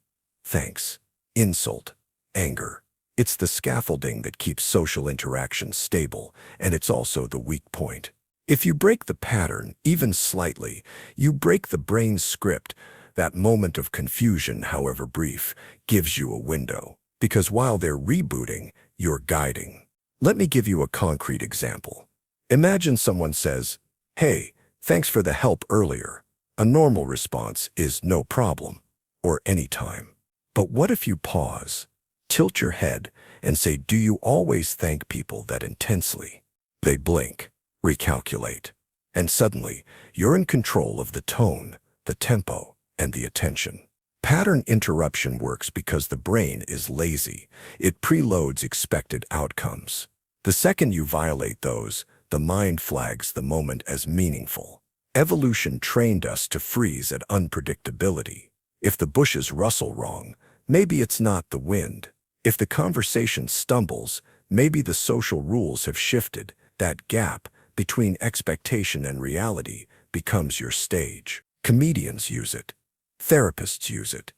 thanks, insult, anger. It's the scaffolding that keeps social interactions stable, and it's also the weak point. If you break the pattern, even slightly, you break the brain's script. That moment of confusion, however brief, gives you a window. Because while they're rebooting, you're guiding. Let me give you a concrete example. Imagine someone says, "Hey, thanks for the help earlier." A normal response is "no problem," or "anytime." But what if you pause, tilt your head, and say, "Do you always thank people that intensely?" They blink, recalculate, and suddenly you're in control of the tone, the tempo, and the attention. Pattern interruption works because the brain is lazy. It preloads expected outcomes. The second you violate those, the mind flags the moment as meaningful. Evolution trained us to freeze at unpredictability. If the bushes rustle wrong, maybe it's not the wind. If the conversation stumbles, maybe the social rules have shifted. That gap between expectation and reality becomes your stage. Comedians use it. Therapists use it.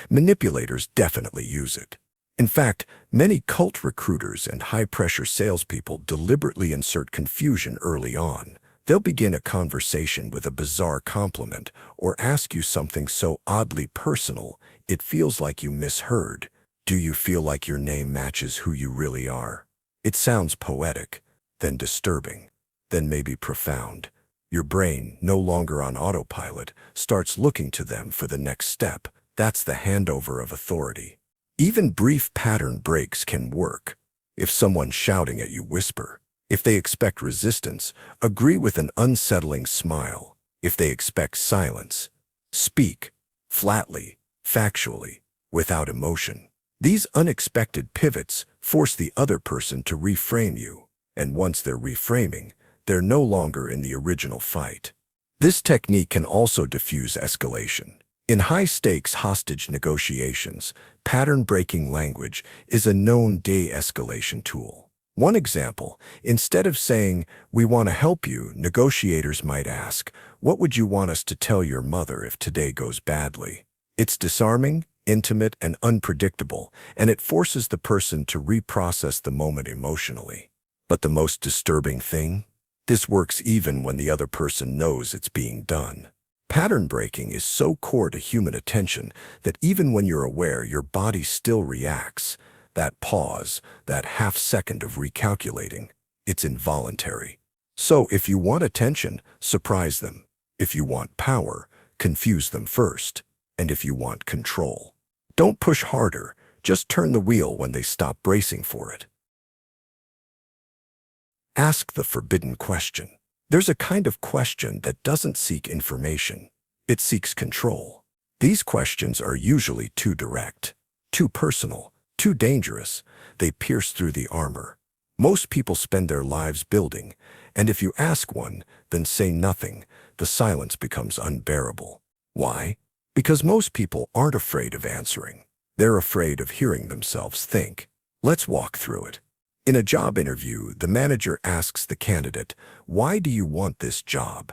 Manipulators definitely use it. In fact, many cult recruiters and high-pressure salespeople deliberately insert confusion early on. They'll begin a conversation with a bizarre compliment or ask you something so oddly personal it feels like you misheard. Do you feel like your name matches who you really are? It sounds poetic, then disturbing, then maybe profound. Your brain, no longer on autopilot, starts looking to them for the next step. That's the handover of authority. Even brief pattern breaks can work. If someone's shouting at you, whisper. If they expect resistance, agree with an unsettling smile. If they expect silence, speak flatly, factually, without emotion. These unexpected pivots force the other person to reframe you, and once they're reframing, they're no longer in the original fight. This technique can also diffuse escalation. In high-stakes hostage negotiations, pattern-breaking language is a known de-escalation tool. One example, instead of saying, "We want to help you," negotiators might ask, "What would you want us to tell your mother if today goes badly?" It's disarming, intimate, and unpredictable, and it forces the person to reprocess the moment emotionally. But the most disturbing thing? This works even when the other person knows it's being done. Pattern breaking is so core to human attention that even when you're aware, your body still reacts. That pause, that half-second of recalculating, it's involuntary. So if you want attention, surprise them. If you want power, confuse them first. And if you want control, don't push harder, just turn the wheel when they stop bracing for it. Ask the forbidden question. There's a kind of question that doesn't seek information. It seeks control. These questions are usually too direct, too personal, too dangerous. They pierce through the armor. Most people spend their lives building, and if you ask one, then say nothing, the silence becomes unbearable. Why? Because most people aren't afraid of answering. They're afraid of hearing themselves think. Let's walk through it. In a job interview, the manager asks the candidate, "Why do you want this job?"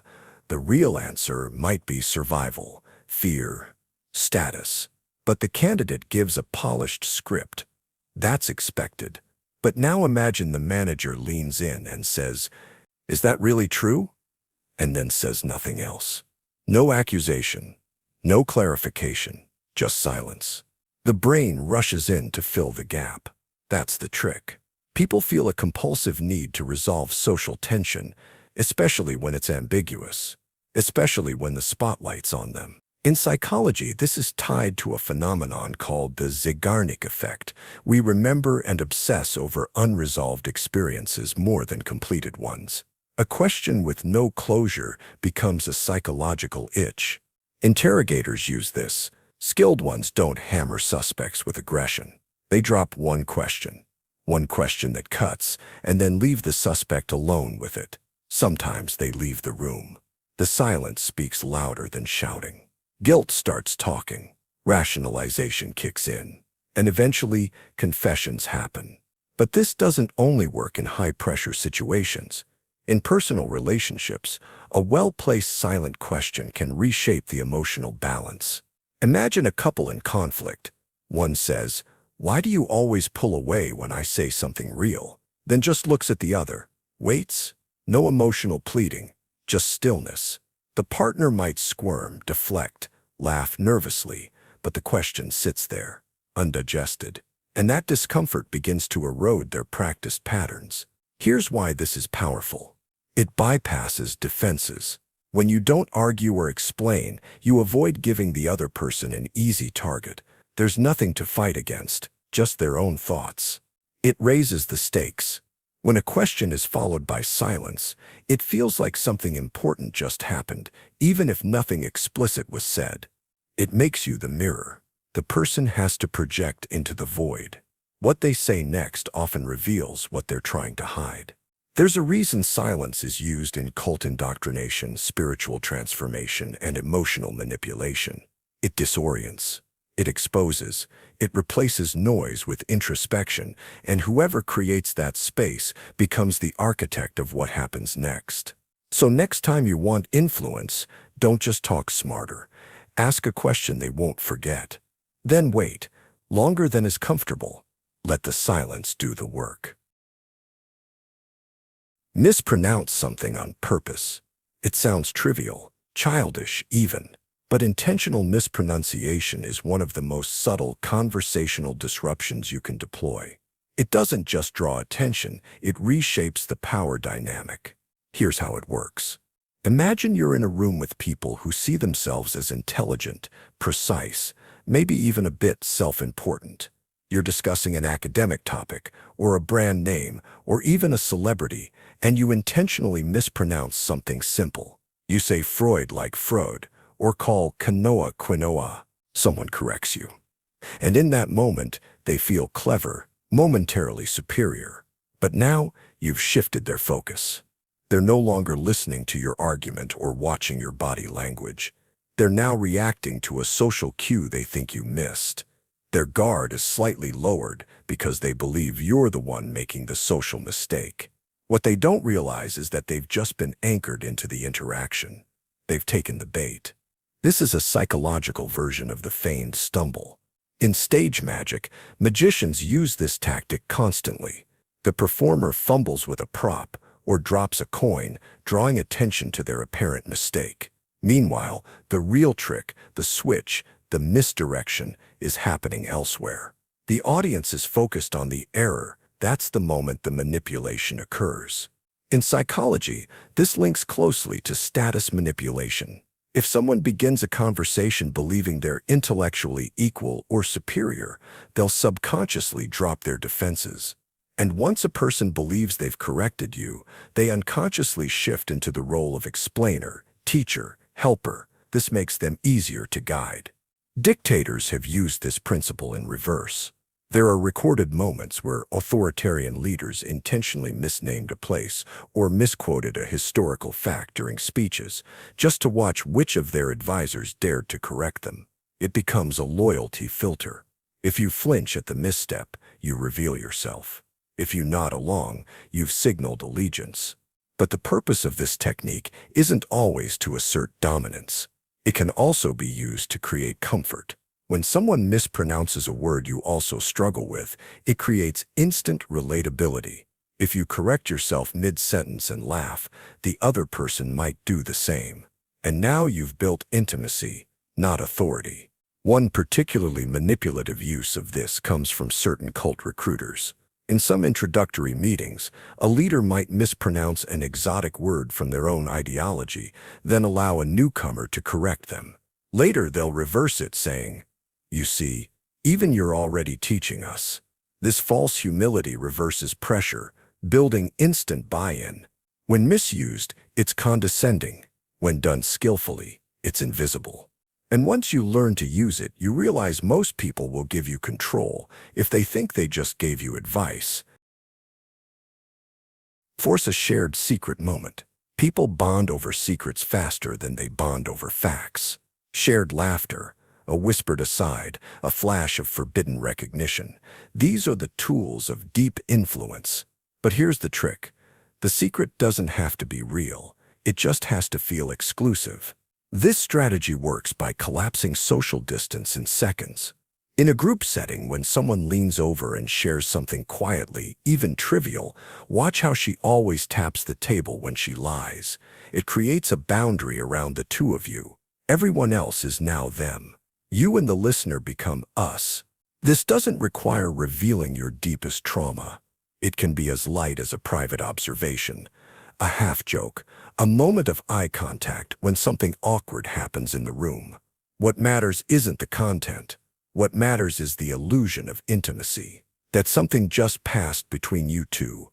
The real answer might be survival, fear, status. But the candidate gives a polished script. That's expected. But now imagine the manager leans in and says, "Is that really true?" And then says nothing else. No accusation, no clarification, just silence. The brain rushes in to fill the gap. That's the trick. People feel a compulsive need to resolve social tension, especially when it's ambiguous, especially when the spotlight's on them. In psychology, this is tied to a phenomenon called the Zeigarnik effect. We remember and obsess over unresolved experiences more than completed ones. A question with no closure becomes a psychological itch. Interrogators use this. Skilled ones don't hammer suspects with aggression. They drop one question that cuts, and then leave the suspect alone with it. Sometimes they leave the room. The silence speaks louder than shouting. Guilt starts talking, rationalization kicks in, and eventually confessions happen. But this doesn't only work in high-pressure situations. In personal relationships, a well-placed silent question can reshape the emotional balance. Imagine a couple in conflict. One says, "Why do you always pull away when I say something real?" Then just looks at the other, waits, no emotional pleading, just stillness. The partner might squirm, deflect, laugh nervously, but the question sits there, undigested. And that discomfort begins to erode their practiced patterns. Here's why this is powerful. It bypasses defenses. When you don't argue or explain, you avoid giving the other person an easy target. There's nothing to fight against, just their own thoughts. It raises the stakes. When a question is followed by silence, it feels like something important just happened, even if nothing explicit was said. It makes you the mirror. The person has to project into the void. What they say next often reveals what they're trying to hide. There's a reason silence is used in cult indoctrination, spiritual transformation, and emotional manipulation. It disorients. It exposes, it replaces noise with introspection, and whoever creates that space becomes the architect of what happens next. So next time you want influence, don't just talk smarter. Ask a question they won't forget. Then wait, longer than is comfortable. Let the silence do the work. Mispronounce something on purpose. It sounds trivial, childish even. But intentional mispronunciation is one of the most subtle conversational disruptions you can deploy. It doesn't just draw attention, it reshapes the power dynamic. Here's how it works. Imagine you're in a room with people who see themselves as intelligent, precise, maybe even a bit self-important. You're discussing an academic topic, or a brand name, or even a celebrity, and you intentionally mispronounce something simple. You say Freud like Freud, or call quinoa. Someone corrects you. And in that moment, they feel clever, momentarily superior. But now, you've shifted their focus. They're no longer listening to your argument or watching your body language. They're now reacting to a social cue they think you missed. Their guard is slightly lowered because they believe you're the one making the social mistake. What they don't realize is that they've just been anchored into the interaction. They've taken the bait. This is a psychological version of the feigned stumble. In stage magic, magicians use this tactic constantly. The performer fumbles with a prop or drops a coin, drawing attention to their apparent mistake. Meanwhile, the real trick, the switch, the misdirection, is happening elsewhere. The audience is focused on the error. That's the moment the manipulation occurs. In psychology, this links closely to status manipulation. If someone begins a conversation believing they're intellectually equal or superior, they'll subconsciously drop their defenses. And once a person believes they've corrected you, they unconsciously shift into the role of explainer, teacher, helper. This makes them easier to guide. Dictators have used this principle in reverse. There are recorded moments where authoritarian leaders intentionally misnamed a place or misquoted a historical fact during speeches, just to watch which of their advisors dared to correct them. It becomes a loyalty filter. If you flinch at the misstep, you reveal yourself. If you nod along, you've signaled allegiance. But the purpose of this technique isn't always to assert dominance. It can also be used to create comfort. When someone mispronounces a word you also struggle with, it creates instant relatability. If you correct yourself mid-sentence and laugh, the other person might do the same. And now you've built intimacy, not authority. One particularly manipulative use of this comes from certain cult recruiters. In some introductory meetings, a leader might mispronounce an exotic word from their own ideology, then allow a newcomer to correct them. Later, they'll reverse it, saying, "You see, even you're already teaching us." This false humility reverses pressure, building instant buy-in. When misused, it's condescending. When done skillfully, it's invisible. And once you learn to use it, you realize most people will give you control if they think they just gave you advice. Force a shared secret moment. People bond over secrets faster than they bond over facts. Shared laughter, a whispered aside, a flash of forbidden recognition. These are the tools of deep influence. But here's the trick. The secret doesn't have to be real. It just has to feel exclusive. This strategy works by collapsing social distance in seconds. In a group setting, when someone leans over and shares something quietly, even trivial, watch how she always taps the table when she lies. It creates a boundary around the two of you. Everyone else is now them. You and the listener become us. This doesn't require revealing your deepest trauma. It can be as light as a private observation, a half-joke, a moment of eye contact when something awkward happens in the room. What matters isn't the content. What matters is the illusion of intimacy, that something just passed between you two,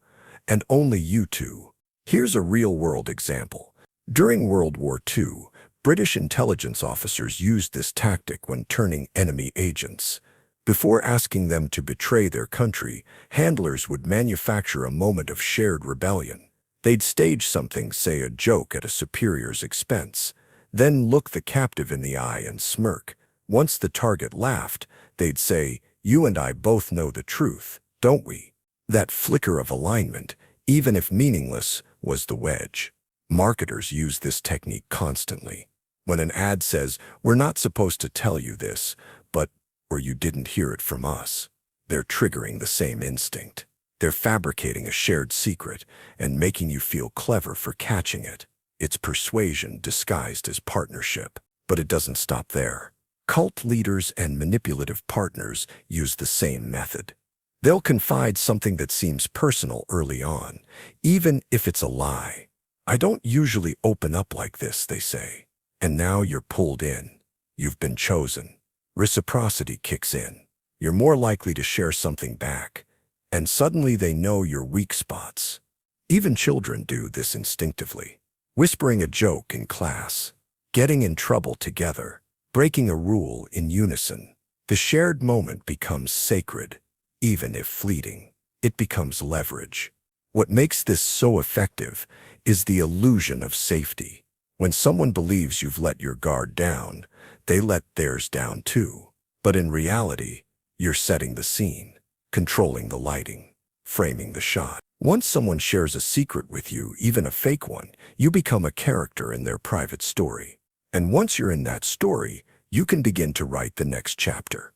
and only you two. Here's a real-world example. During World War II, British intelligence officers used this tactic when turning enemy agents. Before asking them to betray their country, handlers would manufacture a moment of shared rebellion. They'd stage something, say a joke at a superior's expense, then look the captive in the eye and smirk. Once the target laughed, they'd say, "You and I both know the truth, don't we?" That flicker of alignment, even if meaningless, was the wedge. Marketers use this technique constantly. When an ad says, "We're not supposed to tell you this, but," or "you didn't hear it from us," they're triggering the same instinct. They're fabricating a shared secret and making you feel clever for catching it. It's persuasion disguised as partnership. But it doesn't stop there. Cult leaders and manipulative partners use the same method. They'll confide something that seems personal early on, even if it's a lie. "I don't usually open up like this," they say. And now you're pulled in. You've been chosen. Reciprocity kicks in. You're more likely to share something back. And suddenly they know your weak spots. Even children do this instinctively. Whispering a joke in class, getting in trouble together, breaking a rule in unison. The shared moment becomes sacred, even if fleeting. It becomes leverage. What makes this so effective is the illusion of safety. When someone believes you've let your guard down, they let theirs down too. But in reality, You're setting the scene, controlling the lighting, framing the shot. Once someone shares a secret with you, even a fake one, you become a character in their private story. And once you're in that story, you can begin to write the next chapter.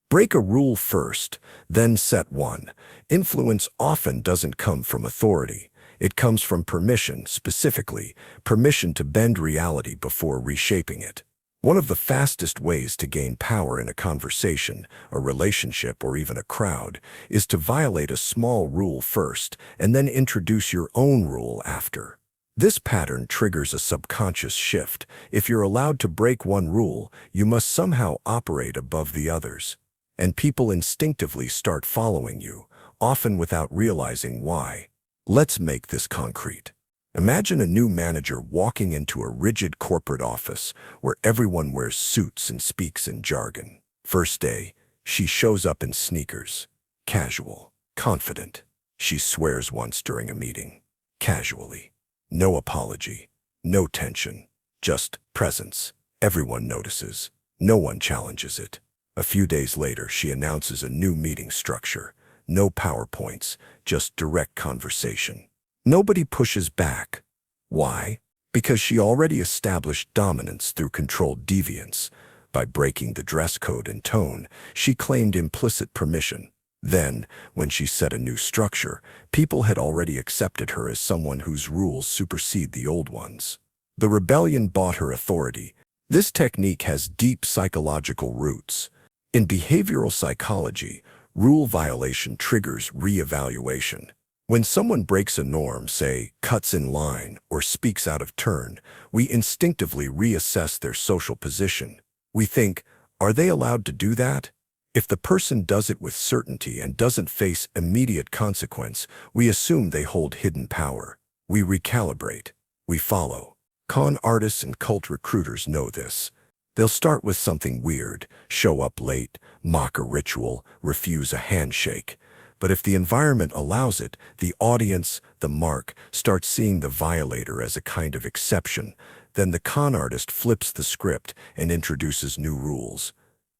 Break a rule first, then set one. Influence often doesn't come from authority. It comes from permission, specifically, permission to bend reality before reshaping it. One of the fastest ways to gain power in a conversation, a relationship, or even a crowd is to violate a small rule first and then introduce your own rule after. This pattern triggers a subconscious shift. If you're allowed to break one rule, you must somehow operate above the others. And people instinctively start following you, often without realizing why. Let's make this concrete. Imagine a new manager walking into a rigid corporate office where everyone wears suits and speaks in jargon. First day, she shows up in sneakers. Casual, confident. She swears once during a meeting. Casually. No apology, no tension, just presence. Everyone notices. No one challenges it. A few days later, she announces a new meeting structure. No PowerPoints, just direct conversation. Nobody pushes back. Why? Because she already established dominance through controlled deviance. By breaking the dress code and tone, she claimed implicit permission. Then, when she set a new structure, people had already accepted her as someone whose rules supersede the old ones. The rebellion bought her authority. This technique has deep psychological roots. In behavioral psychology, rule violation triggers re-evaluation. When someone breaks a norm, say, cuts in line, or speaks out of turn, we instinctively reassess their social position. We think, are they allowed to do that? If the person does it with certainty and doesn't face immediate consequence, we assume they hold hidden power. We recalibrate. We follow. Con artists and cult recruiters know this. They'll start with something weird, show up late, mock a ritual, refuse a handshake. But if the environment allows it, the audience, the mark, starts seeing the violator as a kind of exception. Then the con artist flips the script and introduces new rules.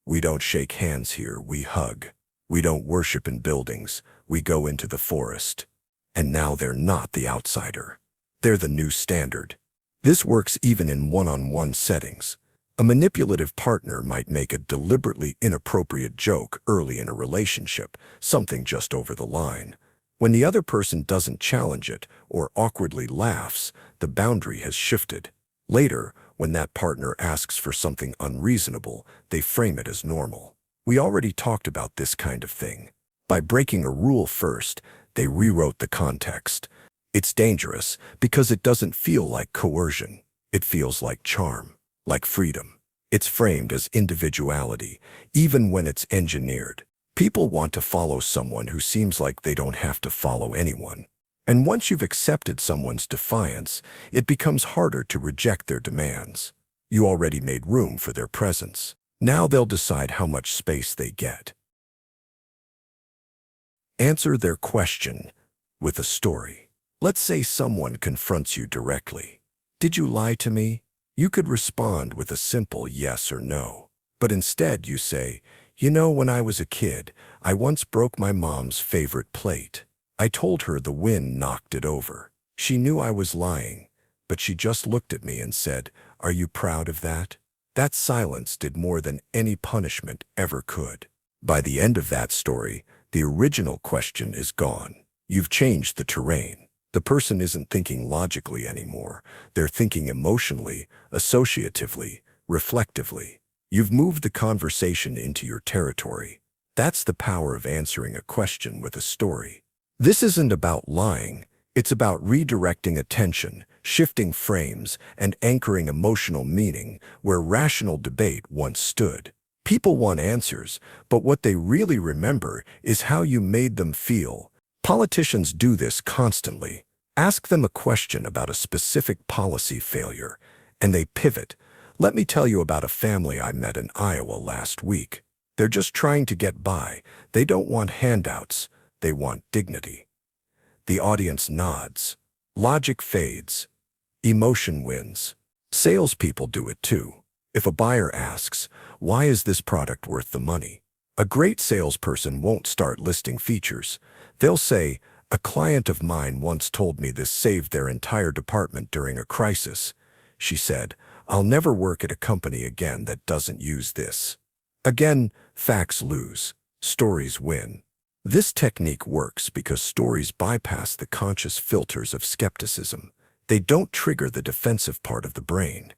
We don't shake hands here, we hug. We don't worship in buildings, we go into the forest. And now they're not the outsider. They're the new standard. This works even in one-on-one settings. A manipulative partner might make a deliberately inappropriate joke early in a relationship, something just over the line. When the other person doesn't challenge it or awkwardly laughs, the boundary has shifted. Later, when that partner asks for something unreasonable, they frame it as normal. We already talked about this kind of thing. By breaking a rule first, they rewrote the context. It's dangerous because it doesn't feel like coercion. It feels like charm, like freedom. It's framed as individuality, even when it's engineered. People want to follow someone who seems like they don't have to follow anyone. And once you've accepted someone's defiance, it becomes harder to reject their demands. You already made room for their presence. Now they'll decide how much space they get. Answer their question with a story. Let's say someone confronts you directly. Did you lie to me? You could respond with a simple yes or no. But instead you say, you know, when I was a kid, I once broke my mom's favorite plate. I told her the wind knocked it over. She knew I was lying, but she just looked at me and said, "Are you proud of that?" That silence did more than any punishment ever could. By the end of that story, the original question is gone. You've changed the terrain. The person isn't thinking logically anymore. They're thinking emotionally, associatively, reflectively. You've moved the conversation into your territory. That's the power of answering a question with a story. This isn't about lying. It's about redirecting attention, shifting frames, and anchoring emotional meaning where rational debate once stood. People want answers, but what they really remember is how you made them feel. Politicians do this constantly. Ask them a question about a specific policy failure, and they pivot. Let me tell you about a family I met in Iowa last week. They're just trying to get by. They don't want handouts. They want dignity. The audience nods. Logic fades. Emotion wins. Salespeople do it too. If a buyer asks, "Why is this product worth the money?" a great salesperson won't start listing features. They'll say, "A client of mine once told me this saved their entire department during a crisis. She said, 'I'll never work at a company again that doesn't use this.'" Again, facts lose. Stories win. This technique works because stories bypass the conscious filters of skepticism. They don't trigger the defensive part of the brain.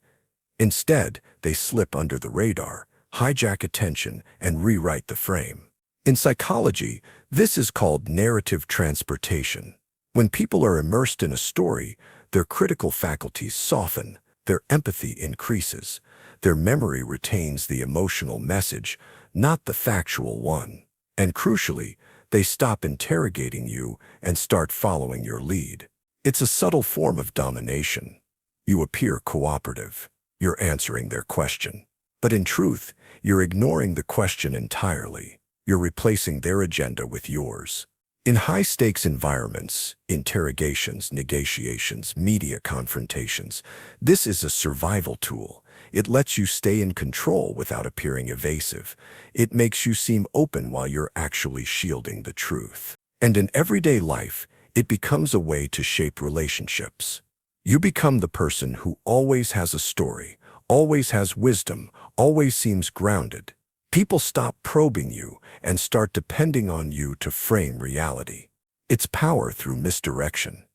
Instead, they slip under the radar, hijack attention, and rewrite the frame. In psychology, this is called narrative transportation. When people are immersed in a story, their critical faculties soften, their empathy increases, their memory retains the emotional message, not the factual one. And crucially, they stop interrogating you and start following your lead. It's a subtle form of domination. You appear cooperative. You're answering their question. But in truth, you're ignoring the question entirely. You're replacing their agenda with yours. In high-stakes environments, interrogations, negotiations, media confrontations, this is a survival tool. It lets you stay in control without appearing evasive. It makes you seem open while you're actually shielding the truth. And in everyday life, it becomes a way to shape relationships. You become the person who always has a story, always has wisdom, always seems grounded. People stop probing you and start depending on you to frame reality. It's power through misdirection.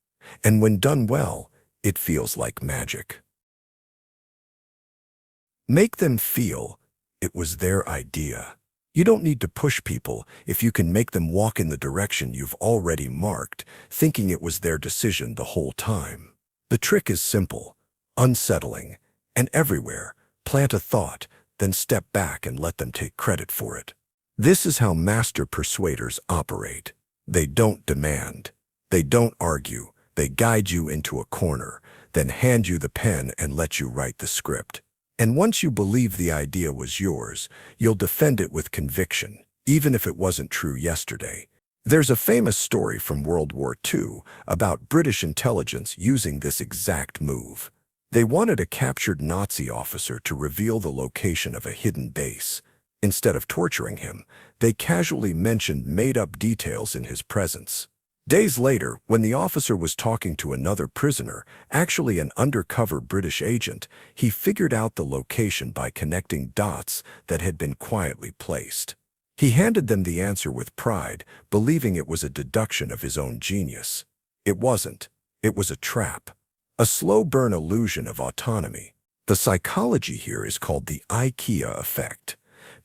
And when done well, it feels like magic. Make them feel it was their idea. You don't need to push people if you can make them walk in the direction you've already marked, thinking it was their decision the whole time. The trick is simple, unsettling, and everywhere. Plant a thought, then step back and let them take credit for it. This is how master persuaders operate. They don't demand. They don't argue. They guide you into a corner, then hand you the pen and let you write the script. And once you believe the idea was yours, you'll defend it with conviction, even if it wasn't true yesterday. There's a famous story from World War II about British intelligence using this exact move. They wanted a captured Nazi officer to reveal the location of a hidden base. Instead of torturing him, they casually mentioned made-up details in his presence. Days later, when the officer was talking to another prisoner, actually an undercover British agent, he figured out the location by connecting dots that had been quietly placed. He handed them the answer with pride, believing it was a deduction of his own genius. It wasn't. It was a trap. A slow-burn illusion of autonomy. The psychology here is called the IKEA effect.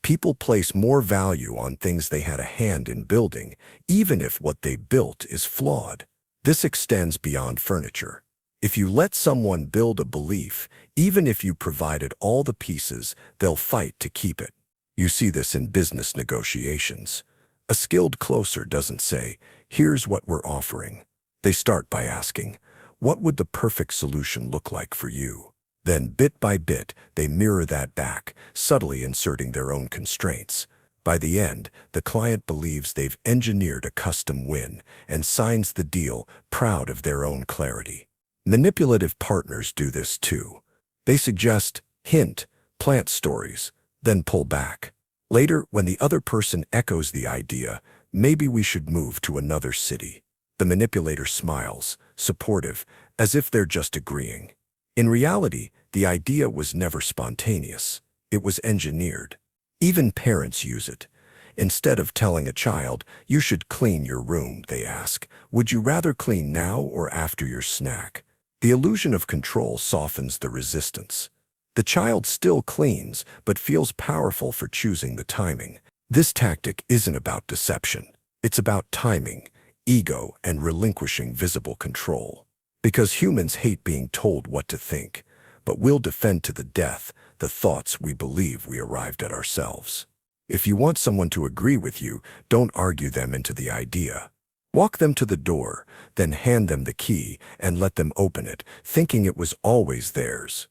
People place more value on things they had a hand in building, even if what they built is flawed. This extends beyond furniture. If you let someone build a belief, even if you provided all the pieces, they'll fight to keep it. You see this in business negotiations. A skilled closer doesn't say, "Here's what we're offering." They start by asking, "What would the perfect solution look like for you?" Then, bit by bit, they mirror that back, subtly inserting their own constraints. By the end, the client believes they've engineered a custom win and signs the deal, proud of their own clarity. Manipulative partners do this too. They suggest, hint, plant stories, then pull back. Later, when the other person echoes the idea, "Maybe we should move to another city," the manipulator smiles, supportive, as if they're just agreeing. In reality, the idea was never spontaneous. It was engineered. Even parents use it. Instead of telling a child, "You should clean your room," they ask, "Would you rather clean now or after your snack?" The illusion of control softens the resistance. The child still cleans, but feels powerful for choosing the timing. This tactic isn't about deception. It's about timing, ego, and relinquishing visible control. Because humans hate being told what to think, but we'll defend to the death the thoughts we believe we arrived at ourselves. If you want someone to agree with you, don't argue them into the idea. Walk them to the door, then hand them the key and let them open it, thinking it was always theirs.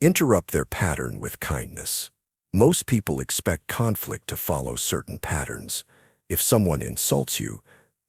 Interrupt their pattern with kindness. Most people expect conflict to follow certain patterns. If someone insults you,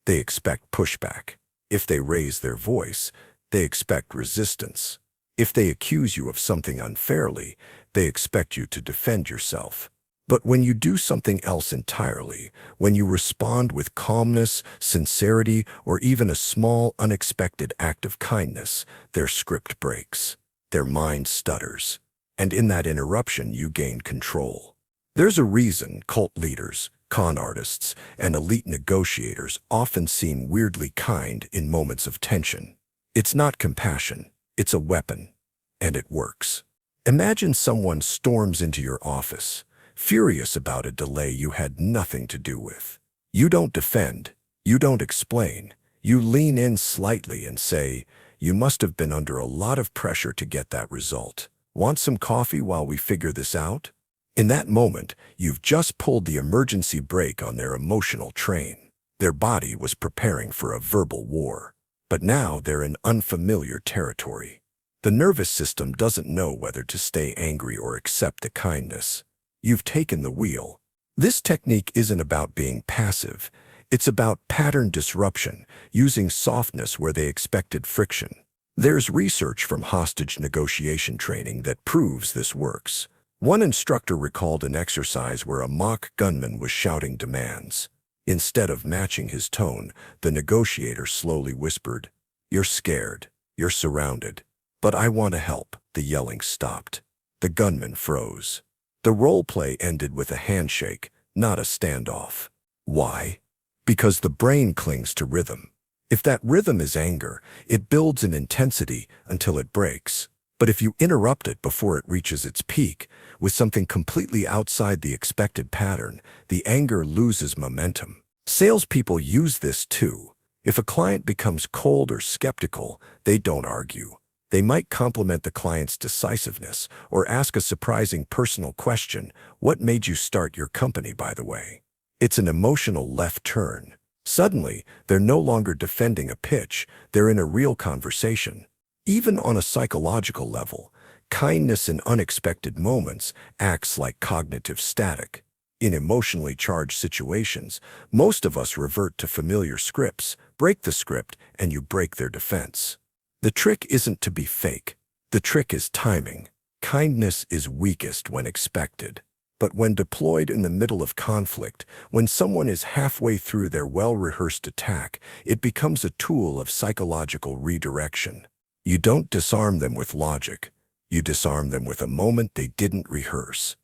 they expect pushback. If they raise their voice, they expect resistance. If they accuse you of something unfairly, they expect you to defend yourself. But when you do something else entirely, when you respond with calmness, sincerity, or even a small, unexpected act of kindness, their script breaks. Their mind stutters. And in that interruption, you gain control. There's a reason cult leaders, con artists, and elite negotiators often seem weirdly kind in moments of tension. It's not compassion, it's a weapon, and it works. Imagine someone storms into your office, furious about a delay you had nothing to do with. You don't defend, you don't explain, you lean in slightly and say, "You must have been under a lot of pressure to get that result. Want some coffee while we figure this out?" In that moment, you've just pulled the emergency brake on their emotional train. Their body was preparing for a verbal war, but now they're in unfamiliar territory. The nervous system doesn't know whether to stay angry or accept the kindness. You've taken the wheel. This technique isn't about being passive. It's about pattern disruption, using softness where they expected friction. There's research from hostage negotiation training that proves this works. One instructor recalled an exercise where a mock gunman was shouting demands. Instead of matching his tone, the negotiator slowly whispered, "You're scared. You're surrounded. But I want to help." The yelling stopped. The gunman froze. The role play ended with a handshake, not a standoff. Why? Because the brain clings to rhythm. If that rhythm is anger, it builds in intensity until it breaks. But if you interrupt it before it reaches its peak, with something completely outside the expected pattern, the anger loses momentum. Salespeople use this too. If a client becomes cold or skeptical, they don't argue. They might compliment the client's decisiveness or ask a surprising personal question, "What made you start your company, by the way?" It's an emotional left turn. Suddenly, they're no longer defending a pitch, they're in a real conversation. Even on a psychological level, kindness in unexpected moments acts like cognitive static. In emotionally charged situations, most of us revert to familiar scripts, break the script, and you break their defense. The trick isn't to be fake. The trick is timing. Kindness is weakest when expected. But when deployed in the middle of conflict, when someone is halfway through their well-rehearsed attack, it becomes a tool of psychological redirection. You don't disarm them with logic. You disarm them with a moment they didn't rehearse.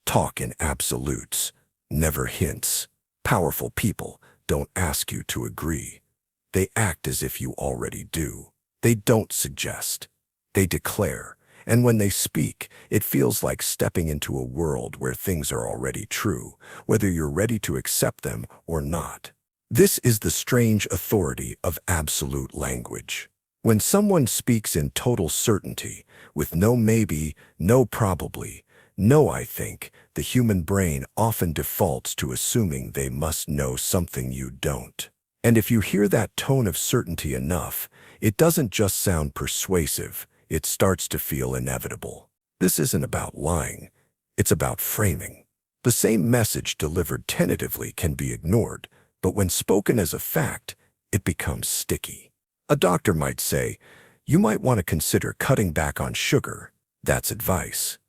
Talk in absolutes, never hints. Powerful people don't ask you to agree. They act as if you already do. They don't suggest. They declare. And when they speak, it feels like stepping into a world where things are already true, whether you're ready to accept them or not. This is the strange authority of absolute language. When someone speaks in total certainty, with no maybe, no probably, no I think, the human brain often defaults to assuming they must know something you don't. And if you hear that tone of certainty enough, it doesn't just sound persuasive, it starts to feel inevitable. This isn't about lying, it's about framing. The same message delivered tentatively can be ignored, but when spoken as a fact, it becomes sticky. A doctor might say, "You might want to consider cutting back on sugar." That's advice.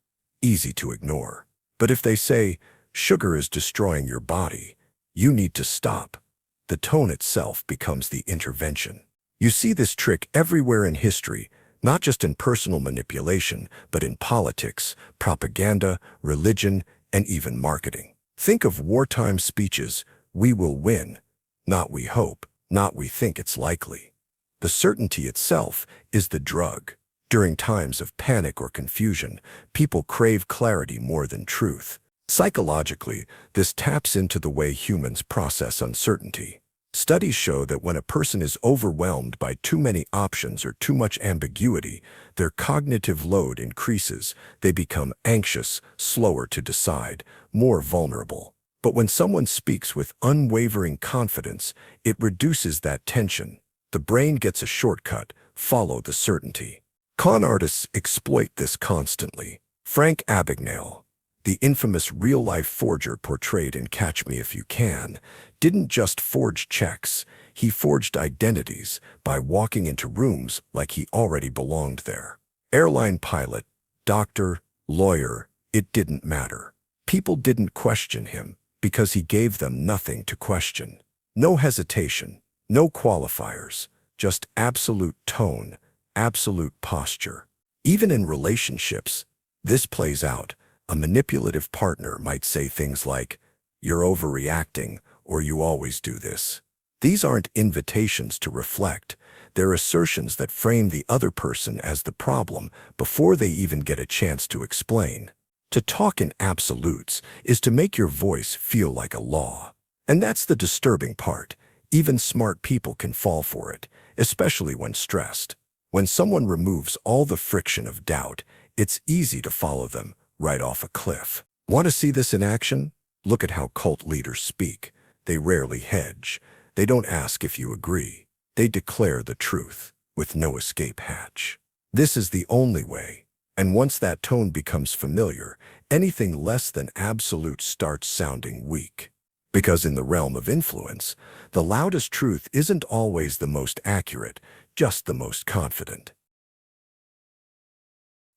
Easy to ignore. But if they say, "Sugar is destroying your body, you need to stop," the tone itself becomes the intervention. You see this trick everywhere in history, not just in personal manipulation, but in politics, propaganda, religion, and even marketing. Think of wartime speeches, "We will win," not "we hope," not "we think it's likely." The certainty itself is the drug. During times of panic or confusion, people crave clarity more than truth. Psychologically, this taps into the way humans process uncertainty. Studies show that when a person is overwhelmed by too many options or too much ambiguity, their cognitive load increases. They become anxious, slower to decide, more vulnerable. But when someone speaks with unwavering confidence, it reduces that tension. The brain gets a shortcut: follow the certainty. Con artists exploit this constantly. Frank Abagnale, The infamous real-life forger portrayed in Catch Me If You Can didn't just forge checks, he forged identities by walking into rooms like he already belonged there. Airline pilot, doctor, lawyer, it didn't matter. People didn't question him because he gave them nothing to question. No hesitation, no qualifiers, just absolute tone, absolute posture. Even in relationships, this plays out. A manipulative partner might say things like, "You're overreacting," or "You always do this." These aren't invitations to reflect. They're assertions that frame the other person as the problem before they even get a chance to explain. To talk in absolutes is to make your voice feel like a law. And that's the disturbing part. Even smart people can fall for it, especially when stressed. When someone removes all the friction of doubt, it's easy to follow them right off a cliff. Want to see this in action? Look at how cult leaders speak. They rarely hedge. They don't ask if you agree. They declare the truth with no escape hatch. This is the only way. And once that tone becomes familiar, anything less than absolute starts sounding weak. Because in the realm of influence, the loudest truth isn't always the most accurate, just the most confident.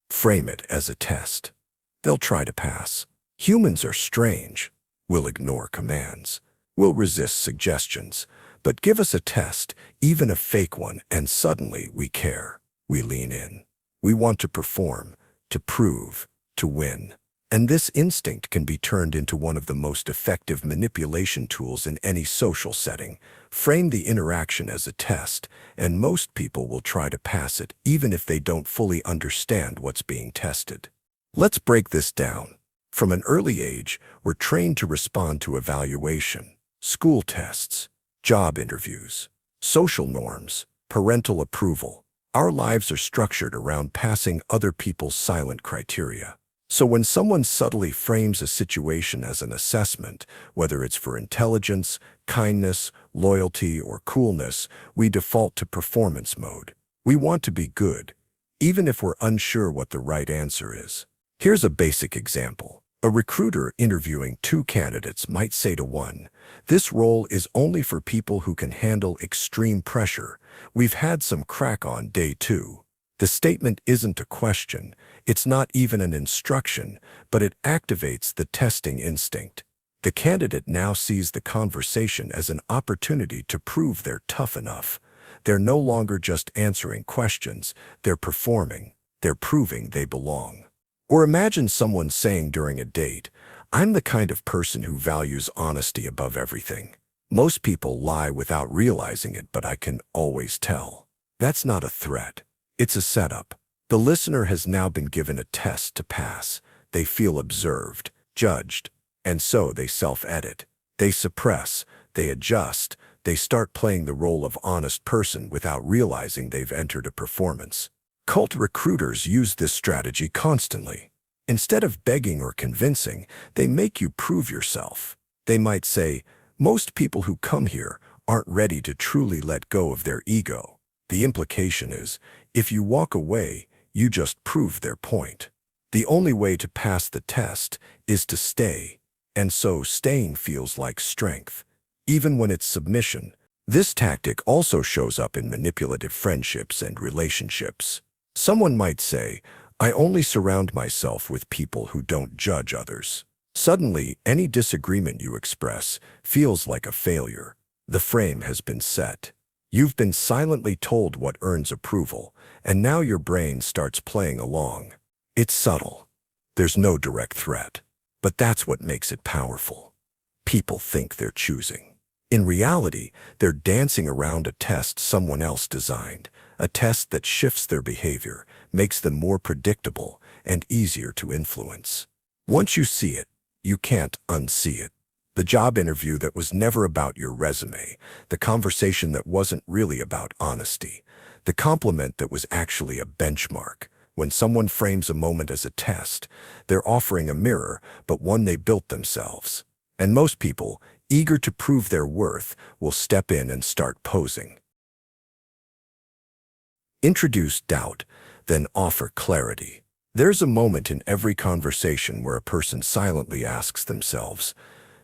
Frame it as a test. They'll try to pass. Humans are strange. We'll ignore commands. We'll resist suggestions. But give us a test, even a fake one, and suddenly we care. We lean in. We want to perform, to prove, to win. And this instinct can be turned into one of the most effective manipulation tools in any social setting. Frame the interaction as a test, and most people will try to pass it even if they don't fully understand what's being tested. Let's break this down. From an early age, we're trained to respond to evaluation, school tests, job interviews, social norms, parental approval. Our lives are structured around passing other people's silent criteria. So when someone subtly frames a situation as an assessment, whether it's for intelligence, kindness, loyalty, or coolness, we default to performance mode. We want to be good, even if we're unsure what the right answer is. Here's a basic example. A recruiter interviewing two candidates might say to one, "This role is only for people who can handle extreme pressure. We've had some crack on day 2. The statement isn't a question, it's not even an instruction, but it activates the testing instinct. The candidate now sees the conversation as an opportunity to prove they're tough enough. They're no longer just answering questions, they're performing, they're proving they belong. Or imagine someone saying during a date, "I'm the kind of person who values honesty above everything. Most people lie without realizing it, but I can always tell." That's not a threat. It's a setup. The listener has now been given a test to pass. They feel observed, judged, and so they self-edit. They suppress, they adjust, they start playing the role of honest person without realizing they've entered a performance. Cult recruiters use this strategy constantly. Instead of begging or convincing, they make you prove yourself. They might say, "Most people who come here aren't ready to truly let go of their ego." The implication is, if you walk away, you just prove their point. The only way to pass the test is to stay, and so staying feels like strength, even when it's submission. This tactic also shows up in manipulative friendships and relationships. Someone might say, "I only surround myself with people who don't judge others." Suddenly, any disagreement you express feels like a failure. The frame has been set. You've been silently told what earns approval, and now your brain starts playing along. It's subtle. There's no direct threat, but that's what makes it powerful. People think they're choosing. In reality, they're dancing around a test someone else designed, a test that shifts their behavior, makes them more predictable, and easier to influence. Once you see it, you can't unsee it. The job interview that was never about your resume, the conversation that wasn't really about honesty, the compliment that was actually a benchmark. When someone frames a moment as a test, they're offering a mirror, but one they built themselves. And most people, eager to prove their worth, will step in and start posing. Introduce doubt, then offer clarity. There's a moment in every conversation where a person silently asks themselves,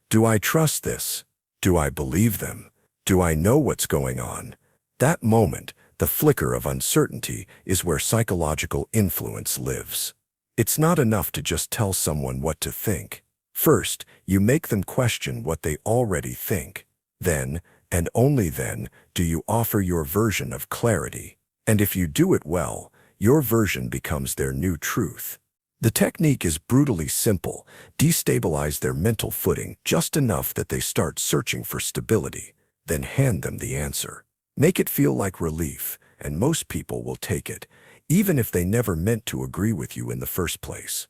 do I trust this? Do I believe them? Do I know what's going on? That moment, the flicker of uncertainty, is where psychological influence lives. It's not enough to just tell someone what to think. First, you make them question what they already think. Then, and only then, do you offer your version of clarity. And if you do it well, your version becomes their new truth. The technique is brutally simple. Destabilize their mental footing just enough that they start searching for stability. Then hand them the answer. Make it feel like relief, and most people will take it, even if they never meant to agree with you in the first place.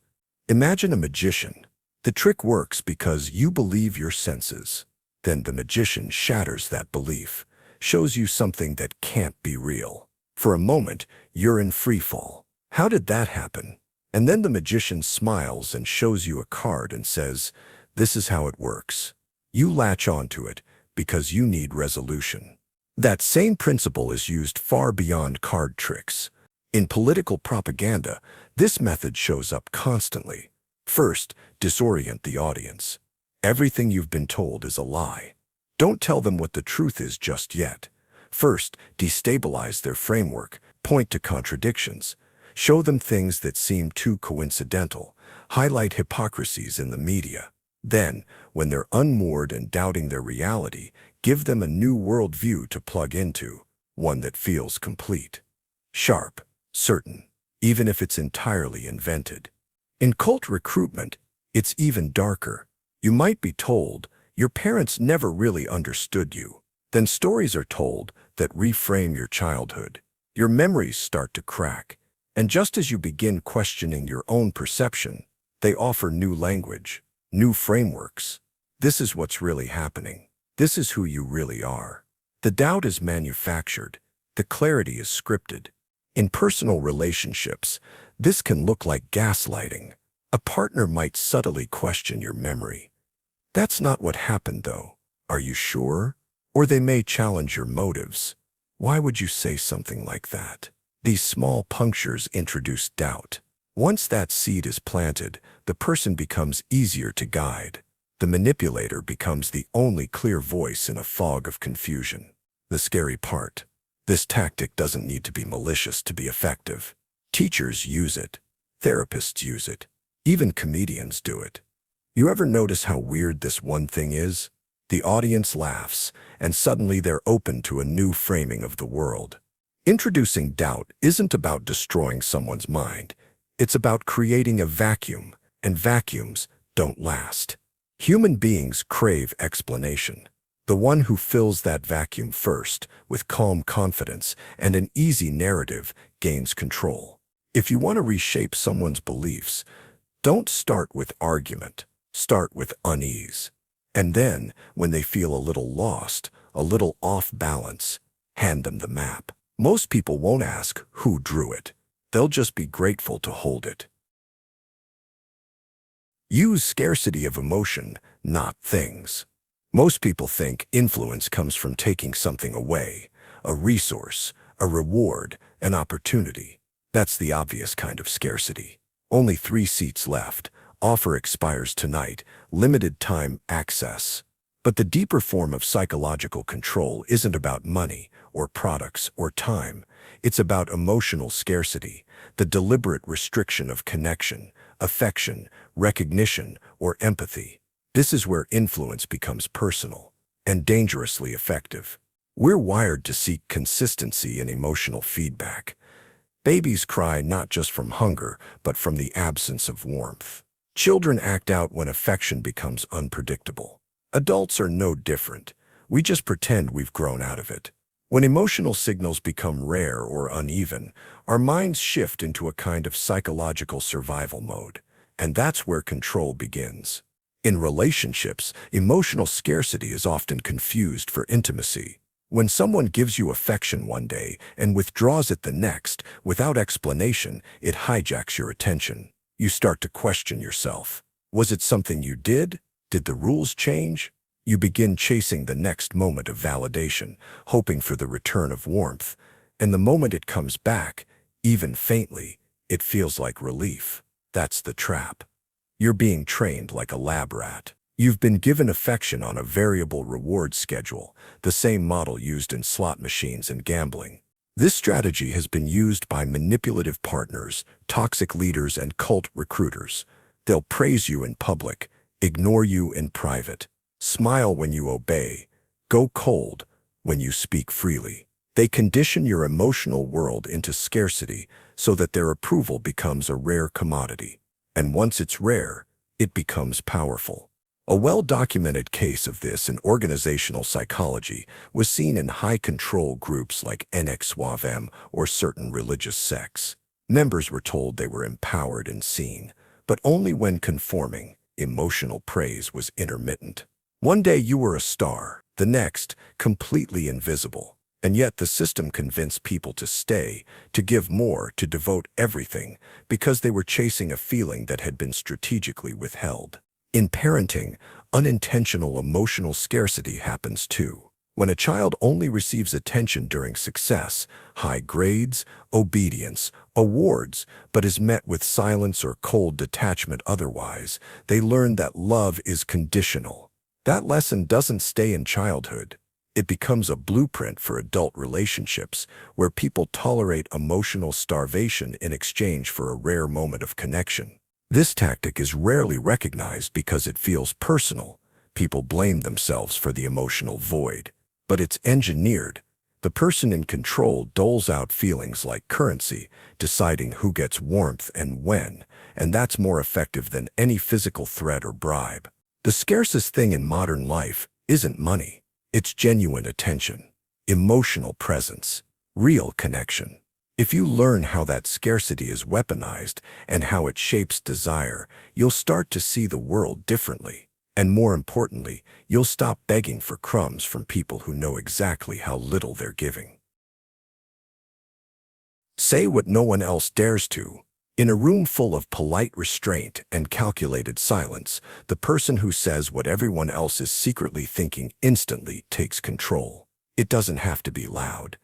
Imagine a magician. The trick works because you believe your senses. Then the magician shatters that belief, shows you something that can't be real. For a moment, you're in free fall. How did that happen? And then the magician smiles and shows you a card and says, this is how it works. You latch onto it because you need resolution. That same principle is used far beyond card tricks. In political propaganda, this method shows up constantly. First, disorient the audience. Everything you've been told is a lie. Don't tell them what the truth is just yet. First, destabilize their framework, point to contradictions. Show them things that seem too coincidental. Highlight hypocrisies in the media. Then, when they're unmoored and doubting their reality, give them a new worldview to plug into, one that feels complete. Sharp, certain, even if it's entirely invented. In cult recruitment, it's even darker. You might be told, your parents never really understood you. Then stories are told that reframe your childhood. Your memories start to crack. And just as you begin questioning your own perception, they offer new language, new frameworks. This is what's really happening. This is who you really are. The doubt is manufactured. The clarity is scripted. In personal relationships, this can look like gaslighting. A partner might subtly question your memory. That's not what happened, though. Are you sure? Or they may challenge your motives. Why would you say something like that? These small punctures introduce doubt. Once that seed is planted, the person becomes easier to guide. The manipulator becomes the only clear voice in a fog of confusion. The scary part. This tactic doesn't need to be malicious to be effective. Teachers use it. Therapists use it. Even comedians do it. You ever notice how weird this one thing is? The audience laughs, and suddenly they're open to a new framing of the world. Introducing doubt isn't about destroying someone's mind. It's about creating a vacuum, and vacuums don't last. Human beings crave explanation. The one who fills that vacuum first, with calm confidence and an easy narrative, gains control. If you want to reshape someone's beliefs, don't start with argument. Start with unease. And then, when they feel a little lost, a little off balance, hand them the map. Most people won't ask who drew it. They'll just be grateful to hold it. Use scarcity of emotion, not things. Most people think influence comes from taking something away, a resource, a reward, an opportunity. That's the obvious kind of scarcity. Only 3 seats left. Offer expires tonight. Limited time access. But the deeper form of psychological control isn't about money or products or time. It's about emotional scarcity, the deliberate restriction of connection, affection, recognition, or empathy. This is where influence becomes personal and dangerously effective. We're wired to seek consistency in emotional feedback. Babies cry not just from hunger, but from the absence of warmth. Children act out when affection becomes unpredictable. Adults are no different. We just pretend we've grown out of it. When emotional signals become rare or uneven, our minds shift into a kind of psychological survival mode. And that's where control begins. In relationships, emotional scarcity is often confused for intimacy. When someone gives you affection one day and withdraws it the next, without explanation, it hijacks your attention. You start to question yourself. Was it something you did? Did the rules change? You begin chasing the next moment of validation, hoping for the return of warmth. And the moment it comes back, even faintly, It feels like relief. That's the trap. You're being trained like a lab rat. You've been given affection on a variable reward schedule, the same model used in slot machines and gambling. This strategy has been used by manipulative partners, toxic leaders, and cult recruiters. They'll praise you in public, ignore you in private, smile when you obey, go cold when you speak freely. They condition your emotional world into scarcity so that their approval becomes a rare commodity. And once it's rare, it becomes powerful. A well-documented case of this in organizational psychology was seen in high-control groups like NXWAVM or certain religious sects. Members were told they were empowered and seen, but only when conforming. Emotional praise was intermittent. One day you were a star, the next, completely invisible. And yet the system convinced people to stay, to give more, to devote everything, because they were chasing a feeling that had been strategically withheld. In parenting, unintentional emotional scarcity happens too. When a child only receives attention during success, high grades, obedience, awards, but is met with silence or cold detachment otherwise, they learn that love is conditional. That lesson doesn't stay in childhood. It becomes a blueprint for adult relationships where people tolerate emotional starvation in exchange for a rare moment of connection. This tactic is rarely recognized because it feels personal. People blame themselves for the emotional void. But it's engineered. The person in control doles out feelings like currency, deciding who gets warmth and when, and that's more effective than any physical threat or bribe. The scarcest thing in modern life isn't money. It's genuine attention, emotional presence, real connection. If you learn how that scarcity is weaponized and how it shapes desire, you'll start to see the world differently. And more importantly, you'll stop begging for crumbs from people who know exactly how little they're giving. Say what no one else dares to. In a room full of polite restraint and calculated silence, the person who says what everyone else is secretly thinking instantly takes control. It doesn't have to be loud.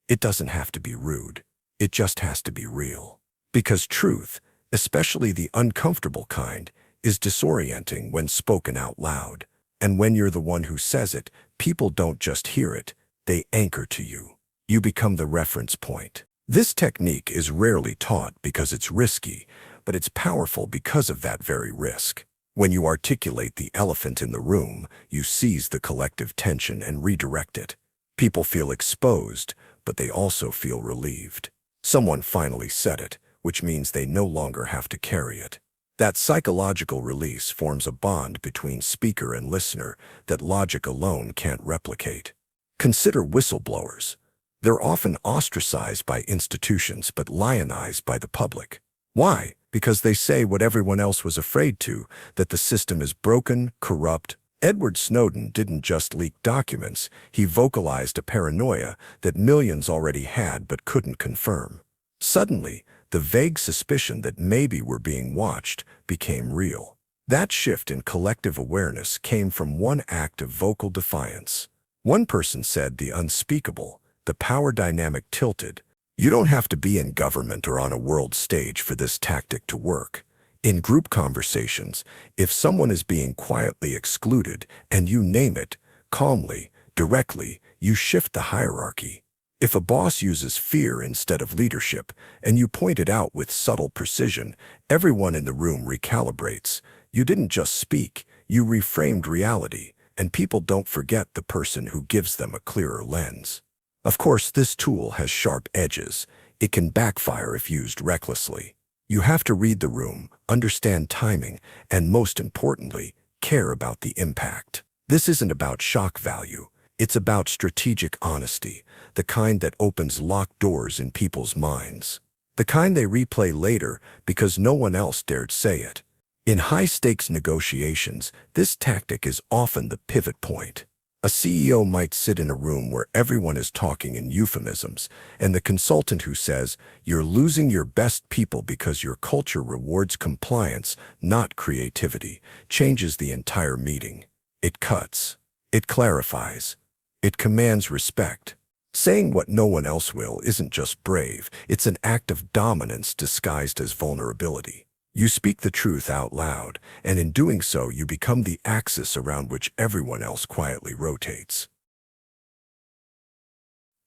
It doesn't have to be rude. It just has to be real. Because truth, especially the uncomfortable kind, is disorienting when spoken out loud. And when you're the one who says it, people don't just hear it, they anchor to you. You become the reference point. This technique is rarely taught because it's risky, but it's powerful because of that very risk. When you articulate the elephant in the room, you seize the collective tension and redirect it. People feel exposed, but they also feel relieved. Someone finally said it, which means they no longer have to carry it. That psychological release forms a bond between speaker and listener that logic alone can't replicate. Consider whistleblowers. They're often ostracized by institutions but lionized by the public. Why? Because they say what everyone else was afraid to, that the system is broken, corrupt. Edward Snowden didn't just leak documents, he vocalized a paranoia that millions already had but couldn't confirm. Suddenly, the vague suspicion that maybe we're being watched became real. That shift in collective awareness came from one act of vocal defiance. One person said the unspeakable. The power dynamic tilted. You don't have to be in government or on a world stage for this tactic to work. In group conversations, if someone is being quietly excluded and you name it, calmly, directly, you shift the hierarchy. If a boss uses fear instead of leadership and you point it out with subtle precision, everyone in the room recalibrates. You didn't just speak, you reframed reality, and people don't forget the person who gives them a clearer lens. Of course, this tool has sharp edges. It can backfire if used recklessly. You have to read the room, understand timing, and most importantly, care about the impact. This isn't about shock value. It's about strategic honesty, the kind that opens locked doors in people's minds. The kind they replay later because no one else dared say it. In high-stakes negotiations, this tactic is often the pivot point. A CEO might sit in a room where everyone is talking in euphemisms, and the consultant who says, "You're losing your best people because your culture rewards compliance, not creativity," changes the entire meeting. It cuts. It clarifies. It commands respect. Saying what no one else will isn't just brave, it's an act of dominance disguised as vulnerability. You speak the truth out loud, and in doing so you become the axis around which everyone else quietly rotates.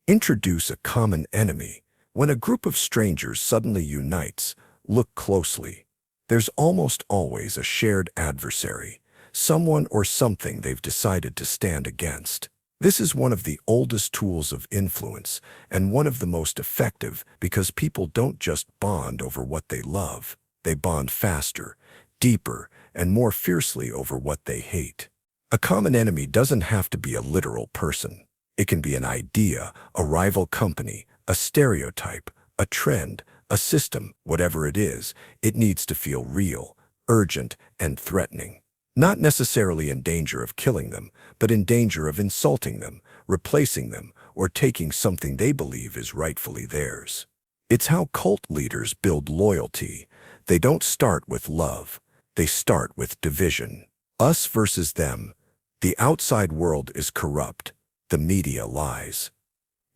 Introduce a common enemy. When a group of strangers suddenly unites, look closely. There's almost always a shared adversary, someone or something they've decided to stand against. This is one of the oldest tools of influence, and one of the most effective because people don't just bond over what they love. They bond faster, deeper, and more fiercely over what they hate. A common enemy doesn't have to be a literal person. It can be an idea, a rival company, a stereotype, a trend, a system, whatever it is. It needs to feel real, urgent, and threatening. Not necessarily in danger of killing them, but in danger of insulting them, replacing them, or taking something they believe is rightfully theirs. It's how cult leaders build loyalty. They don't start with love. They start with division. Us versus them. The outside world is corrupt. The media lies.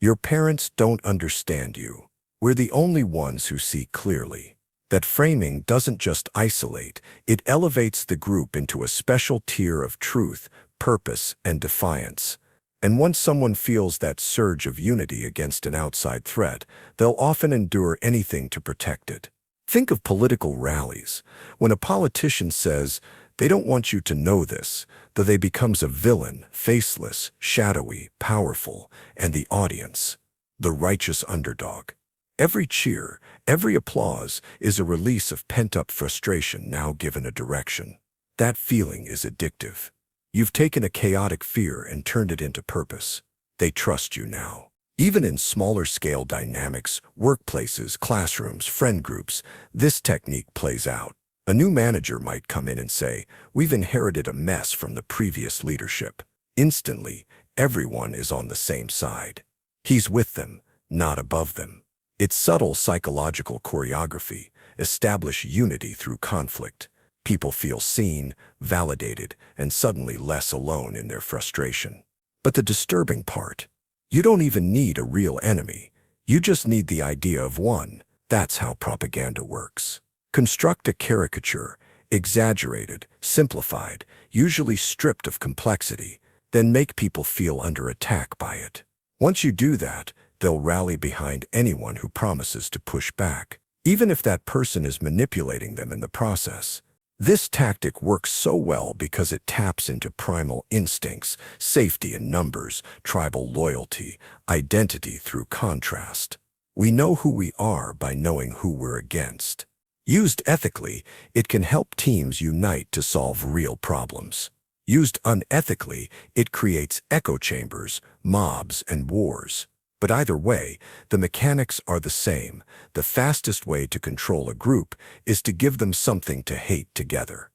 Your parents don't understand you. We're the only ones who see clearly. That framing doesn't just isolate, it elevates the group into a special tier of truth, purpose, and defiance. And once someone feels that surge of unity against an outside threat, they'll often endure anything to protect it. Think of political rallies. When a politician says, "They don't want you to know this," though they becomes a villain, faceless, shadowy, powerful, and the audience, the righteous underdog. Every cheer, every applause is a release of pent-up frustration now given a direction. That feeling is addictive. You've taken a chaotic fear and turned it into purpose. They trust you now. Even in smaller scale dynamics, workplaces, classrooms, friend groups, this technique plays out. A new manager might come in and say, "We've inherited a mess from the previous leadership." Instantly, everyone is on the same side. He's with them, not above them. It's subtle psychological choreography. Establish unity through conflict. People feel seen, validated, and suddenly less alone in their frustration. But the disturbing part, you don't even need a real enemy. You just need the idea of one. That's how propaganda works. Construct a caricature, exaggerated, simplified, usually stripped of complexity, then make people feel under attack by it. Once you do that, they'll rally behind anyone who promises to push back, even if that person is manipulating them in the process. This tactic works so well because it taps into primal instincts, safety in numbers, tribal loyalty, identity through contrast. We know who we are by knowing who we're against. Used ethically, it can help teams unite to solve real problems. Used unethically, it creates echo chambers, mobs, and wars. But either way, the mechanics are the same. The fastest way to control a group is to give them something to hate together.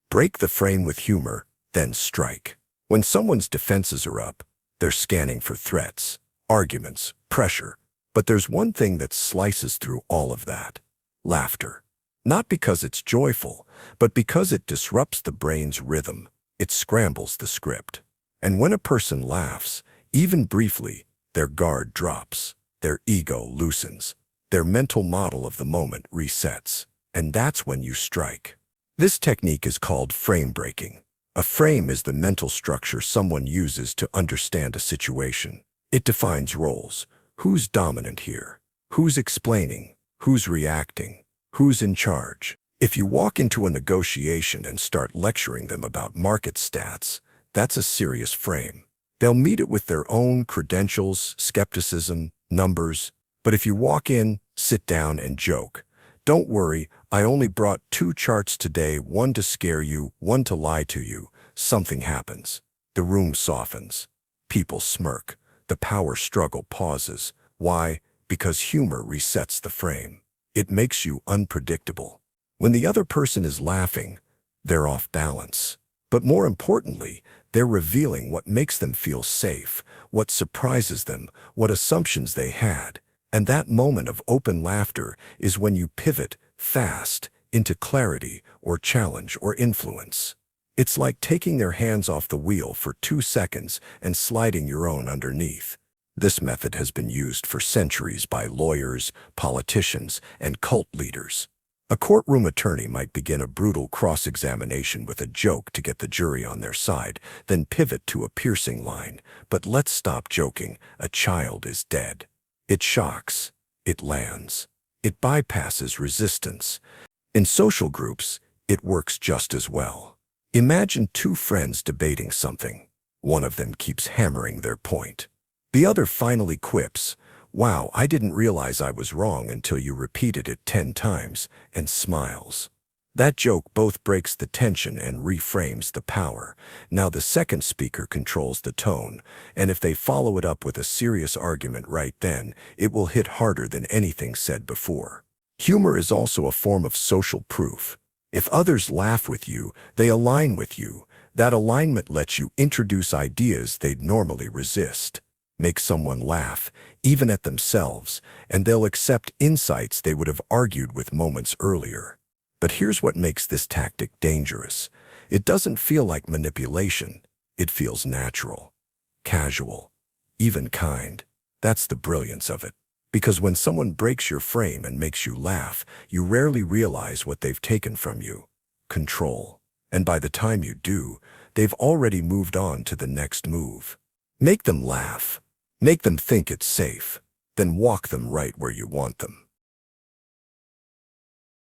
Break the frame with humor, then strike. When someone's defenses are up, they're scanning for threats, arguments, pressure. But there's one thing that slices through all of that: laughter. Not because it's joyful, but because it disrupts the brain's rhythm. It scrambles the script. And when a person laughs, even briefly, their guard drops, their ego loosens, their mental model of the moment resets. And that's when you strike. This technique is called frame breaking. A frame is the mental structure someone uses to understand a situation. It defines roles. Who's dominant here? Who's explaining? Who's reacting? Who's in charge? If you walk into a negotiation and start lecturing them about market stats, that's a serious frame. They'll meet it with their own credentials, skepticism, numbers. But if you walk in, sit down, and joke, "Don't worry, I only brought 2 charts today, one to scare you, one to lie to you," something happens. The room softens. People smirk. The power struggle pauses. Why? Because humor resets the frame. It makes you unpredictable. When the other person is laughing, they're off balance. But more importantly, they're revealing what makes them feel safe, what surprises them, what assumptions they had. And that moment of open laughter is when you pivot fast into clarity or challenge or influence. It's like taking their hands off the wheel for 2 seconds and sliding your own underneath. This method has been used for centuries by lawyers, politicians, and cult leaders. A courtroom attorney might begin a brutal cross-examination with a joke to get the jury on their side, then pivot to a piercing line. But let's stop joking. A child is dead. It shocks. It lands. It bypasses resistance. In social groups, it works just as well. Imagine two friends debating something. One of them keeps hammering their point. The other finally quips, "Wow, I didn't realize I was wrong until you repeated it 10 times," and smiles. That joke both breaks the tension and reframes the power. Now the second speaker controls the tone, and if they follow it up with a serious argument right then, it will hit harder than anything said before. Humor is also a form of social proof. If others laugh with you, they align with you. That alignment lets you introduce ideas they'd normally resist. Make someone laugh, even at themselves, and they'll accept insights they would have argued with moments earlier. But here's what makes this tactic dangerous. It doesn't feel like manipulation. It feels natural, casual, even kind. That's the brilliance of it. Because when someone breaks your frame and makes you laugh, you rarely realize what they've taken from you: control. And by the time you do, they've already moved on to the next move. Make them laugh. Make them think it's safe. Then walk them right where you want them.